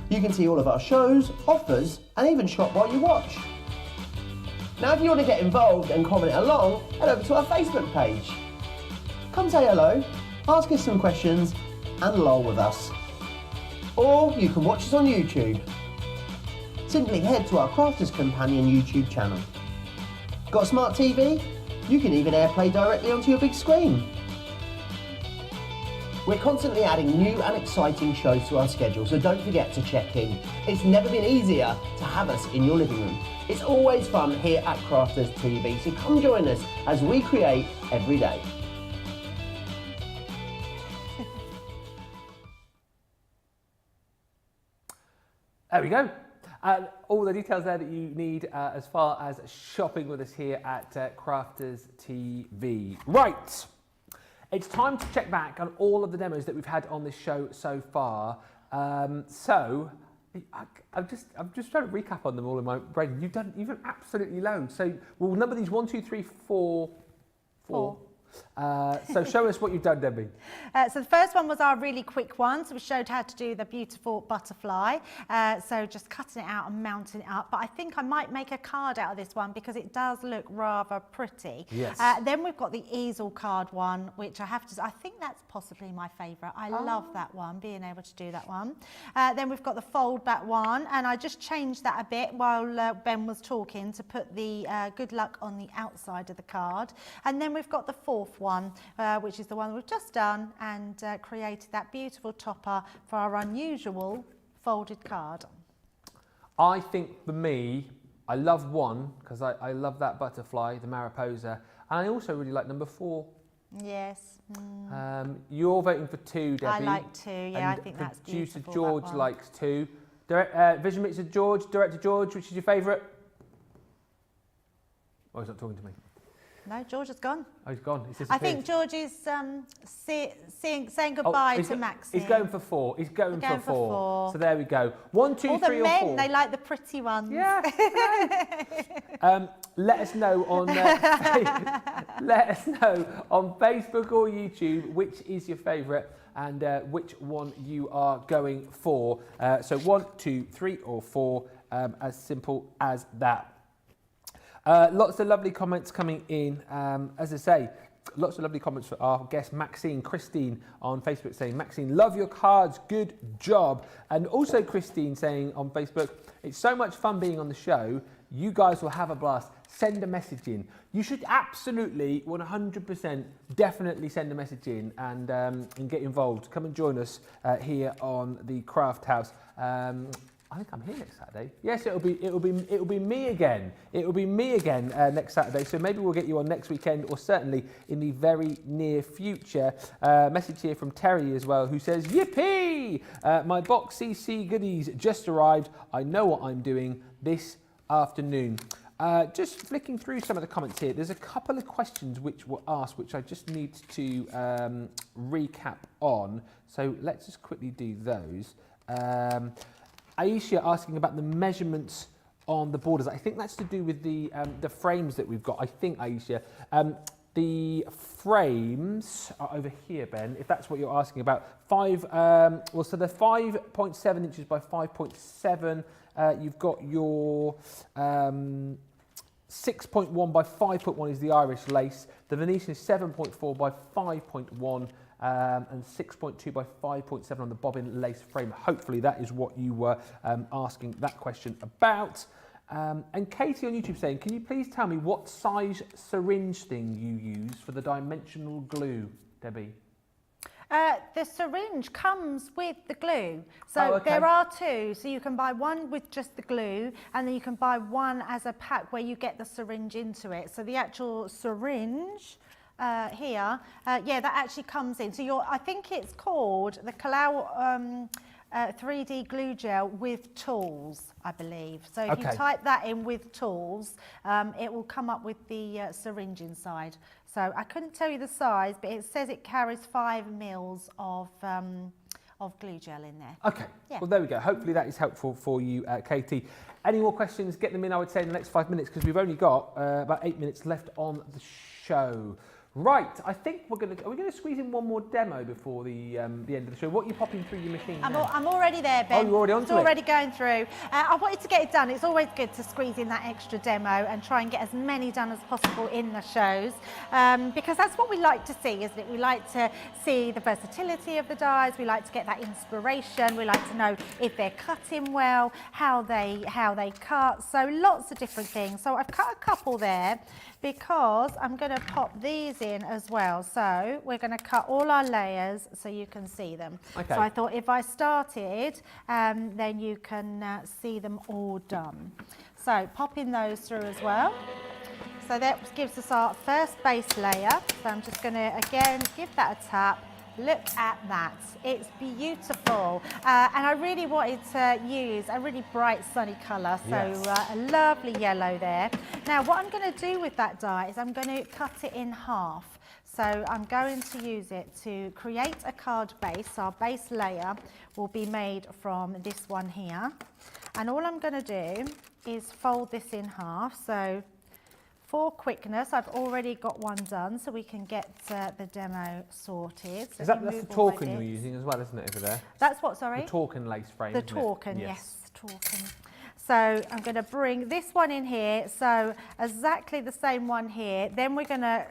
You can see all of our shows, offers, and even shop while you watch. Now if you want to get involved and comment along, head over to our Facebook page. Come say hello, ask us some questions, and lol with us. Or you can watch us on YouTube. Simply head to our Crafters Companion YouTube channel. Got a smart TV? You can even AirPlay directly onto your big screen. We're constantly adding new and exciting shows to our schedule, so don't forget to check in. It's never been easier to have us in your living room. It's always fun here at Crafters TV, so come join us as we create every day. There we go. All the details there that you need as far as shopping with us here at Crafters TV. Right, it's time to check back on all of the demos that we've had on this show so far. I'm just trying to recap on them all in my brain. You've done absolutely loads. So we'll number these 1, 2, 3, 4. So show us what you've done, Debbie. So the first one was our really quick one. So we showed how to do the beautiful butterfly. So just cutting it out and mounting it up. But I think I might make a card out of this one because it does look rather pretty. Yes. Then we've got the easel card one, which I think that's possibly my favourite. I love that one, being able to do that one. Then we've got the fold back one, and I just changed that a bit while Ben was talking to put the good luck on the outside of the card. And then we've got the fourth one, which is the one we've just done, and created that beautiful topper for our unusual folded card. I think for me, I love 1 because I love that butterfly, the Mariposa, and I also really like number 4. Yes. You're voting for 2, Debbie. I like 2, yeah, and I think that's producer beautiful. George that one. likes 2. Vision Mixer George, Director George, which is your favourite? Oh, he's not talking to me. No, George has gone. Oh, he's gone. He's I disappeared. think George is saying goodbye to Maxine. He's going for 4. He's going for 4. So there we go. 1, 2, All 3 the or men, 4. they like the pretty ones. Yeah. Let us know on let us know on Facebook or YouTube which is your favourite and which one you are going for. So 1, 2, 3 or 4, as simple as that. Lots of lovely comments coming in. As I say, lots of lovely comments for our guest Maxine, Christine on Facebook saying, Maxine, love your cards, good job. And also Christine saying on Facebook, it's so much fun being on the show. You guys will have a blast. Send a message in. You should absolutely 100% definitely send a message in and get involved. Come and join us here on the Craft House. I think I'm here next Saturday. Yes, it'll be me again. It'll be me again next Saturday. So maybe we'll get you on next weekend, or certainly in the very near future. Message here from Terry as well, who says, "Yippee! My box CC goodies just arrived. I know what I'm doing this afternoon." Just flicking through some of the comments here. There's a couple of questions which were asked, which I just need to recap on. So let's just quickly do those. Aisha asking about the measurements on the borders. I think that's to do with the frames that we've got. I think, Aisha, the frames are over here, Ben, if that's what you're asking about. So they're 5.7 inches by 5.7. You've got your 6.1 by 5.1 is the Irish lace. The Venetian is 7.4 by 5.1. And 6.2 by 5.7 on the bobbin lace frame. Hopefully that is what you were asking that question about. And Katie on YouTube saying, can you please tell me what size syringe thing you use for the dimensional glue, Debbie? The syringe comes with the glue. So there are 2. So you can buy one with just the glue, and then you can buy one as a pack where you get the syringe into it. So the actual syringe here, that actually comes in. So I think it's called the Callis 3D glue gel with tools, I believe. So if you type that in with tools, it will come up with the syringe inside. So I couldn't tell you the size, but it says it carries 5 mils of glue gel in there. Okay, well there we go. Hopefully that is helpful for you, Katie. Any more questions, get them in, I would say, in the next 5 minutes, because we've only got about 8 minutes left on the show. Right, I think are we going to squeeze in one more demo before the end of the show? What are you popping through your machine now? I'm already there, Ben. Oh, you're already onto it? It's already going through. I wanted to get it done. It's always good to squeeze in that extra demo and try and get as many done as possible in the shows, because that's what we like to see, isn't it? We like to see the versatility of the dies. We like to get that inspiration. We like to know if they're cutting well, how they cut. So lots of different things. So I've cut a couple there because I'm going to pop these in as well. So we're going to cut all our layers so you can see them. Okay. So I thought if I started, then you can see them all done. So popping those through as well. So that gives us our first base layer. So I'm just going to, again, give that a tap. Look at that, it's beautiful. And I really wanted to use a really bright sunny colour, so a lovely yellow there. Now what I'm going to do with that die is I'm going to cut it in half. So I'm going to use it to create a card base. Our base layer will be made from this one here. And all I'm going to do is fold this in half. So for quickness, I've already got one done, so we can get the demo sorted. So that's the Torkin you're using as well, isn't it, over there? That's what, sorry? The Torkin lace frame, The Torkin, yes, Torkin. So I'm going to bring this one in here, so exactly the same one here. Then we're going to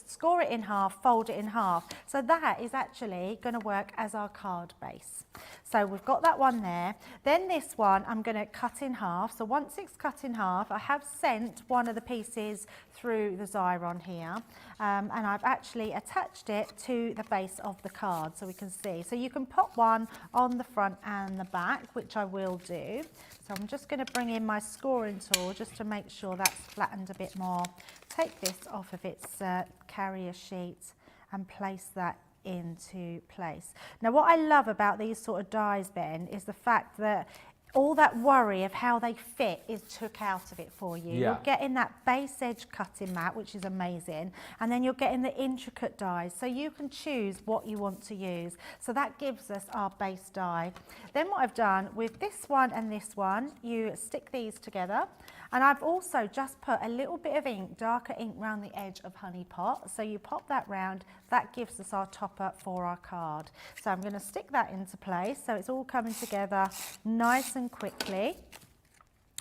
score it in half, fold it in half. So that is actually going to work as our card base. So we've got that one there. Then this one I'm going to cut in half. So once it's cut in half, I have sent one of the pieces through the Xyron here, and I've actually attached it to the base of the card so we can see. So you can pop one on the front and the back, which I will do. So I'm just going to bring in my scoring tool just to make sure that's flattened a bit more take this off of its carrier sheet and place that into place. Now what I love about these sort of dies, Ben, is the fact that all that worry of how they fit is took out of it for you. Yeah. You're getting that base edge cutting mat, which is amazing, and then you're getting the intricate dies, so you can choose what you want to use. So that gives us our base die. Then what I've done with this one and this one, you stick these together, and I've also just put a little bit of ink, darker ink around the edge of Honey Pot. So you pop that round, that gives us our topper for our card. So I'm going to stick that into place so it's all coming together nice and quickly.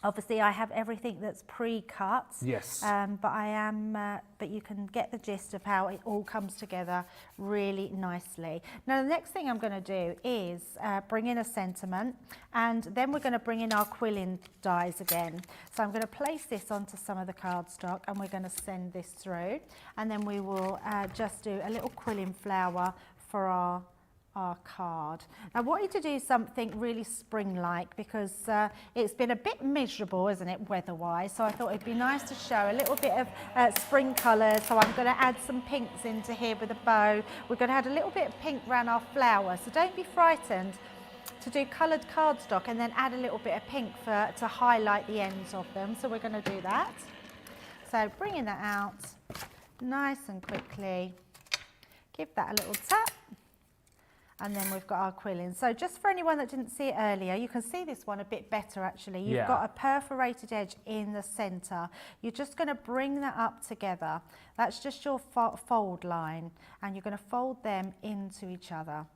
Obviously I have everything that's pre-cut, Yes. but you can get the gist of how it all comes together really nicely. Now the next thing I'm going to do is bring in a sentiment, and then we're going to bring in our quilling dies again. So I'm going to place this onto some of the cardstock, and we're going to send this through, and then we will just do a little quilling flower for our card. I wanted to do something really spring-like because it's been a bit miserable, isn't it, weather-wise, so I thought it'd be nice to show a little bit of spring colours. So I'm going to add some pinks into here with a bow. We're going to add a little bit of pink around our flower, so don't be frightened to do coloured cardstock and then add a little bit of pink to highlight the ends of them. So we're going to do that. So bringing that out nice and quickly, give that a little tap. And then we've got our quilling. So just for anyone that didn't see it earlier, you can see this one a bit better actually. You've got a perforated edge in the centre. You're just going to bring that up together. That's just your fold line, and you're going to fold them into each other.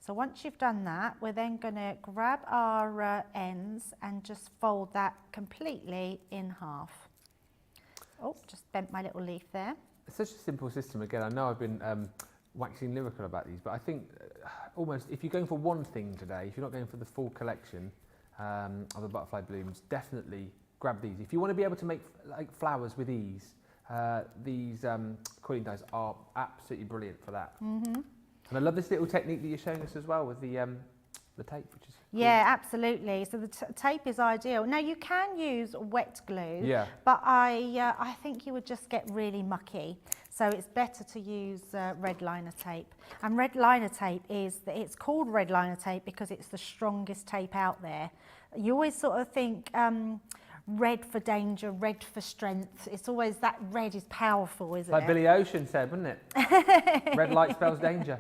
So once you've done that, we're then going to grab our ends and just fold that completely in half. Oh, just bent my little leaf there. It's such a simple system. Again, I know I've been waxing lyrical about these, but I think almost if you're going for one thing today, if you're not going for the full collection of the butterfly blooms, definitely grab these. If you want to be able to make like flowers with ease, these quilling dies are absolutely brilliant for that. Mm-hmm. And I love this little technique that you're showing us as well with the tape, which is cool. Yeah, absolutely. So the tape is ideal. Now you can use wet glue, but I think you would just get really mucky. So it's better to use red liner tape. And red liner tape it's called red liner tape because it's the strongest tape out there. You always sort of think red for danger, red for strength. It's always that red is powerful, isn't it? Like Billy Ocean said, wouldn't it? Red light spells danger.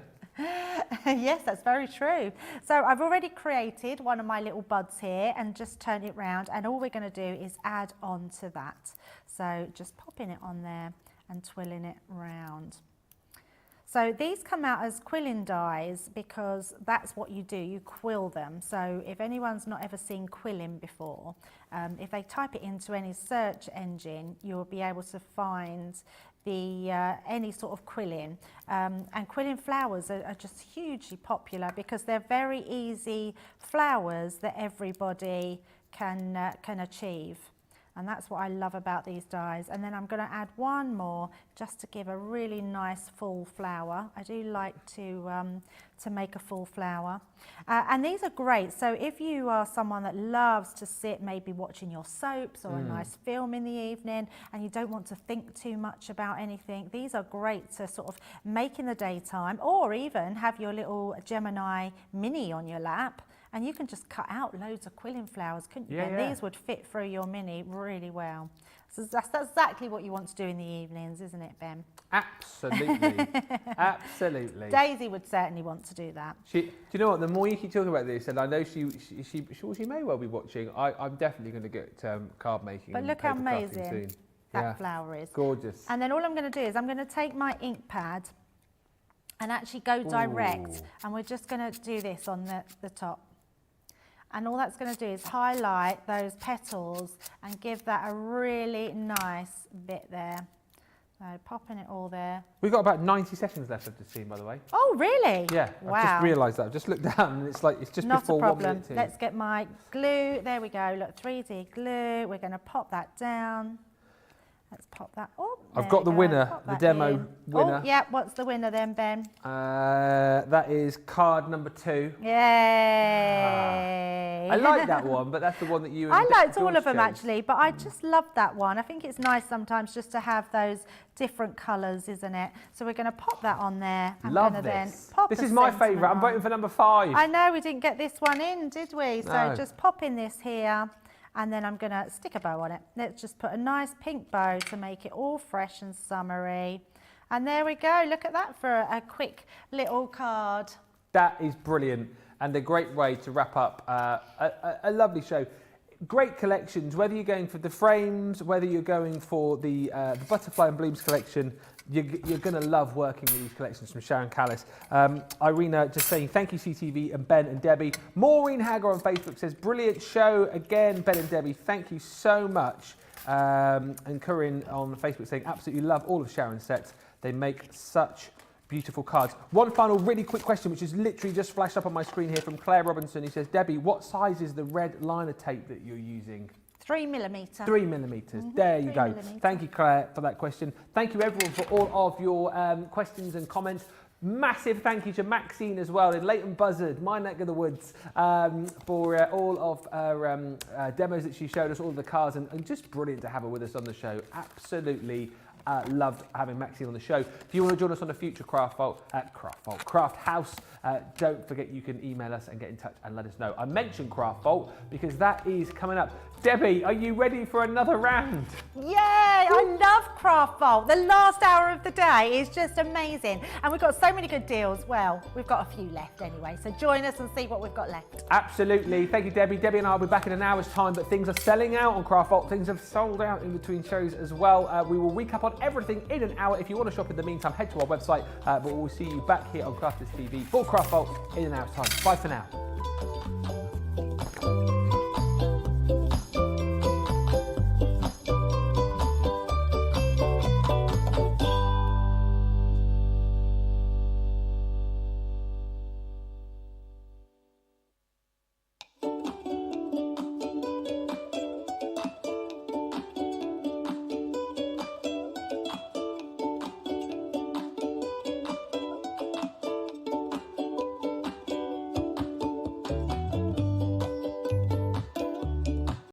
Yes, that's very true. So I've already created one of my little buds here and just turn it round, and all we're going to do is add on to that. So just popping it on there and twirling it round. So these come out as quilling dies because that's what you do, you quill them. So if anyone's not ever seen quilling before, if they type it into any search engine, you'll be able to find any sort of quilling. And quilling flowers are just hugely popular because they're very easy flowers that everybody can achieve. And that's what I love about these dies. And then I'm going to add one more just to give a really nice full flower. I do like to make a full flower. And these are great. So if you are someone that loves to sit maybe watching your soaps or a nice film in the evening and you don't want to think too much about anything, these are great to sort of make in the daytime, or even have your little Gemini mini on your lap. And you can just cut out loads of quilling flowers, couldn't you? And these would fit through your mini really well. So that's exactly what you want to do in the evenings, isn't it, Ben? Absolutely. Absolutely. Daisy would certainly want to do that. Do you know what? The more you keep talking about this, and I know she may well be watching, I'm definitely going to get card making. But look how amazing that flower is. Gorgeous. And then all I'm going to do is I'm going to take my ink pad and actually go direct. And we're just going to do this on the top. And all that's going to do is highlight those petals and give that a really nice bit there. So popping it all there. We've got about 90 seconds left of the scene, by the way. Oh, really? Yeah, wow. I've just realised that. I've just looked down and it's just Not before a problem. 1 minute. Let's get my glue. There we go. Look, 3D glue. We're going to pop that down. Let's pop that up. I've got the winner, the demo winner. Oh, yeah, what's the winner then, Ben? That is card number 2. Yay! I like that one, but that's the one that you. I liked all George of them chose. actually, but I just love that one. I think it's nice sometimes just to have those different colours, isn't it? So we're going to pop that on there. Love gonna this. Then pop This a is my sentiment favourite. I'm on. voting for number 5. I know we didn't get this one in, did we? So No. just pop in this here, and then I'm going to stick a bow on it. Let's just put a nice pink bow to make it all fresh and summery. And there we go. Look at that for a quick little card. That is brilliant and a great way to wrap up a lovely show. Great collections, whether you're going for the frames, whether you're going for the Butterfly and Blooms collection, you're going to love working with these collections from Sharon Callis. Irina just saying thank you CTV and Ben and Debbie. Maureen Hagger on Facebook says brilliant show again, Ben and Debbie, thank you so much. And Corinne on Facebook saying absolutely love all of Sharon's sets. They make such beautiful cards. One final really quick question, which is literally just flashed up on my screen here from Claire Robinson, who says, Debbie, what size is the red liner tape that you're using? 3mm. 3mm. There you go. Thank you, Claire, for that question. Thank you, everyone, for all of your questions and comments. Massive thank you to Maxine as well in Leighton Buzzard, my neck of the woods, for all of her demos that she showed us, all of the cars, and just brilliant to have her with us on the show. Absolutely loved having Maxine on the show. If you want to join us on a future Craft House, don't forget you can email us and get in touch and let us know. I mentioned Craft Vault because that is coming up. Debbie, are you ready for another round? Yay! I love Craft Vault. The last hour of the day is just amazing. And we've got so many good deals. Well, we've got a few left anyway. So join us and see what we've got left. Absolutely. Thank you, Debbie. Debbie and I will be back in an hour's time, but things are selling out on Craft Vault. Things have sold out in between shows as well. We will recap on everything in an hour. If you want to shop in the meantime, head to our website. But we'll see you back here on Crafters TV for Craft Vault in an hour's time. Bye for now.